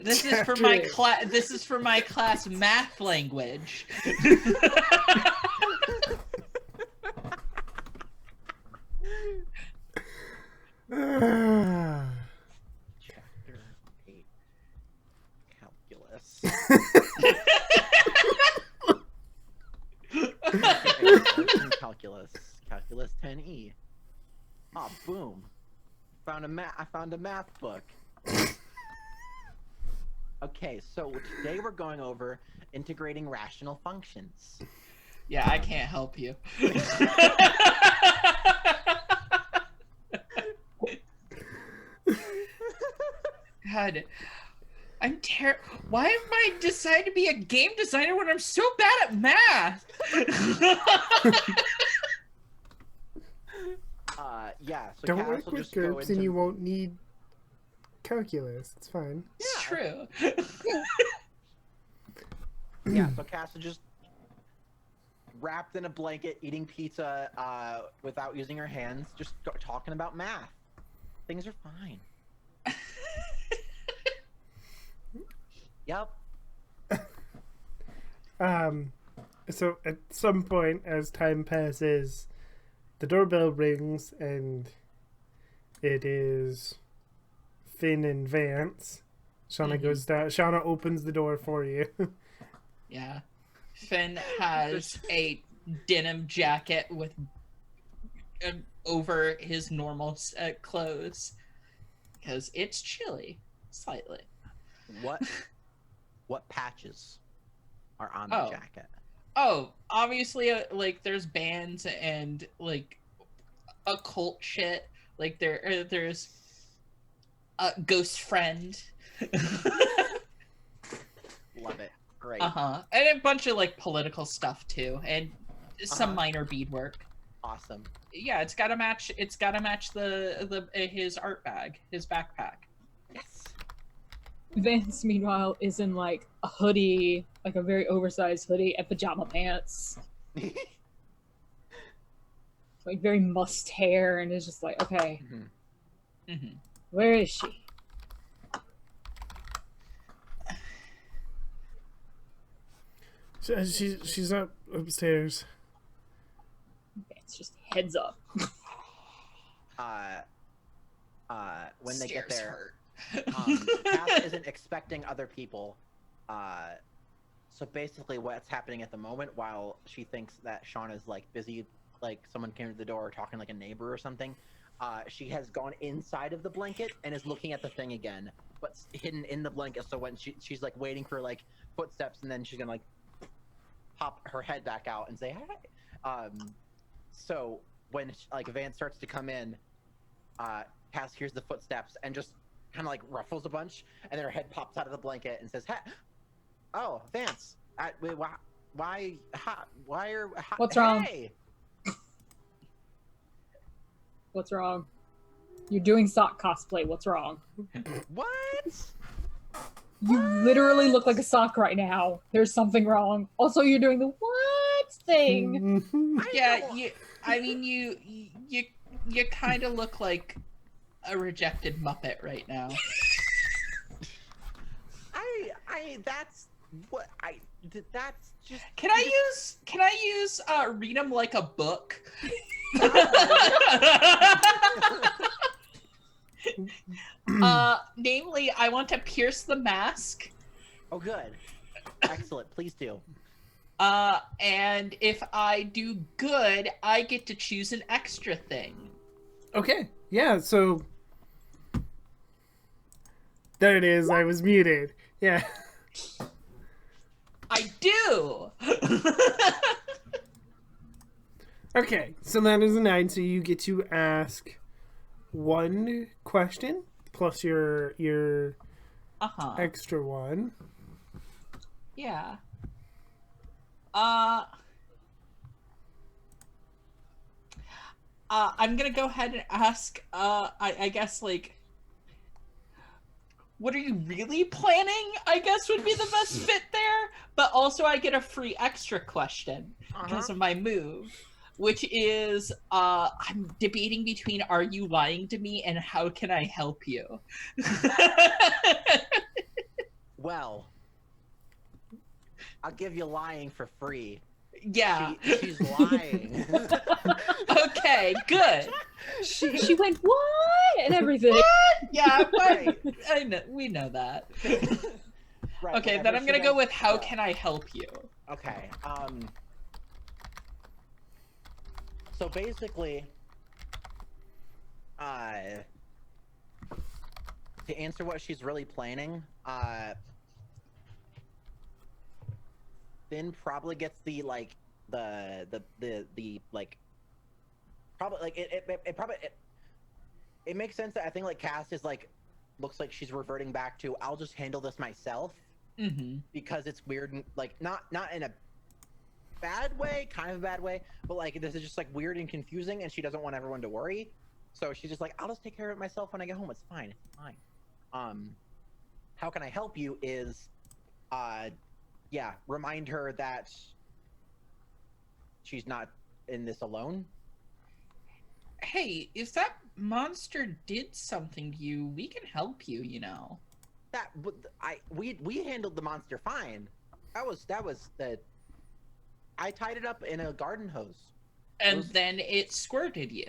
C: This is for my class. This is for my class math language.
B: Chapter 8. Calculus. Calculus. Calculus 10E. Oh, boom. I found a math book. Okay, so today we're going over integrating rational functions.
C: Yeah, I can't help you. God, I'm Why am I deciding to be a game designer when I'm so bad at math?
B: Yeah. So
A: Don't
B: Cass
A: work
B: will
A: with
B: just go
A: groups
B: into...
A: and you won't need calculus. It's fine.
C: It's true.
B: Yeah, so Cass will just wrapped in a blanket, eating pizza without using her hands, just talking about math. Things are fine. Yep.
A: So at some point, as time passes, the doorbell rings and it is Finn and Vance. Shauna goes down. Shauna opens the door for you.
C: Yeah. Finn has a denim jacket with over his normal clothes because it's chilly slightly.
B: What patches are on the jacket?
C: Oh, obviously, like there's bands and like occult shit. Like there's a ghost friend.
B: Love it. Great.
C: And a bunch of like political stuff too, and some minor beadwork.
B: Awesome.
C: Yeah, it's gotta match. It's gotta match the his art bag, his backpack.
B: Yes.
D: Vance, meanwhile, is in like a hoodie, like a very oversized hoodie, and pajama pants. Like very mussed hair, and is just like, okay, where is she?
A: She's up upstairs.
D: It's just heads up.
B: When they get
C: Stairs
B: there,
C: hurt.
B: Cass isn't expecting other people. So basically, what's happening at the moment, while she thinks that Shauna's like busy, like someone came to the door talking like a neighbor or something, she has gone inside of the blanket and is looking at the thing again, but hidden in the blanket. So when she's like waiting for like footsteps, and then she's gonna like pop her head back out and say hi. So when like Vance starts to come in, Cass hears the footsteps and just kind of like ruffles a bunch, and then her head pops out of the blanket and says, "Oh, Vance, why are
D: What's wrong?
B: Hey!"
D: What's wrong? You're doing sock cosplay. What's wrong?
B: What?
D: You literally look like a sock right now. There's something wrong. Also, you're doing the what thing.
C: Yeah, you kind of look like a rejected Muppet right now.
B: That's just.
C: Can I use read them like a book? Namely, I want to pierce the mask.
B: Oh, good. Excellent. Please do.
C: And if I do good, I get to choose an extra thing.
A: Okay. Yeah, so there it is. I was muted. Yeah.
C: I do.
A: Okay, so that is a 9, so you get to ask one question plus your extra one.
C: Yeah. I'm gonna go ahead and ask, I guess, like, what are you really planning, I guess would be the best fit there, but also I get a free extra question because of my move, which is, I'm debating between are you lying to me and how can I help you?
B: Well, I'll give you lying for free.
C: Yeah.
B: She's lying.
C: Okay, good.
D: She went what and everything.
C: Yeah,
B: Right.
C: I know, we know that.
B: Right,
C: Okay,
B: whenever
C: then I'm
B: she
C: gonna go
B: does-
C: with how
B: yeah.
C: can I help you?
B: Okay. So basically, to answer what she's really planning, Finn probably gets the like the like probably like it makes sense that I think like Cass is like looks like she's reverting back to I'll just handle this myself because it's weird and like not in a bad way, kind of a bad way, but like this is just like weird and confusing, and she doesn't want everyone to worry, so she's just like I'll just take care of it myself when I get home. It's fine. How can I help you is yeah, remind her that she's not in this alone.
C: Hey, if that monster did something to you, we can help you, you know.
B: That we handled the monster fine. That was the I tied it up in a garden hose.
C: And then it squirted you.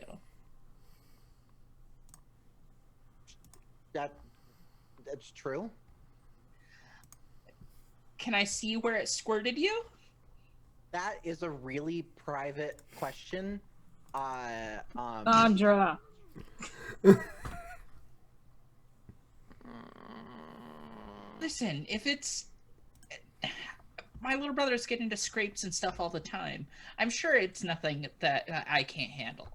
B: That's true.
C: Can I see where it squirted you?
B: That is a really private question.
D: Andra.
C: Listen, if it's... My little brother's getting into scrapes and stuff all the time. I'm sure it's nothing that I can't handle.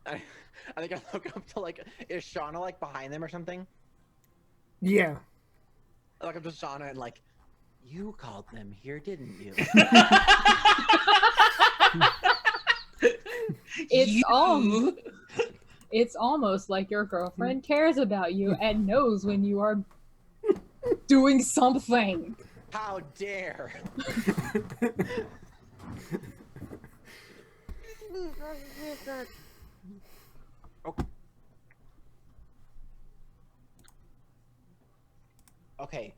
B: I think I look up to like, is Shauna like behind them or something?
A: Yeah.
B: I look up to Shauna and like, you called them here, didn't you?
D: It's almost like your girlfriend cares about you and knows when you are doing something.
B: How dare! Okay.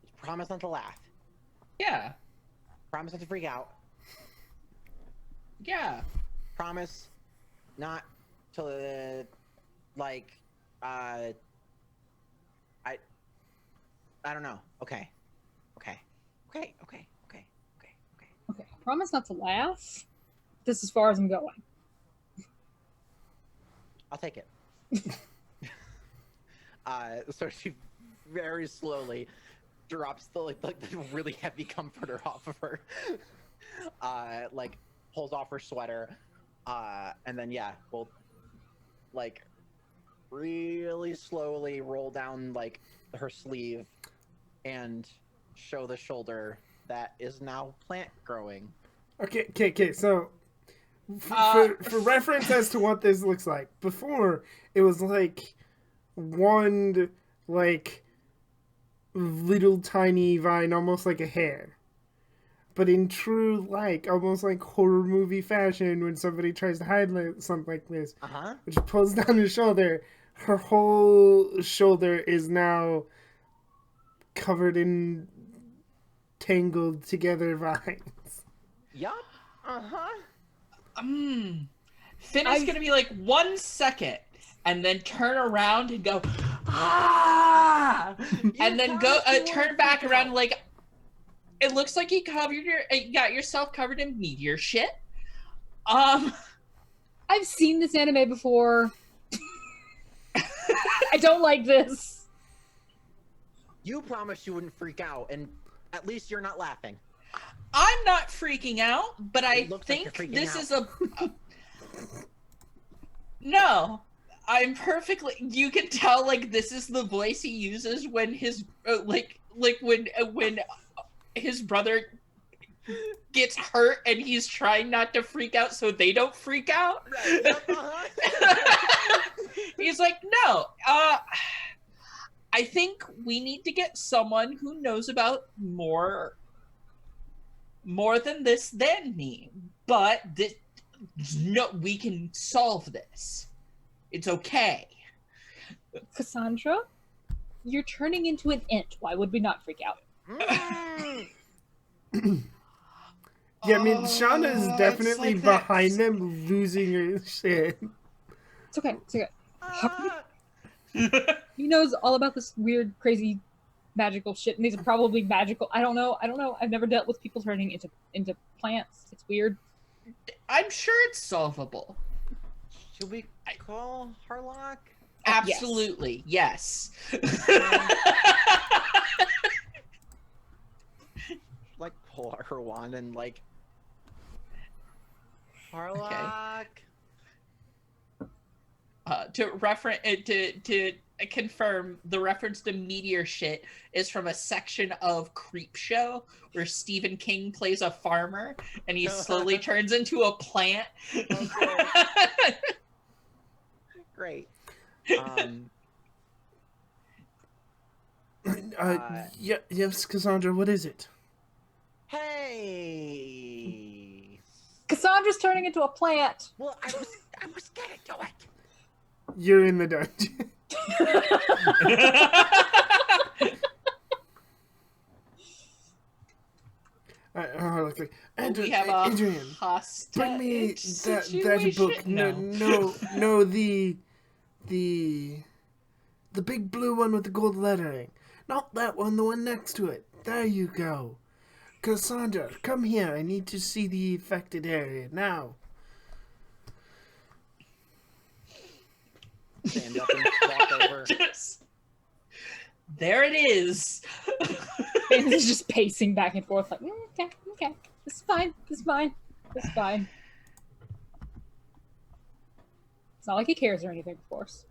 B: It's promise not to laugh.
C: Yeah.
B: Promise not to freak out.
C: Yeah.
B: Promise not to, I don't know. Okay.
D: Okay, promise not to laugh. This is as far as I'm going.
B: I'll take it. So she very slowly drops the really heavy comforter off of her. Pulls off her sweater, and then we'll really slowly roll down her sleeve and show the shoulder that is now plant growing.
A: Okay. So, for reference as to what this looks like, before it was one little tiny vine, almost like a hair. But in true, almost like horror movie fashion, when somebody tries to hide something like this, which pulls down her shoulder, her whole shoulder is now covered in tangled together vines.
B: Yup.
C: Finn is gonna be 1 second, and then turn around and go, ah, and then go turn back around it looks like you got yourself covered in meteor shit.
D: I've seen this anime before. I don't like this.
B: You promised you wouldn't freak out, and at least you're not laughing.
C: I'm not freaking out, but I think this is a no. I'm perfectly. You can tell this is the voice he uses when his when his brother gets hurt and he's trying not to freak out so they don't freak out. He's like, no, I think we need to get someone who knows about more than this than me. But we can solve this. It's okay.
D: Cassandra, you're turning into an ant. Why would we not freak out?
A: Yeah, I mean, Shauna is definitely behind them, losing her shit.
D: It's okay. He knows all about this weird, crazy, magical shit, and these are probably magical. I don't know. I've never dealt with people turning into plants. It's weird.
C: I'm sure it's solvable.
B: Should we call Harlock?
C: Absolutely, yes.
B: Pull out her wand and Harlock.
C: Okay. To confirm, the reference to meteor shit is from a section of Creepshow where Stephen King plays a farmer and he slowly turns into a plant.
B: Okay. Great.
A: Yes, Cassandra, what is it?
B: Hey.
D: Cassandra's turning into a plant.
B: Well, I was gonna do it.
A: You're in the dungeon.
C: We have a
A: Adrian,
C: hostage
A: bring me that book. No, the big blue one with the gold lettering. Not that one, the one next to it. There you go. Cassandra, come here. I need to see the affected area now.
B: Stand up and walk over.
C: There it is.
D: And he's just pacing back and forth okay. This is fine. It's not like he cares or anything, of course.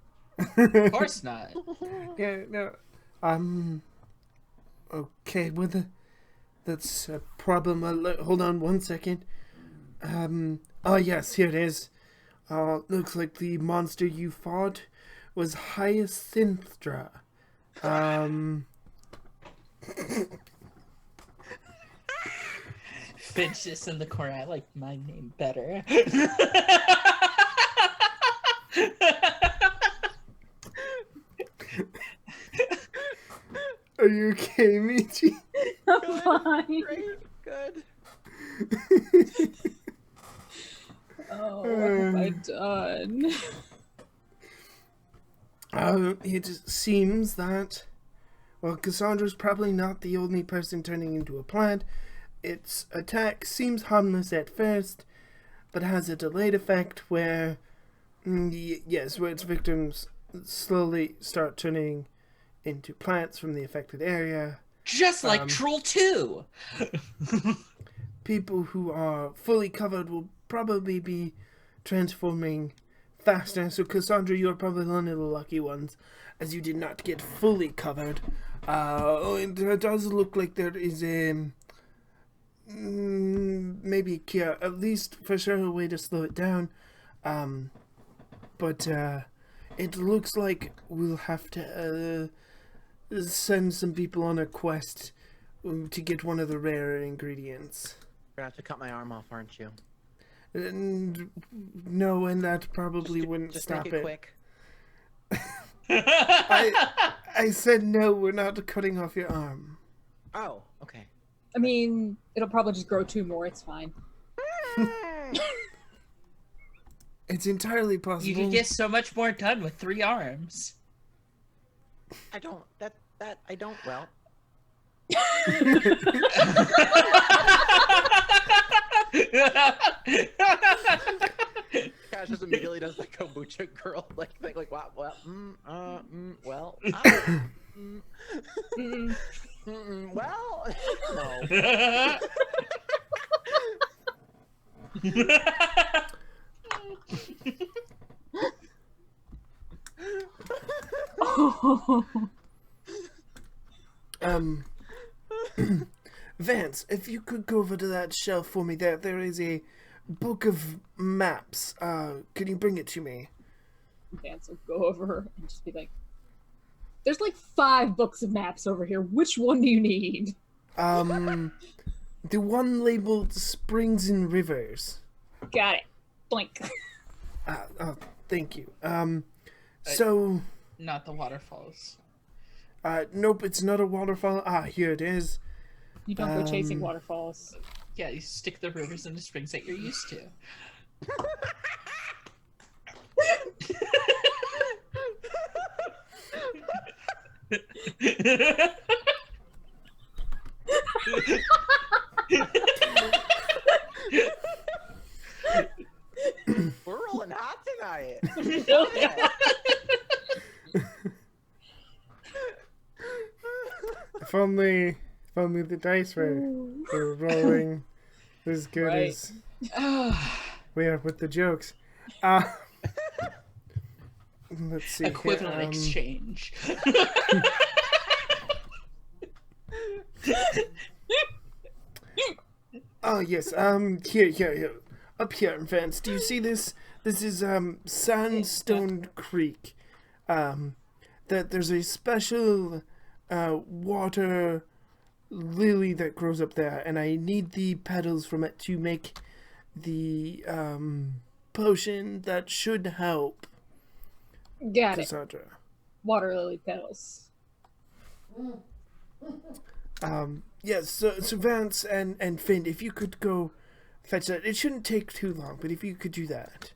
C: Of course not.
A: Yeah, no. Okay, that's a problem. Hold on 1 second. Oh yes, here it is. Looks like the monster you fought was Hyacinthra.
C: Finch just in the corner. I like my name better.
A: Are you okay, Michi?
B: Good.
D: Fine.
B: Great. Good.
D: Oh, what have I done?
A: It seems that, well, Cassandra's probably not the only person turning into a plant. Its attack seems harmless at first, but has a delayed effect where, where its victims slowly start turning into plants from the affected area.
C: Just like Troll 2.
A: People who are fully covered will probably be transforming faster. So Cassandra, you are probably one of the lucky ones, as you did not get fully covered. It does look like there is maybe a cure, at least for sure a way to slow it down. But it looks like we'll have to send some people on a quest to get one of the rarer ingredients.
B: You're gonna have to cut my arm off, aren't you?
A: And no, and that probably wouldn't
B: Just
A: stop
B: make it
A: it.
B: quick.
A: I said no, we're not cutting off your arm.
B: Oh, okay.
D: I mean, it'll probably just grow 2 more. It's fine.
A: It's entirely possible.
C: You can get so much more done with 3 arms.
B: I don't. I don't. Well. Cash just immediately does the kombucha girl like thing, like what? Well, well, well, no.
A: Vance, if you could go over to that shelf for me, there is a book of maps. Can you bring it to me?
D: Vance will go over and just be like, "There's like 5 books of maps over here. Which one do you need?"
A: The one labeled Springs and Rivers.
D: Got it. Blink.
A: Thank you. So...
C: Not the waterfalls.
A: Nope, it's not a waterfall. Here it is.
D: You don't go chasing waterfalls.
C: Yeah, you stick the rivers and the springs that you're used to.
B: We're rolling hot tonight.
A: If only the dice were rolling as good
D: Right.
A: as we are with the jokes. Let's see.
C: Equivalent
A: here,
C: exchange.
A: Oh yes. Here. Up here, Vance. Do you see this? This is Sandstone Creek. That there's a special water lily that grows up there, and I need the petals from it to make the potion that should help
D: Got it.
A: Cassandra.
D: Water lily petals.
A: Yes, so Vance and Finn, if you could go fetch that. It shouldn't take too long, but if you could do that.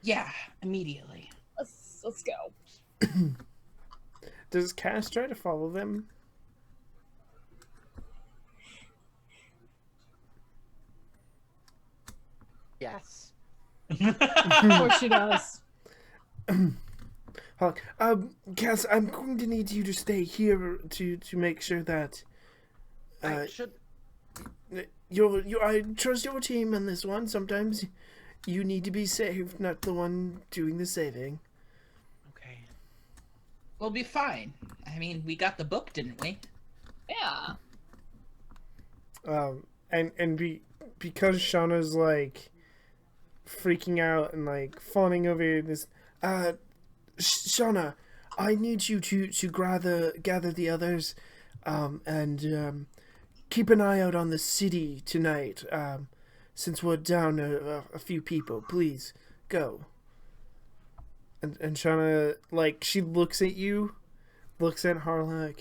C: Yeah, immediately.
D: Let's go.
A: Does Cass try to follow them?
B: Yes.
D: Of course she does.
A: Cass, I'm going to need you to stay here to make sure that
B: I should.
A: I trust your team on this one. Sometimes you need to be saved, not the one doing the saving.
B: Okay.
C: We'll be fine. I mean, we got the book, didn't we?
D: Yeah.
A: Because Shauna's like freaking out and like fawning over this, Shauna, I need you to gather the others, and keep an eye out on the city tonight. Since we're down a few people, please go. And Shauna, like, she looks at you, looks at Harlock,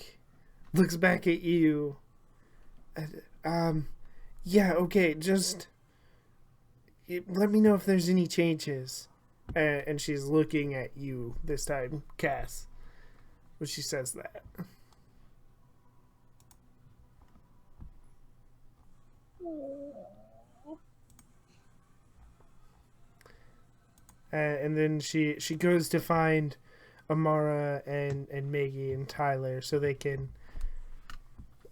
A: looks back at you, Yeah, okay, just let me know if there's any changes. And she's looking at you this time, Cass, when she says that. And then she goes to find Amara and Maggie and Tyler so they can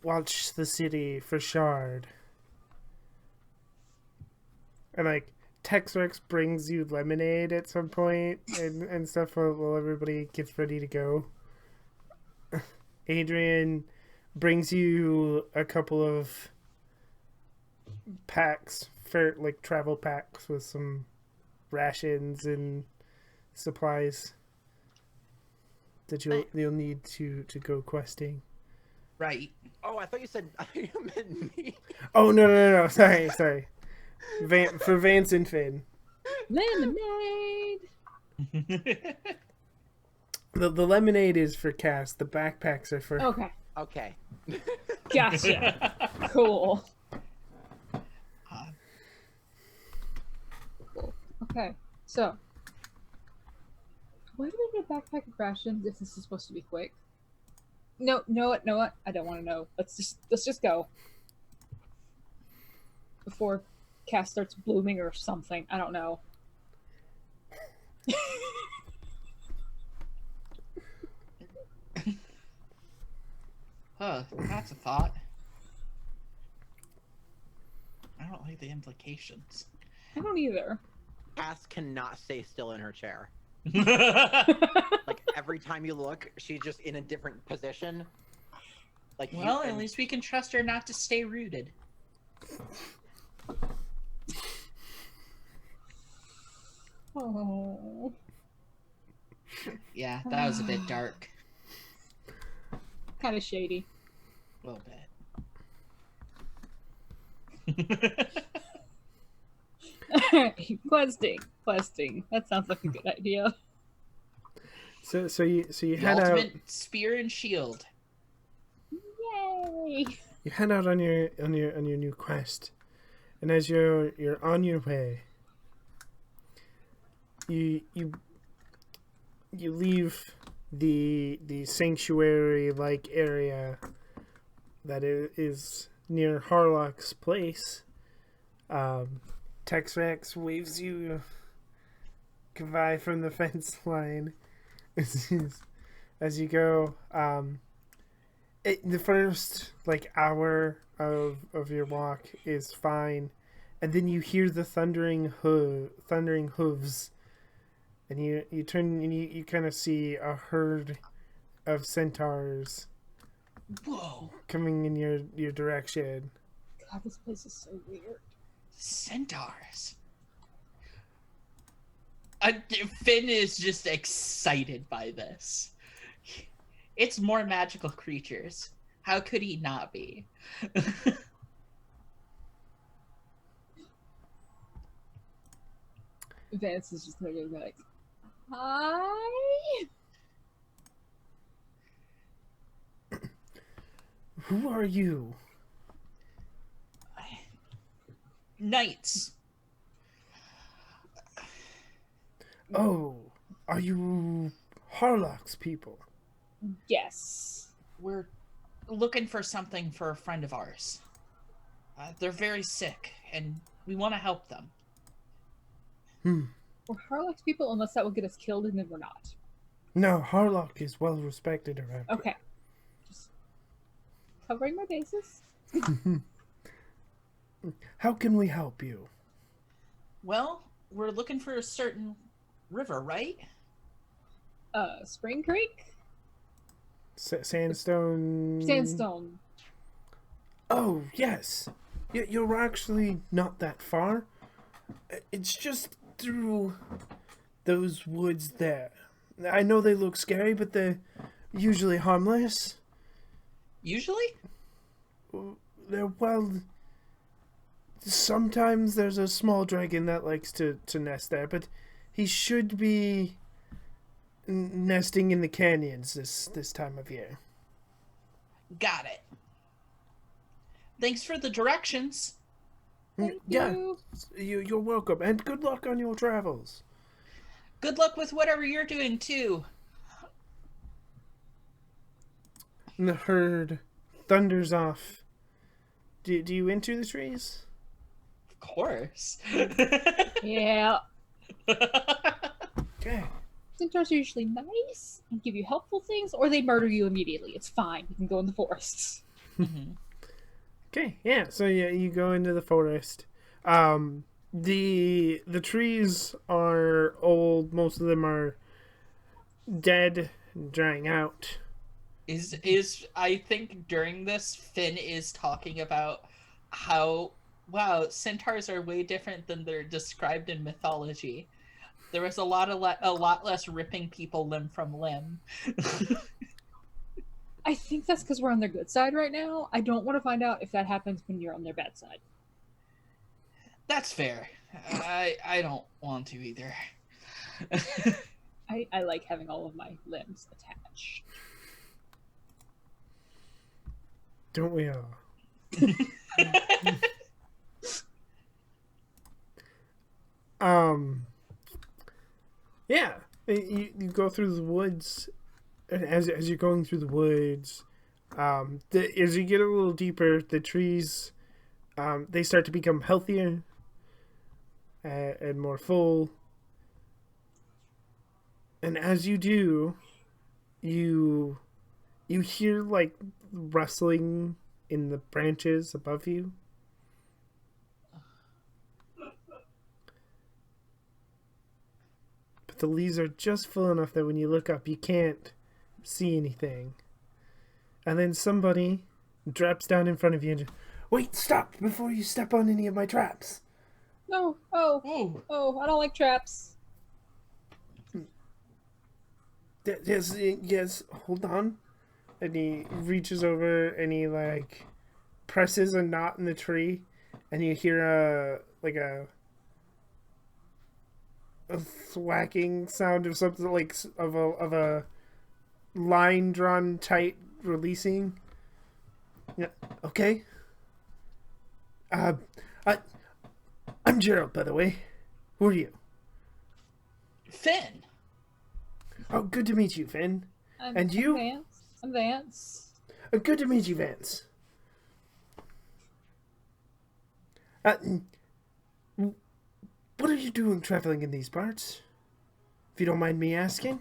A: watch the city for Shard. And like Tex-Rex brings you lemonade at some point and stuff while everybody gets ready to go. Adrian brings you a couple of packs for like travel packs with some rations and supplies that you'll need to go questing.
C: Right.
B: Oh, I thought you meant me.
A: Oh no! Sorry. For Vance and Finn.
D: Lemonade.
A: The lemonade is for Cass. The backpacks are for.
D: Okay,
B: Okay.
D: gotcha. Cool. Okay, so why do we need a backpack of rations if this is supposed to be quick? No, know what? I don't want to know. Let's just go before Cass starts blooming or something. I don't know.
C: Huh, that's a thought. I don't like the implications.
D: I don't either.
B: Cass cannot stay still in her chair.
C: Well,
B: Like every time you look, she's just in a different position. Like
C: at least we can trust her not to stay rooted.
D: Oh.
C: Yeah, that was a bit dark.
D: Kind of shady.
C: A little bit.
D: Questing. That sounds like a good idea.
A: So you
C: The
A: head out.
C: ultimate spear and shield.
D: Yay!
A: You head out on your new quest, and as you're on your way, you leave the sanctuary like area that is near Harlock's place. Tex-Rex waves you goodbye from the fence line as you go. The first like hour of your walk is fine, and then you hear the thundering hooves, and you turn and you kind of see a herd of centaurs
C: Whoa!
A: coming in your direction.
D: God, this place is so weird.
C: Centaurs. Finn is just excited by this. It's more magical creatures. How could he not be?
D: Vance is just gonna be like, hi.
A: Who are you?
C: Knights.
A: Oh, are you Harlock's people?
D: Yes.
C: We're looking for something for a friend of ours. They're very sick, and we want to help them.
D: We're Harlock's people unless that will get us killed, and then we're not.
A: No, Harlock is well respected around here.
D: Okay. Just covering my bases.
A: How can we help you?
C: Well, we're looking for a certain river, right?
D: Spring Creek?
A: Sandstone.
D: Sandstone.
A: Oh, yes. You're actually not that far. It's just through those woods there. I know they look scary, but they're usually harmless.
C: Usually?
A: Well, sometimes there's a small dragon that likes to nest there, but he should be nesting in the canyons this time of year.
C: Got it. Thanks for the directions.
D: Thank
A: Yeah,
D: you.
A: you're welcome, and good luck on your travels.
C: Good luck with whatever you're doing, too.
A: And the herd thunders off. Do you enter the trees?
C: Of course.
D: Yeah.
A: Okay.
D: Centaurs are usually nice and give you helpful things, or they murder you immediately. It's fine. You can go in the forests.
C: Mhm.
A: Okay, yeah. So yeah, you go into the forest. The trees are old. Most of them are dead, drying out.
C: Is I think during this, Finn is talking about how, wow, centaurs are way different than they're described in mythology. There was a lot less ripping people limb from limb.
D: I think that's because we're on their good side right now. I don't want to find out if that happens when you're on their bad side.
C: That's fair. I don't want to either.
D: I like having all of my limbs attached.
A: Don't we all? Yeah. You go through the woods, and as you're going through the woods, as you get a little deeper, the trees, they start to become healthier and more full. And as you do, you hear like rustling in the branches above you. But the leaves are just full enough that when you look up, you can't see anything. And then somebody drops down in front of you and wait, stop before you step on any of my traps.
D: No.
C: Ooh.
D: Oh, I don't like traps.
A: Yes, hold on. And he reaches over and he like presses a knot in the tree, and you hear a thwacking sound of something like of a line drawn tight releasing. Yeah. Okay. I'm Gerald, by the way. Who are you?
C: Finn.
A: Oh, good to meet you, Finn. And you?
D: I'm Vance.
A: Good to meet you, Vance. What are you doing traveling in these parts? If you don't mind me asking.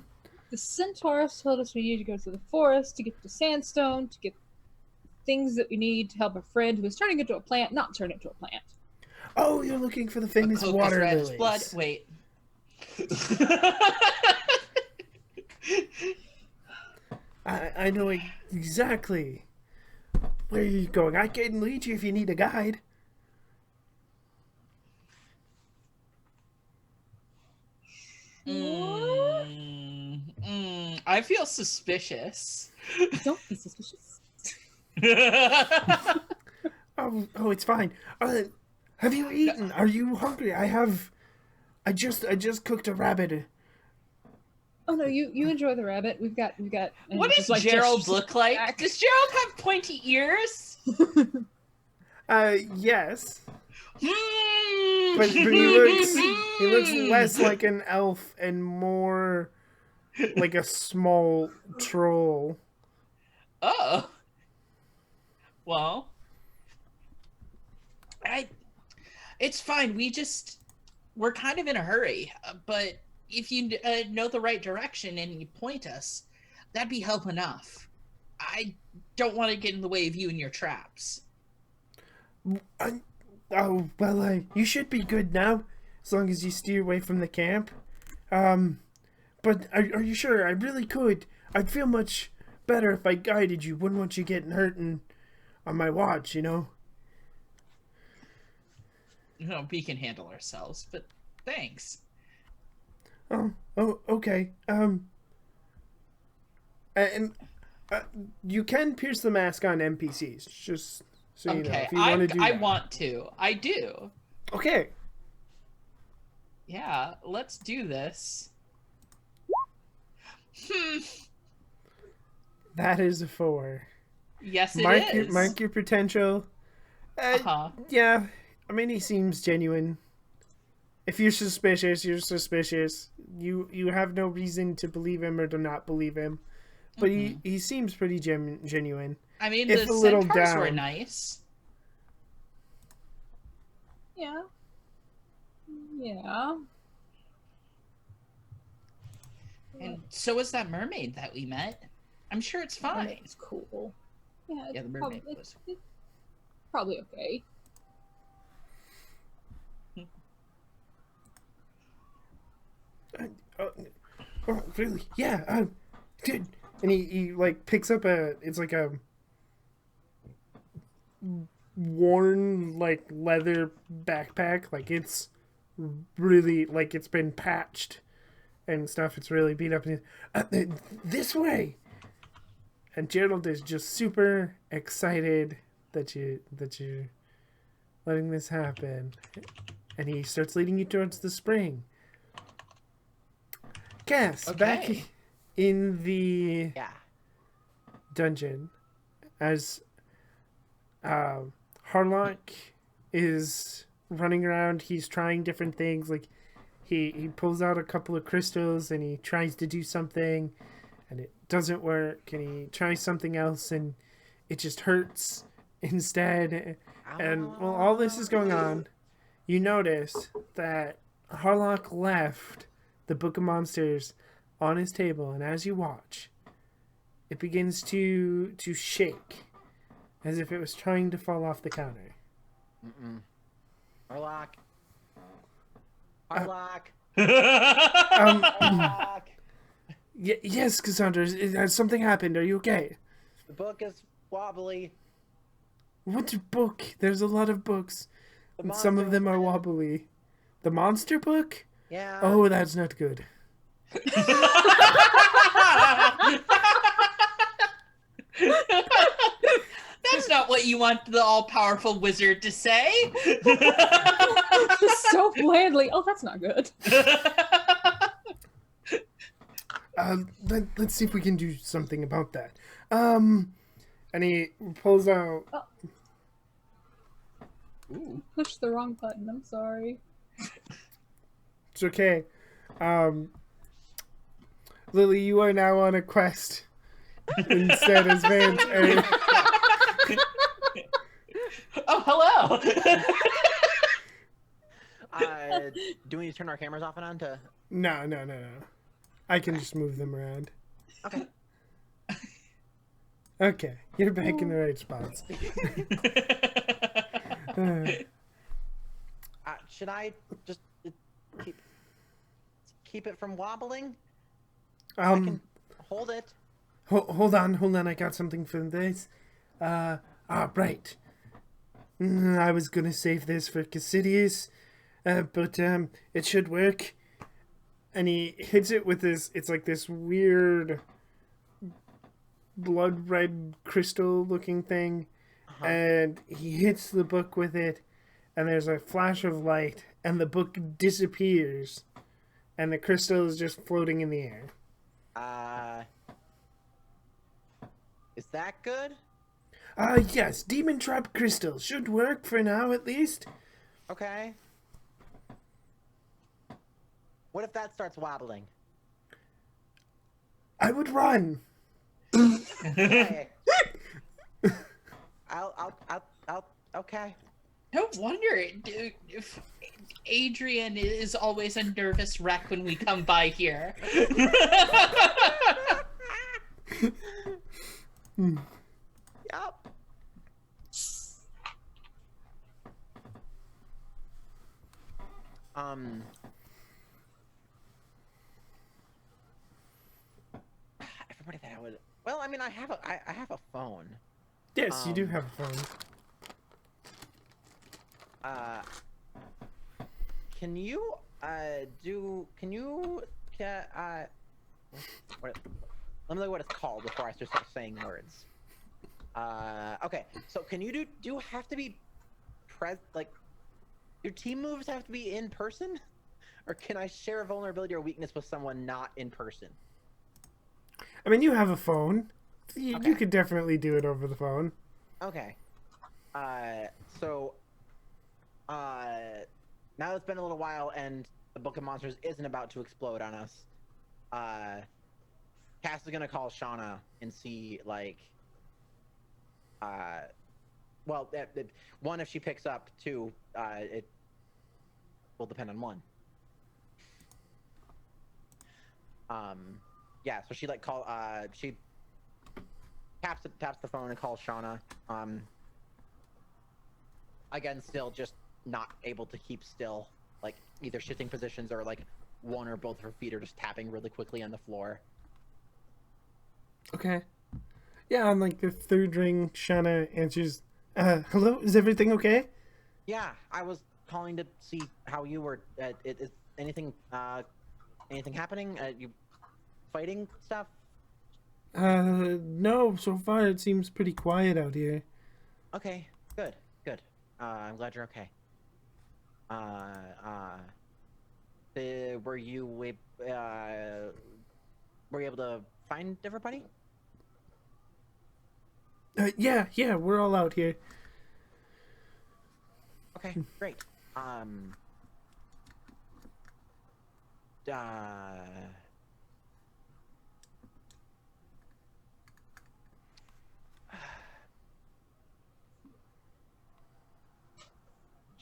D: The centaurs told us we need to go to the forest to get the sandstone, to get things that we need to help a friend who is turning into a plant, not turn into a plant.
A: Oh, you're looking for the famous
C: Coke is
A: water
C: red as
A: lilies.
C: blood. Wait.
A: I know exactly where you're going. I can lead you if you need a guide.
C: I feel suspicious.
D: Don't be suspicious.
A: Oh, it's fine. Have you eaten? Are you hungry? I just cooked a rabbit.
D: Oh no, you enjoy the rabbit. We've got.
C: What does
D: like,
C: Gerald
D: just
C: look like?
D: back.
C: Does Gerald have pointy ears?
A: Yes. But he looks less like an elf and more like a small troll.
C: Oh. Well. It's fine. We're kind of in a hurry, but if you know the right direction and you point us, that'd be help enough. I don't want to get in the way of you and your traps.
A: You should be good now, as long as you steer away from the camp. But are you sure? I really could. I'd feel much better if I guided you. Wouldn't want you getting hurt on my watch, you know?
C: No, we can handle ourselves, but thanks.
A: Oh, okay. And you can pierce the mask on NPCs, just so you know,
C: Okay,
A: if you want to do
C: I
A: that.
C: want to. I do.
A: Okay.
C: Yeah, let's do this.
A: That is a 4.
C: Yes, it is.
A: Mark your potential. Yeah, I mean, he seems genuine. If you're suspicious, you're suspicious. You have no reason to believe him or to not believe him. But he seems pretty genuine.
C: I mean,
A: If
C: the
A: a little
C: centaurs were
A: down.
C: nice.
D: Yeah. Yeah.
C: And so was that mermaid that we met. I'm sure it's fine.
D: It's cool. Yeah,
C: Yeah, the mermaid was.
D: it's probably okay.
A: Oh, really? Yeah. Good. And he like picks up it's like a worn like leather backpack. Like it's really like it's been patched and stuff. It's really beat up. And this way. And Gerald is just super excited that you're letting this happen. And he starts leading you towards the spring. Cass, back in the dungeon, as Harlock is running around, he's trying different things. Like he pulls out a couple of crystals and he tries to do something, and it doesn't work. And he tries something else, and it just hurts instead. And while all this is going on, you notice that Harlock left the Book of Monsters on his table, and as you watch, it begins to shake as if it was trying to fall off the counter.
B: Harlock. Harlock.
A: Harlock. Yes, Cassandra, has something happened? Are you okay?
B: The book is wobbly.
A: What book? There's a lot of books. And some of them are wobbly. The monster book?
B: Yeah.
A: Oh, that's not good.
C: That's not what you want the all-powerful wizard to say.
D: So blandly. Oh, that's not good.
A: Let's see if we can do something about that. And he pulls out...
D: Ooh. Push the wrong button. I'm sorry.
A: It's okay. Lily, you are now on a quest instead as Vance.
C: Oh, hello.
B: Do we need to turn our cameras off and on to...
A: No. I can just move them around.
B: Okay.
A: Okay, you're back in the right spots.
B: Should I just keep it from wobbling? I can hold it.
A: Hold on. I got something for this. Right. I was gonna save this for Cassidius, but it should work. And he hits it with this. It's like this weird blood red crystal looking thing, and he hits the book with it, and there's a flash of light, and the book disappears, and the crystal is just floating in the air.
B: Is that good?
A: Yes, demon trap crystal should work for now at least.
B: Okay. What if that starts wobbling?
A: I would run.
B: Okay. I'll okay.
C: No wonder if Adrian is always a nervous wreck when we come by here.
B: Yep. Everybody that I would. Well, I mean, I have a phone.
A: Yes, you do have a phone.
B: Can you what, let me look what it's called before I start saying words. Okay, so can you do you have to be like your team moves have to be in person, or can I share a vulnerability or weakness with someone not in person?
A: I mean, you have a phone. You could definitely do it over the phone.
B: Okay. So, now it's been a little while and the Book of Monsters isn't about to explode on us. Cass is gonna call Shauna and see, like, well, one, if she picks up, two, it will depend on one. Yeah, so she like she taps the phone and calls Shauna. Again, still just not able to keep still, like either shifting positions or like one or both of her feet are just tapping really quickly on the floor.
A: Okay. Yeah, on like the third ring, Shauna answers, hello, is everything okay?
B: Yeah, I was calling to see how you were. Is anything happening? You fighting stuff?
A: No, so far it seems pretty quiet out here.
B: Okay, good. I'm glad you're okay. Were you able to find everybody?
A: Yeah, we're all out here.
B: Okay, great.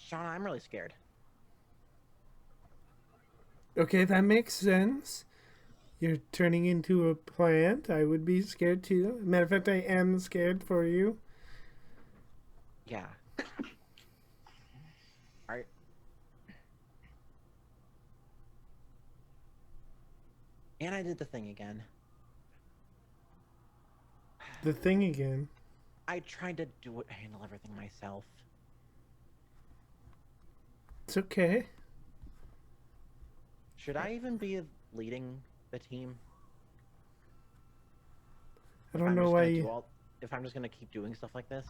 B: Shauna, I'm really scared.
A: Okay, that makes sense. You're turning into a plant. I would be scared too. Matter of fact, I am scared for you.
B: Yeah. Alright. And I did the thing again.
A: The thing again.
B: I tried to handle everything myself.
A: It's okay.
B: Should I even be leading the team?
A: I don't know why you...
B: If I'm just gonna keep doing stuff like this?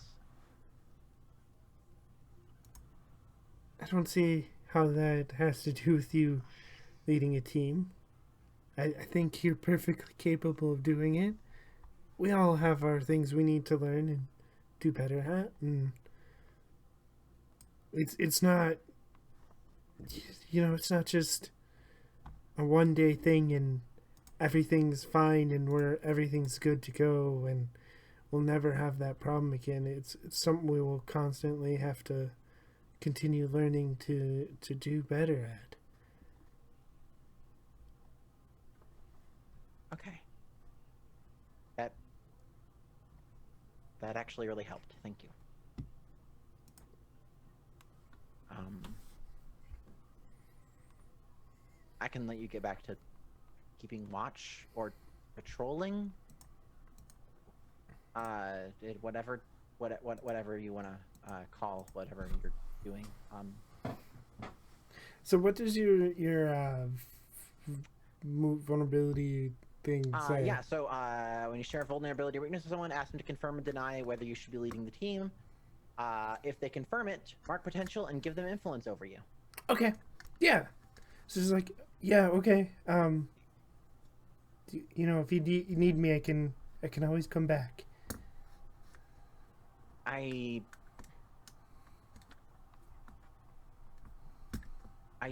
A: I don't see how that has to do with you leading a team. I think you're perfectly capable of doing it. We all have our things we need to learn and do better at, and it's not, you know, it's not just a one-day thing and everything's fine and everything's good to go and we'll never have that problem again. It's something we will constantly have to continue learning to do better at.
B: Okay. That actually really helped. Thank you. I can let you get back to keeping watch or patrolling. Whatever you want to call whatever you're doing.
A: So what does your vulnerability thing say?
B: Yeah, so when you share a vulnerability or weakness with someone, ask them to confirm and deny whether you should be leading the team. If they confirm it, mark potential and give them influence over you.
A: Okay. Yeah. So it's like, yeah, okay. You know, if you need me, I can always come back.
B: I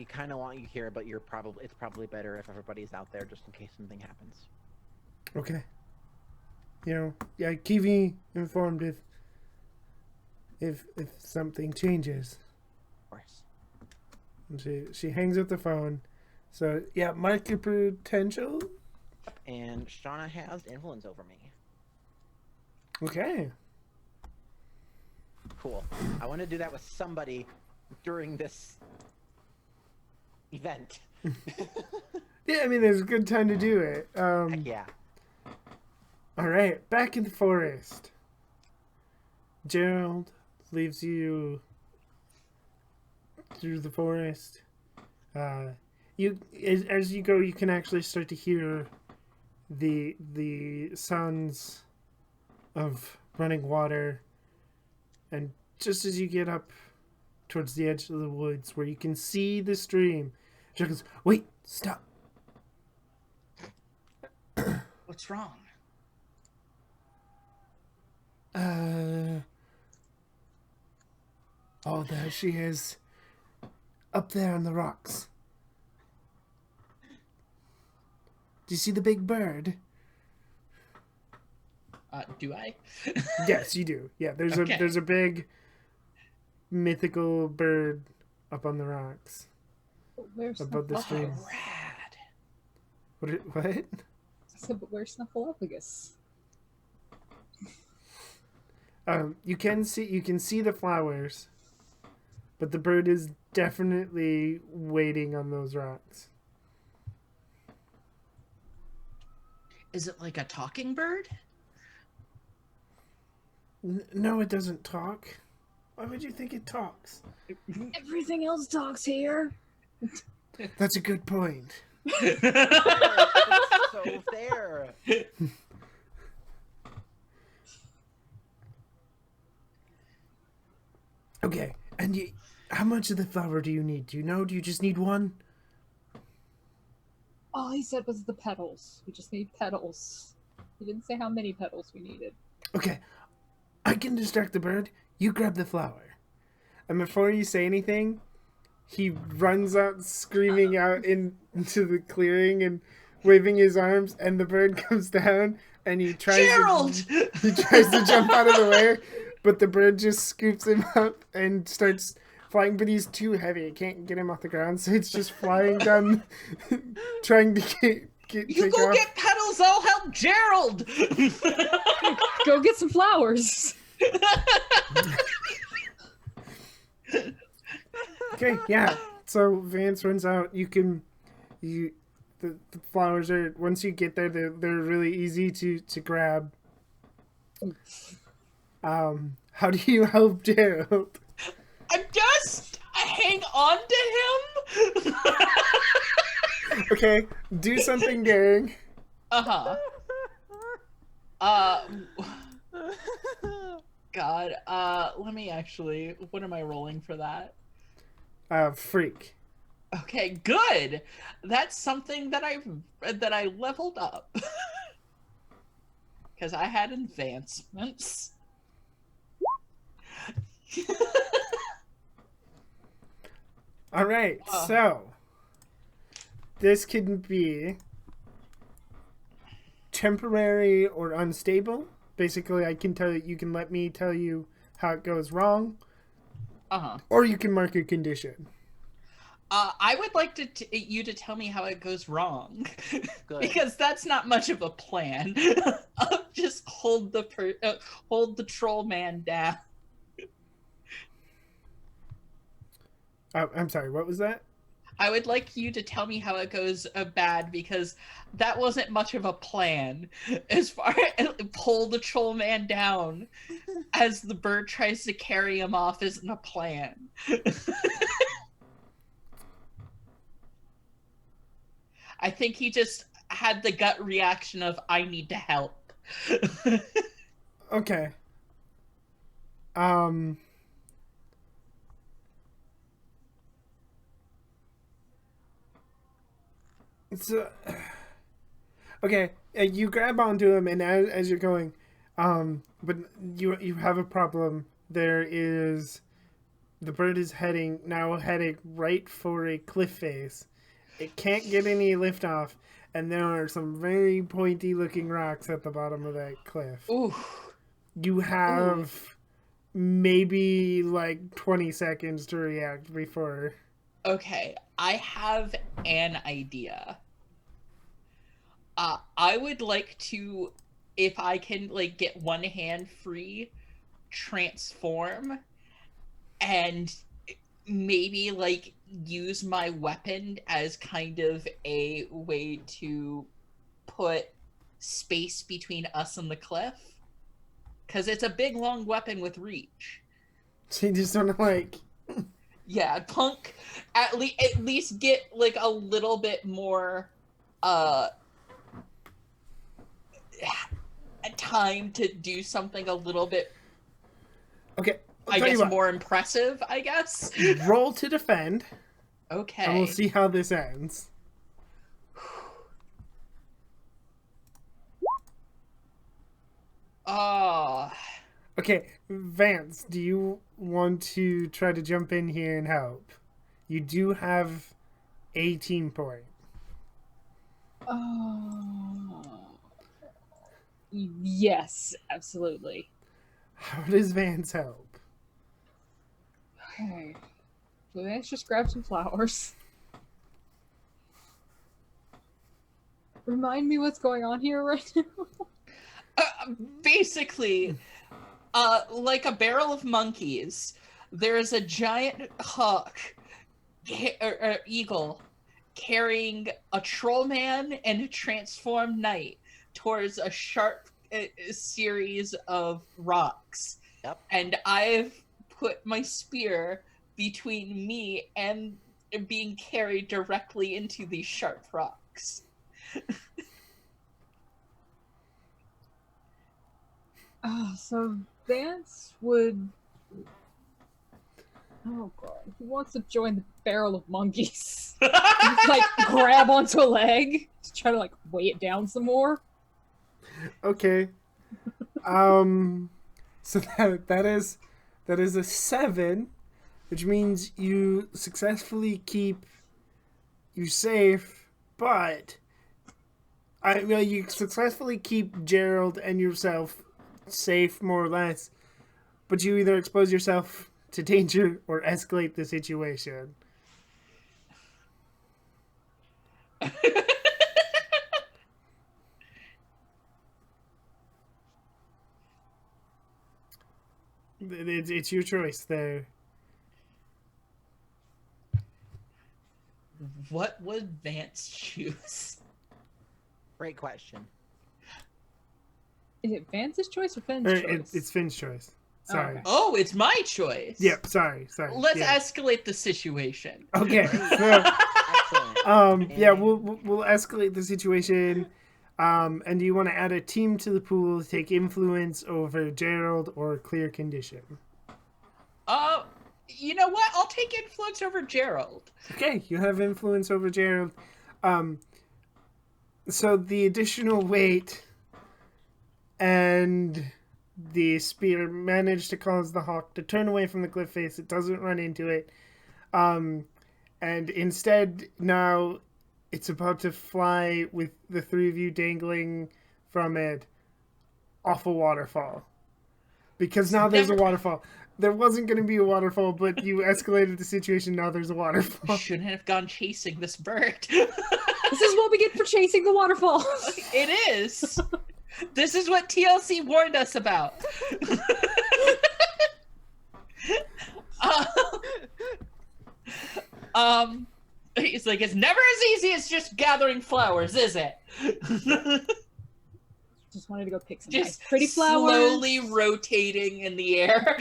B: kind of want you here, but it's probably better if everybody's out there just in case something happens.
A: Okay. You know, yeah, keep me informed if something changes.
B: Of course.
A: And she hangs up the phone. So yeah, mark your potential.
B: And Shauna has influence over me.
A: Okay.
B: Cool. I want to do that with somebody during this event.
A: Yeah, I mean, there's a good time to do it.
B: Heck yeah.
A: All right, back in the forest. Gerald leaves you through the forest. As you go, you can actually start to hear the sounds of running water, and just as you get up towards the edge of the woods where you can see the stream, she goes, "Wait, stop."
C: What's wrong?
A: Oh, there she is. Up there on the rocks. Do you see the big bird?
C: Do I?
A: Yes, you do. Yeah, there's
C: Okay.
A: there's a big mythical bird up on the rocks
D: But where's
A: above the stream.
D: Snuffleupagus?
C: Rad.
A: What?
D: I said, but where's Snuffleupagus?
A: You can see the flowers, but the bird is definitely waiting on those rocks.
C: Is it like a talking bird?
A: No, it doesn't talk. Why would you think it talks?
D: Everything else talks here.
A: That's a good point.
B: That's so fair.
A: Okay, and how much of the flower do you need? Do you know? Do you just need one?
D: All he said was the petals. We just need petals. He didn't say how many petals we needed.
A: Okay, I can distract the bird. You grab the flower. And before you say anything, he runs out screaming out into the clearing and waving his arms, and the bird comes down and he tries
C: Gerald!
A: to jump out of the way, but the bird just scoops him up and starts flying, but he's too heavy. It can't get him off the ground, so it's just flying down, trying to get
C: You
A: take
C: go
A: off.
C: get petals, I'll help Gerald!
D: Go get some flowers.
A: Okay, yeah. So Vance runs out. The flowers are, once you get there, they're really easy to grab. How do you help Gerald?
C: I just hang on to him.
A: Okay, do something daring.
C: Uh-huh. God, let me actually, what am I rolling for that?
A: Freak.
C: Okay, good. That's something that I leveled up. Because I had advancements.
A: All right, so this can be temporary or unstable. Basically, I can tell you can let me tell you how it goes wrong, or you can mark a condition.
C: I would like you to tell me how it goes wrong,
B: Good.
C: because that's not much of a plan. I'll just hold the troll man down.
A: I'm sorry, what was that?
C: I would like you to tell me how it goes bad, because that wasn't much of a plan. As far as pull the troll man down as the bird tries to carry him off isn't a plan. I think he just had the gut reaction of, I need to help.
A: Okay. So, okay, you grab onto him, and as you're going, but you have a problem. The bird is heading right for a cliff face. It can't get any lift off, and there are some very pointy looking rocks at the bottom of that cliff.
C: Ooh.
A: You have maybe like 20 seconds to react before.
C: Okay, I have an idea. I would like to, if I can, like, get one hand free, transform, and maybe, like, use my weapon as kind of a way to put space between us and the cliff. Because it's a big, long weapon with reach.
A: So you just want to, like...
C: Yeah, Punk at least get, like, a little bit more time to do something a little bit,
A: Okay,
C: I guess, more impressive, I guess.
A: Roll to defend,
C: Okay.
A: and we'll see how this ends.
C: Oh.
A: Okay, Vance, do you want to try to jump in here and help? You do have a team point.
D: Yes, absolutely.
A: How does Vance help?
D: Okay. So let's just grab some flowers. Remind me what's going on here right now.
C: Basically, like a barrel of monkeys, there is a giant hawk, or eagle, carrying a troll man and a transformed knight towards a sharp series of rocks.
B: Yep.
C: And I've put my spear between me and being carried directly into these sharp rocks.
D: So Vance would. Oh god, he wants to join the barrel of monkeys. Just, like, grab onto a leg to try to, like, weigh it down some more.
A: Okay. So that is a 7, which means you successfully keep you safe, but you successfully keep Gerald and yourself safe, more or less, but you either expose yourself to danger or escalate the situation. It's your choice there.
C: What would Vance choose?
B: Great question.
D: Is it Vance's choice or Finn's choice?
A: It's Finn's choice. Sorry.
D: okay.
C: Oh, it's my choice.
A: Yep. Sorry.
C: Let's
A: yeah.
C: escalate the situation.
A: Okay. So,
B: Excellent.
A: yeah, we'll escalate the situation. And do you want to add a team to the pool to take influence over Gerald or clear condition?
C: You know what? I'll take influence over Gerald.
A: Okay, you have influence over Gerald. So the additional weight and the spear managed to cause the hawk to turn away from the cliff face. It doesn't run into it. And instead, now it's about to fly with the three of you dangling from it off a waterfall. Because now there's a waterfall. There wasn't going to be a waterfall, but you escalated the situation. Now there's a waterfall.
C: Shouldn't have gone chasing this bird.
D: This is what we get for chasing the waterfall.
C: It is. This is what TLC warned us about. He's like, it's never as easy as just gathering flowers, is it?
D: Just wanted to go pick some
C: Just
D: nice pretty flowers.
C: slowly rotating in the air.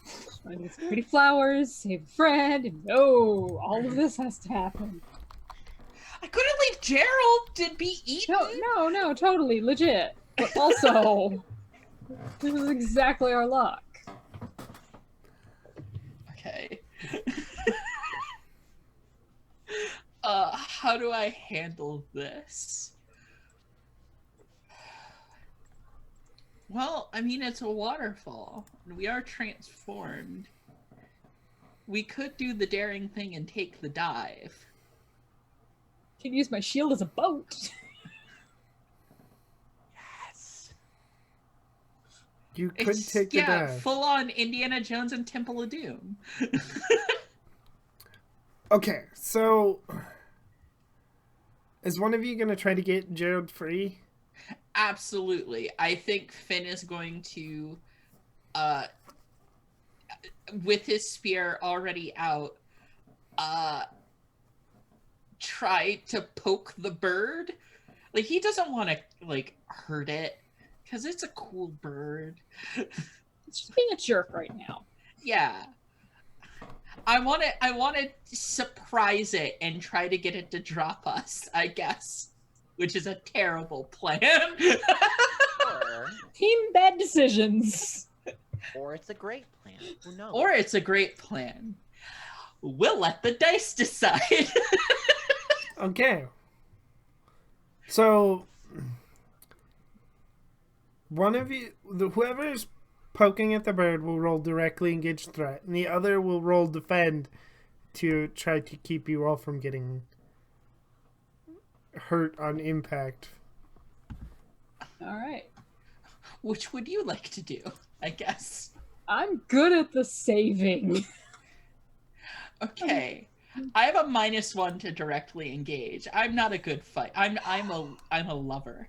D: Just wanted to get some pretty flowers, save a friend, and no, all of this has to happen.
C: I couldn't leave Gerald to be eaten.
D: No, totally legit. But also, this is exactly our luck.
C: Okay. How do I handle this? Well, I mean, it's a waterfall, and we are transformed. We could do the daring thing and take the dive.
D: Can use my shield as a boat.
C: Yes.
A: You could take the dive.
C: Full on Indiana Jones and Temple of Doom.
A: Okay, so is one of you going to try to get Gerald free?
C: Absolutely. I think Finn is going to, with his spear already out, try to poke the bird. Like, he doesn't want to, like, hurt it, because it's a cool bird.
D: It's just being a jerk right now.
C: Yeah. I want to surprise it and try to get it to drop us, I guess. Which is a terrible plan.
D: Team bad decisions.
B: Or it's a great plan. Who knows?
C: Or it's a great plan. We'll let the dice decide.
A: Okay. So one of you, whoever's poking at the bird will roll directly engage threat, and the other will roll defend to try to keep you all from getting hurt on impact.
D: All right.
C: Which would you like to do? I guess.
D: I'm good at the saving.
C: Okay. I have a -1 to directly engage. I'm not a good fight. I'm a lover.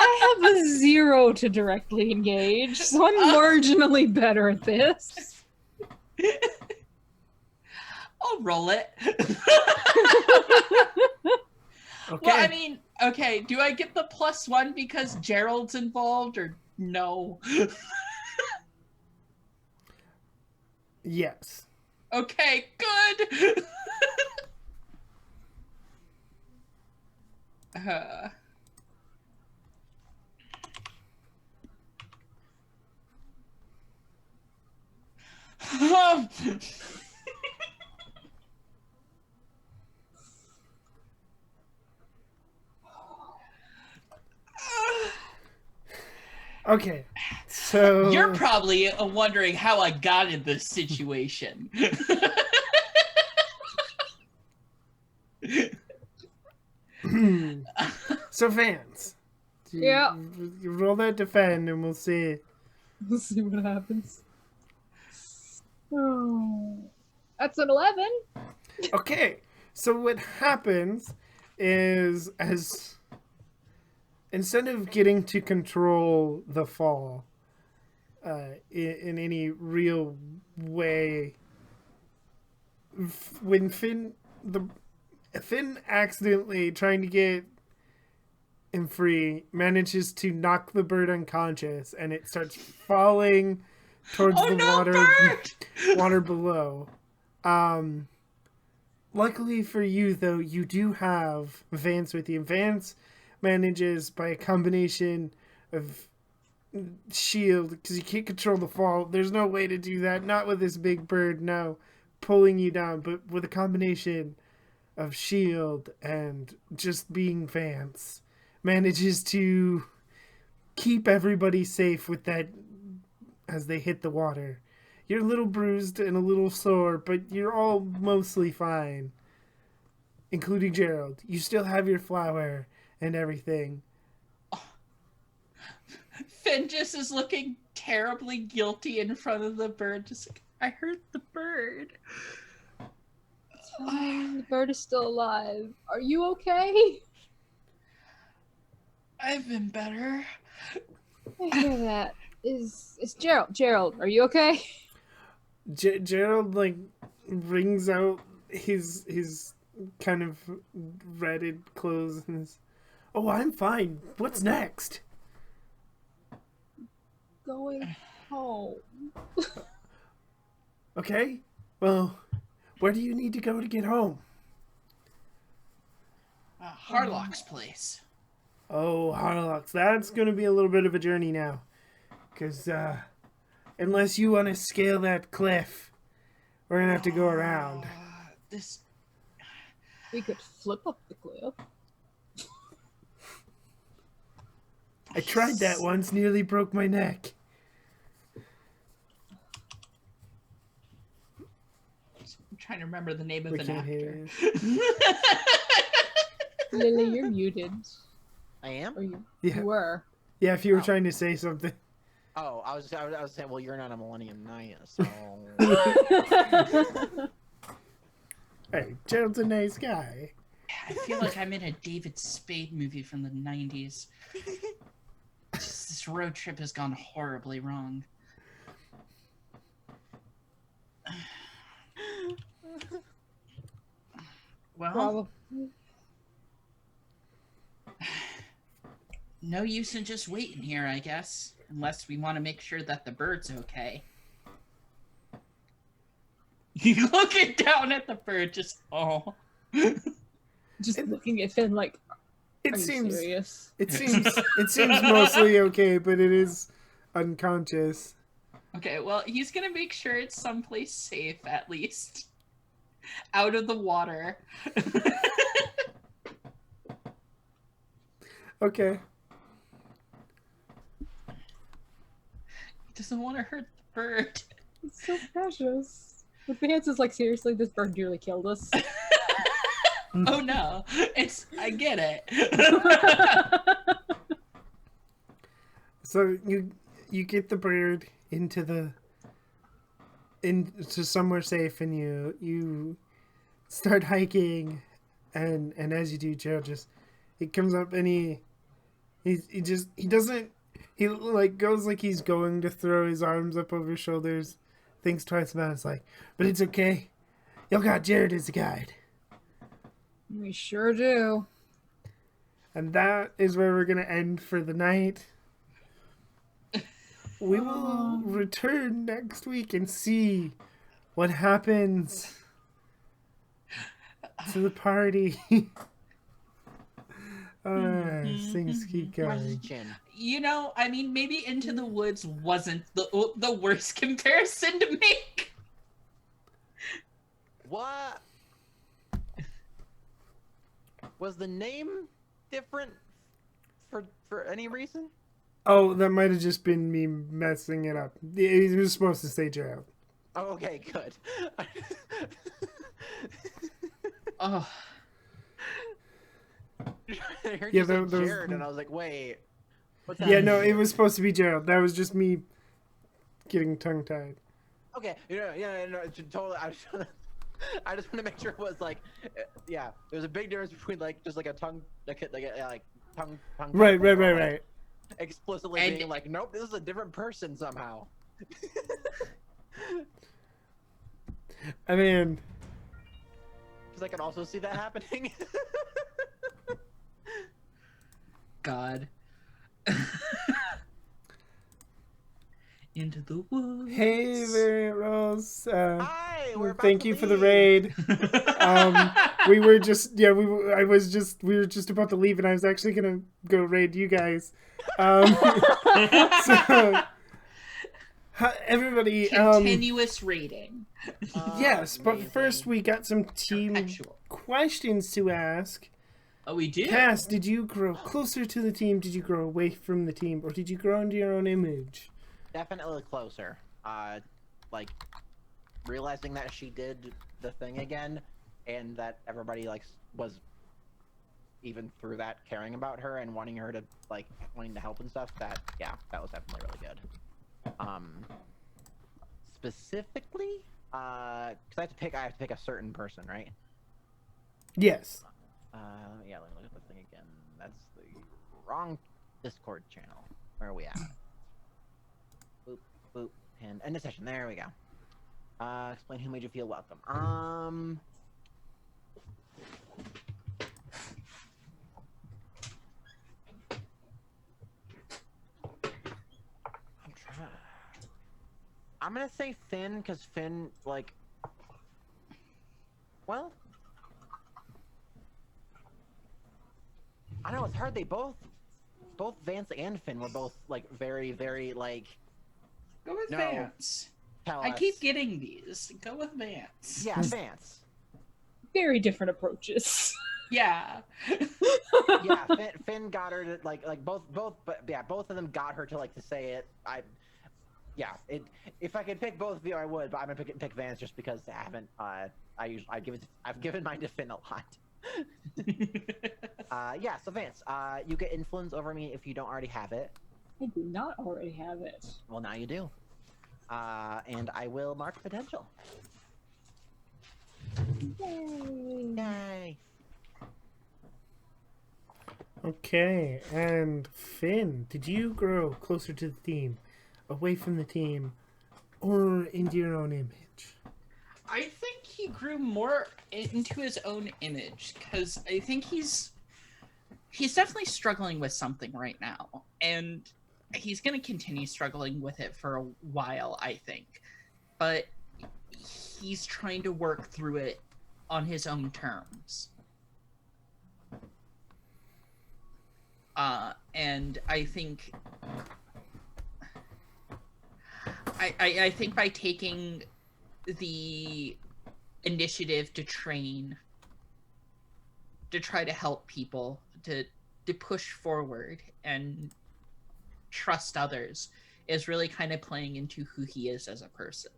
D: I have a 0 to directly engage, so I'm marginally better at this.
C: I'll roll it.
A: Okay.
C: Well, I mean, okay, do I get the +1 because Gerald's involved or no?
A: Yes.
C: Okay, good.
A: Okay. So
C: You're probably wondering how I got in this situation.
A: So Vance.
D: Yeah.
A: You roll that defend and we'll see.
D: We'll see what happens. Oh, that's an 11.
A: Okay. So what happens is as instead of getting to control the fall in any real way, when Finn accidentally trying to get him free manages to knock the bird unconscious, and it starts falling towards water below. Luckily for you, though, you do have Vance with you. Vance manages by a combination of shield, because you can't control the fall. There's no way to do that. Not with this big bird now pulling you down, but with a combination of shield and just being Vance, manages to keep everybody safe with that as they hit the water. You're a little bruised and a little sore, but you're all mostly fine, including Gerald. You still have your flower and everything.
C: Finn just is looking terribly guilty in front of the bird. Just like, I hurt the bird.
D: It's fine. The bird is still alive. Are you okay?
C: I've been better.
D: I hear that. Is Gerald? Gerald, are you okay?
A: Gerald brings out his kind of ratted clothes and is, "Oh, I'm fine. What's next?"
D: Going home.
A: Okay. Well, where do you need to go to get home?
C: Harlock's place.
A: Oh, Harlock's. That's going to be a little bit of a journey now. Because, unless you want to scale that cliff, we're going to have to go around.
D: We could flip up the cliff.
A: I tried that once, nearly broke my neck.
C: I'm trying to remember the name of
A: We
C: an
A: can't
C: actor.
A: hear
D: Lily, you're muted.
B: I am?
D: Or you
A: Yeah.
D: were.
A: Yeah, if you were
B: Oh.
A: trying to say something.
B: Oh, I was saying, well, you're not a Millennium Knight, so...
A: Hey, Gerald's a nice guy.
C: I feel like I'm in a David Spade movie from the 90s. This road trip has gone horribly wrong. Well,
D: Probably.
C: no use in just waiting here, I guess. Unless we want to make sure that the bird's okay. You looking down at the bird, just, oh.
D: Just looking at Finn like,
A: It
D: are you
A: seems
D: serious?
A: it seems mostly okay, but it is unconscious.
C: Okay, well, he's gonna make sure it's someplace safe, at least. Out of the water.
A: Okay.
C: doesn't want to hurt the bird.
D: It's so precious. But Vance is like, seriously, this bird nearly killed us.
C: Oh no, I get it.
A: So you get the bird into somewhere safe, and you start hiking, and as you do, Gerald he comes up and he like goes like he's going to throw his arms up over his shoulders, thinks twice about it. It's like, but it's okay. Y'all got Jared as a guide.
D: We sure do.
A: And that is where we're gonna end for the night. We will return next week and see what happens to the party. Things keep going.
B: Question.
C: You know, I mean, maybe Into the Woods wasn't the worst comparison to make.
B: What? Was the name different for any reason?
A: Oh, that might have just been me messing it up. He was supposed to say Gerald.
B: Oh, okay, good.
C: Oh.
B: I heard
A: Yeah,
B: you say
A: that was-
B: Jared, and I was like, wait. What's
A: Yeah,
B: happening
A: no, it
B: here?
A: was supposed to be Gerald. That was just me getting tongue-tied.
B: Okay, no, totally. I just want to make sure it was like, yeah. There's a big difference between like just like a tongue, like tongue.
A: Right.
B: Explicitly
C: And-
B: being like, nope, this is a different person somehow.
A: I mean,
B: Because I can also see that happening.
C: God. Into the Woods.
A: hey there, Rose.
B: Hi, we're about
A: Thank
B: to
A: you for the
B: leave.
A: raid. We were just we were just about to leave, and I was actually gonna go raid you guys. So everybody,
C: Continuous rating.
A: yes, but
B: Amazing.
A: first we got some team
C: Perpetual.
A: questions to ask.
C: Oh, we do?
A: Cass, did you grow closer to the team? Did you grow away from the team, or did you grow into your own image?
B: Definitely closer. Like realizing that she did the thing again, and that everybody like was even through that caring about her and wanting her to wanting to help and stuff. That was definitely really good. Specifically, because I have to pick a certain person, right?
A: Yes.
B: Let me look at the thing again. That's the wrong Discord channel. Where are we at? Boop, boop, and end of session. There we go. Explain who made you feel welcome. I'm gonna say Finn, because Finn, well, I know it's hard. They both Vance and Finn were both very, very
C: Go with
B: No.
C: Vance.
B: tell
C: I
B: us.
C: keep getting these. Go with Vance.
B: Yeah, Vance.
D: Very different approaches.
C: Yeah.
B: Yeah, Finn got her to both, but yeah, both of them got her to say it. If I could pick both of you, I would, but I'm gonna pick Vance just because I haven't. I've given mine to Finn a lot. Yeah, so Vance, you get influence over me if you don't already have it.
D: I do not already have it.
B: Well, now you do. And I will mark potential.
D: Yay!
B: Yay!
A: Okay, and Finn, did you grow closer to the team, away from the team, or into your own image?
C: I think he grew more into his own image because I think he's definitely struggling with something right now, and he's going to continue struggling with it for a while, I think. But he's trying to work through it on his own terms. And I think I think by taking the initiative to train, to try to help people, to push forward and trust others is really kind of playing into who he is as a person.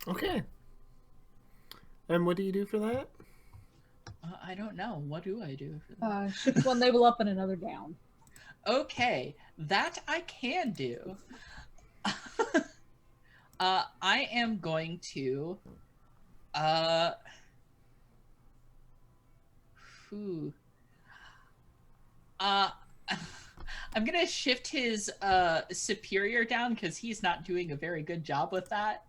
A: Okay. And what do you do for that?
C: I don't know. What do I do for that?
D: Shift one label up and another down.
C: Okay, that I can do. I am going to I'm gonna shift his superior down because he's not doing a very good job with that.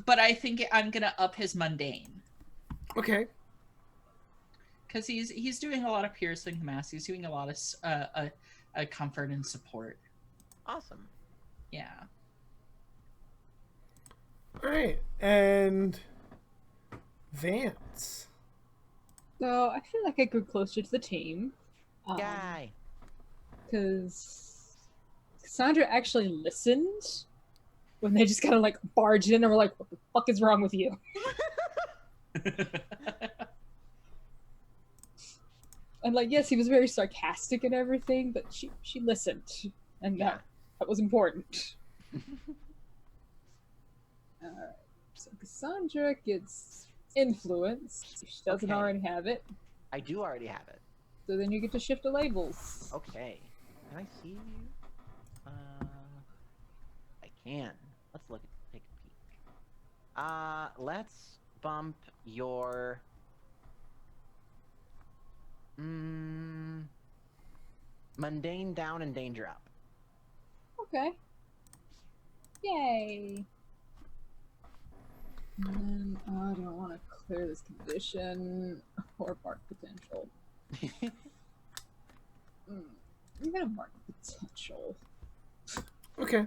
C: But I think I'm gonna up his mundane.
A: Okay.
C: Because he's doing a lot of piercing mass. He's doing a lot of comfort and support.
B: Awesome.
C: Yeah.
A: All right. And Vance.
D: So I feel like I grew closer to the team.
B: Yay.
D: Because Cassandra actually listened when they just kind of like barged in and were like, "What the fuck is wrong with you?" And like, yes, he was very sarcastic and everything, but she listened, and that was important. Alright, so Cassandra gets influence if she doesn't already have it.
B: I do already have it.
D: So then you get to shift the labels.
B: Okay. Can I see you? I can. Let's take a peek. Let's bump your mundane down and danger up.
D: Okay. Yay. And then I don't want to clear this condition or mark potential. I'm gonna mark potential.
A: Okay.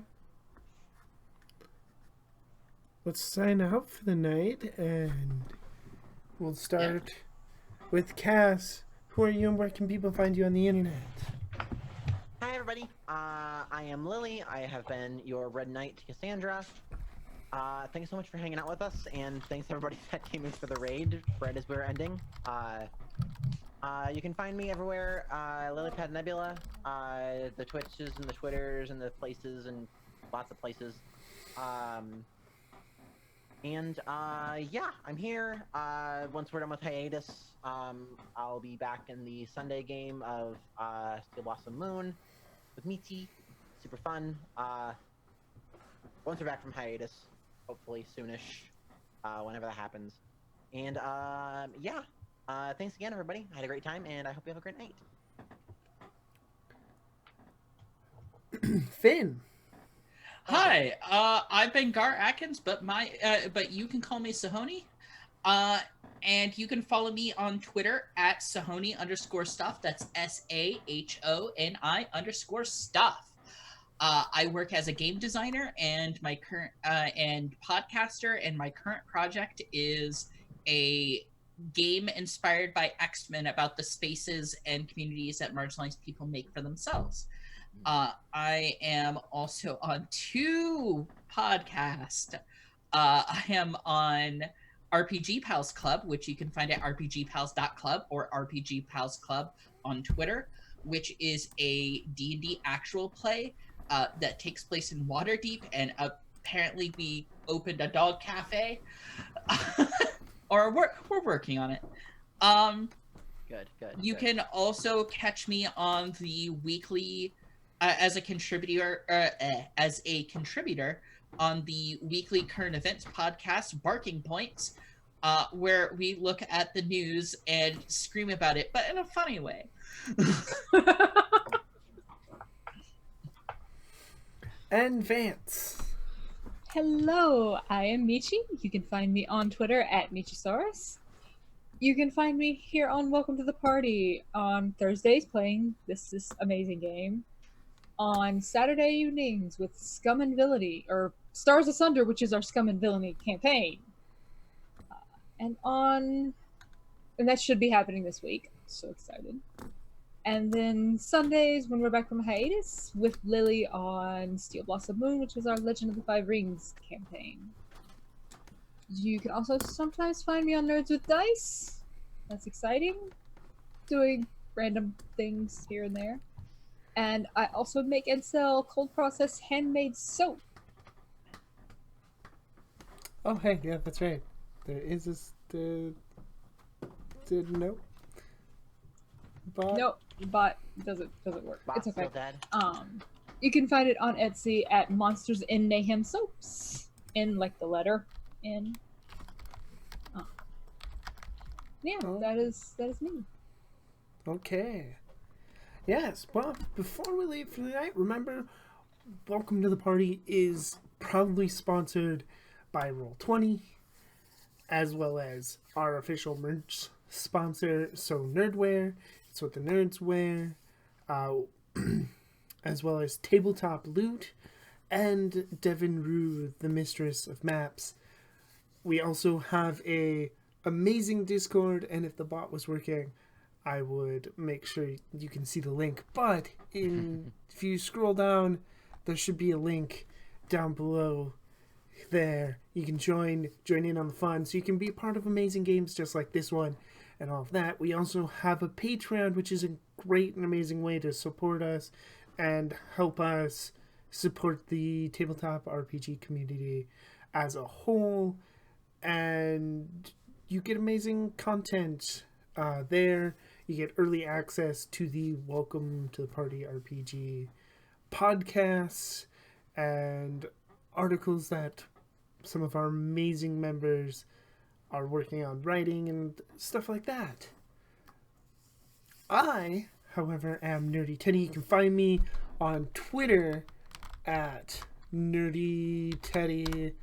A: Let's sign out for the night, and we'll start with Cass. Who are you and where can people find you on the internet?
B: Hi everybody, I am Lily. I have been your Red Knight Cassandra. Thanks so much for hanging out with us, and thanks everybody that came in for the raid right as we were ending. You can find me everywhere, LilyPad Nebula, the Twitches and the Twitters and the places and lots of places. Yeah, I'm here. Once we're done with hiatus, I'll be back in the Sunday game of Steel Blossom Moon with Michi. Super fun. Once we're back from hiatus, hopefully soonish, whenever that happens. And yeah, thanks again, everybody. I had a great time, and I hope you have a great night.
A: Finn.
C: Hi, I've been Gar Atkins, but you can call me Sahoni. And you can follow me on Twitter at Sahoni_stuff. That's SAHONI_stuff. I work as a game designer and my current and podcaster, and my current project is a game inspired by X-Men about the spaces and communities that marginalized people make for themselves. I am also on 2 podcasts. I am on RPG Pals Club, which you can find at rpgpals.club or RPG Pals Club on Twitter, which is a D&D actual play that takes place in Waterdeep, and apparently we opened a dog cafe. Or we're working on it.
B: Good.
C: You can also catch me on the weekly as a contributor on the weekly current events podcast Barking Points, where we look at the news and scream about it, but in a funny way.
A: And Vance.
D: Hello, I am Michi. You can find me on Twitter at Michisaurus. You can find me here on Welcome to the Party on Thursdays playing this amazing game. On Saturday evenings with Scum and Villainy, or Stars Asunder, which is our Scum and Villainy campaign. And that should be happening this week. So excited. And then Sundays, when we're back from hiatus, with Lily on Steel Blossom Moon, which is our Legend of the Five Rings campaign. You can also sometimes find me on Nerds with Dice. That's exciting. doing random things here and there. And I also make and sell cold processed handmade soap.
A: Oh, hey, yeah, that's right. There is this. Nope. But
D: Nope, bot doesn't work.
B: Bot's
D: It's okay.
B: still dead.
D: You can find it on Etsy at Monsters in Mayhem Soaps. In like the letter in. Yeah,
A: Oh.
D: that is me.
A: Okay. Yes, well, before we leave for the night, remember, Welcome to the Party is proudly sponsored by Roll20, as well as our official merch sponsor, So Nerdwear. It's what the nerds wear. As well as Tabletop Loot and Devin Rue, the Mistress of Maps. We also have a amazing Discord, and if the bot was working, I would make sure you can see the link. But if you scroll down, there should be a link down below there. You can join in on the fun, so you can be a part of amazing games just like this one and all of that. We also have a Patreon, which is a great and amazing way to support us and help us support the tabletop RPG community as a whole. And you get amazing content there. You get early access to the Welcome to the Party RPG podcasts and articles that some of our amazing members are working on writing and stuff like that. I, however, am Nerdy Teddy. You can find me on Twitter at Nerdy Teddy,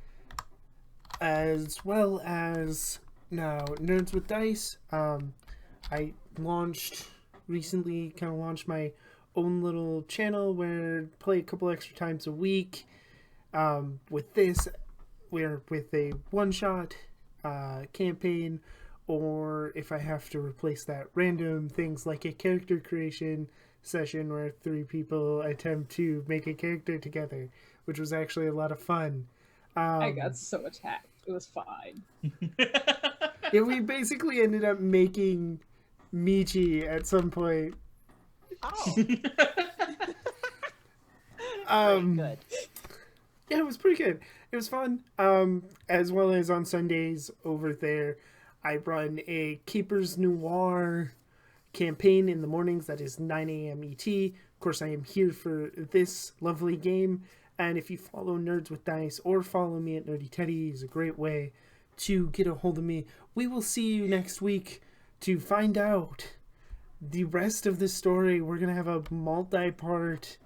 A: as well as now Nerds with Dice. I recently launched my own little channel where I play a couple extra times a week. With this, we're with a one-shot campaign, or if I have to replace that, random things like a character creation session where 3 people attempt to make a character together, which was actually a lot of fun.
D: I got so attacked. It was fine.
A: Yeah, we basically ended up making Michi at some point.
B: Oh. Good.
A: Yeah, it was pretty good. It was fun. As well as on Sundays over there, I run a Keepers Noir campaign in the mornings. That is 9 a.m. ET. Of course, I am here for this lovely game. And if you follow Nerds with Dice or follow me at Nerdy Teddy, is a great way to get a hold of me. We will see you next week to find out the rest of the story. We're going to have a multi-part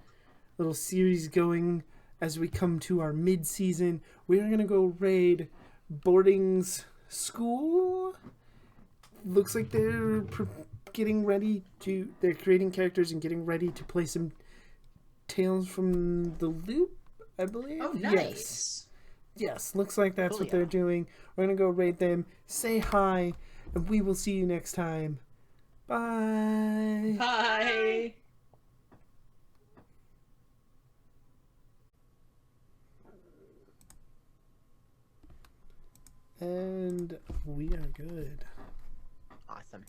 A: little series going as we come to our mid-season. We're going to go raid Boarding's school. Looks like they're they're creating characters and getting ready to play some Tales from the Loop, I believe.
C: Oh, nice.
A: Yes, looks like that's
B: Cool,
A: what they're doing. We're going to go raid them, say hi, and we will see you next time. Bye.
C: Bye.
A: And we are good.
B: Awesome.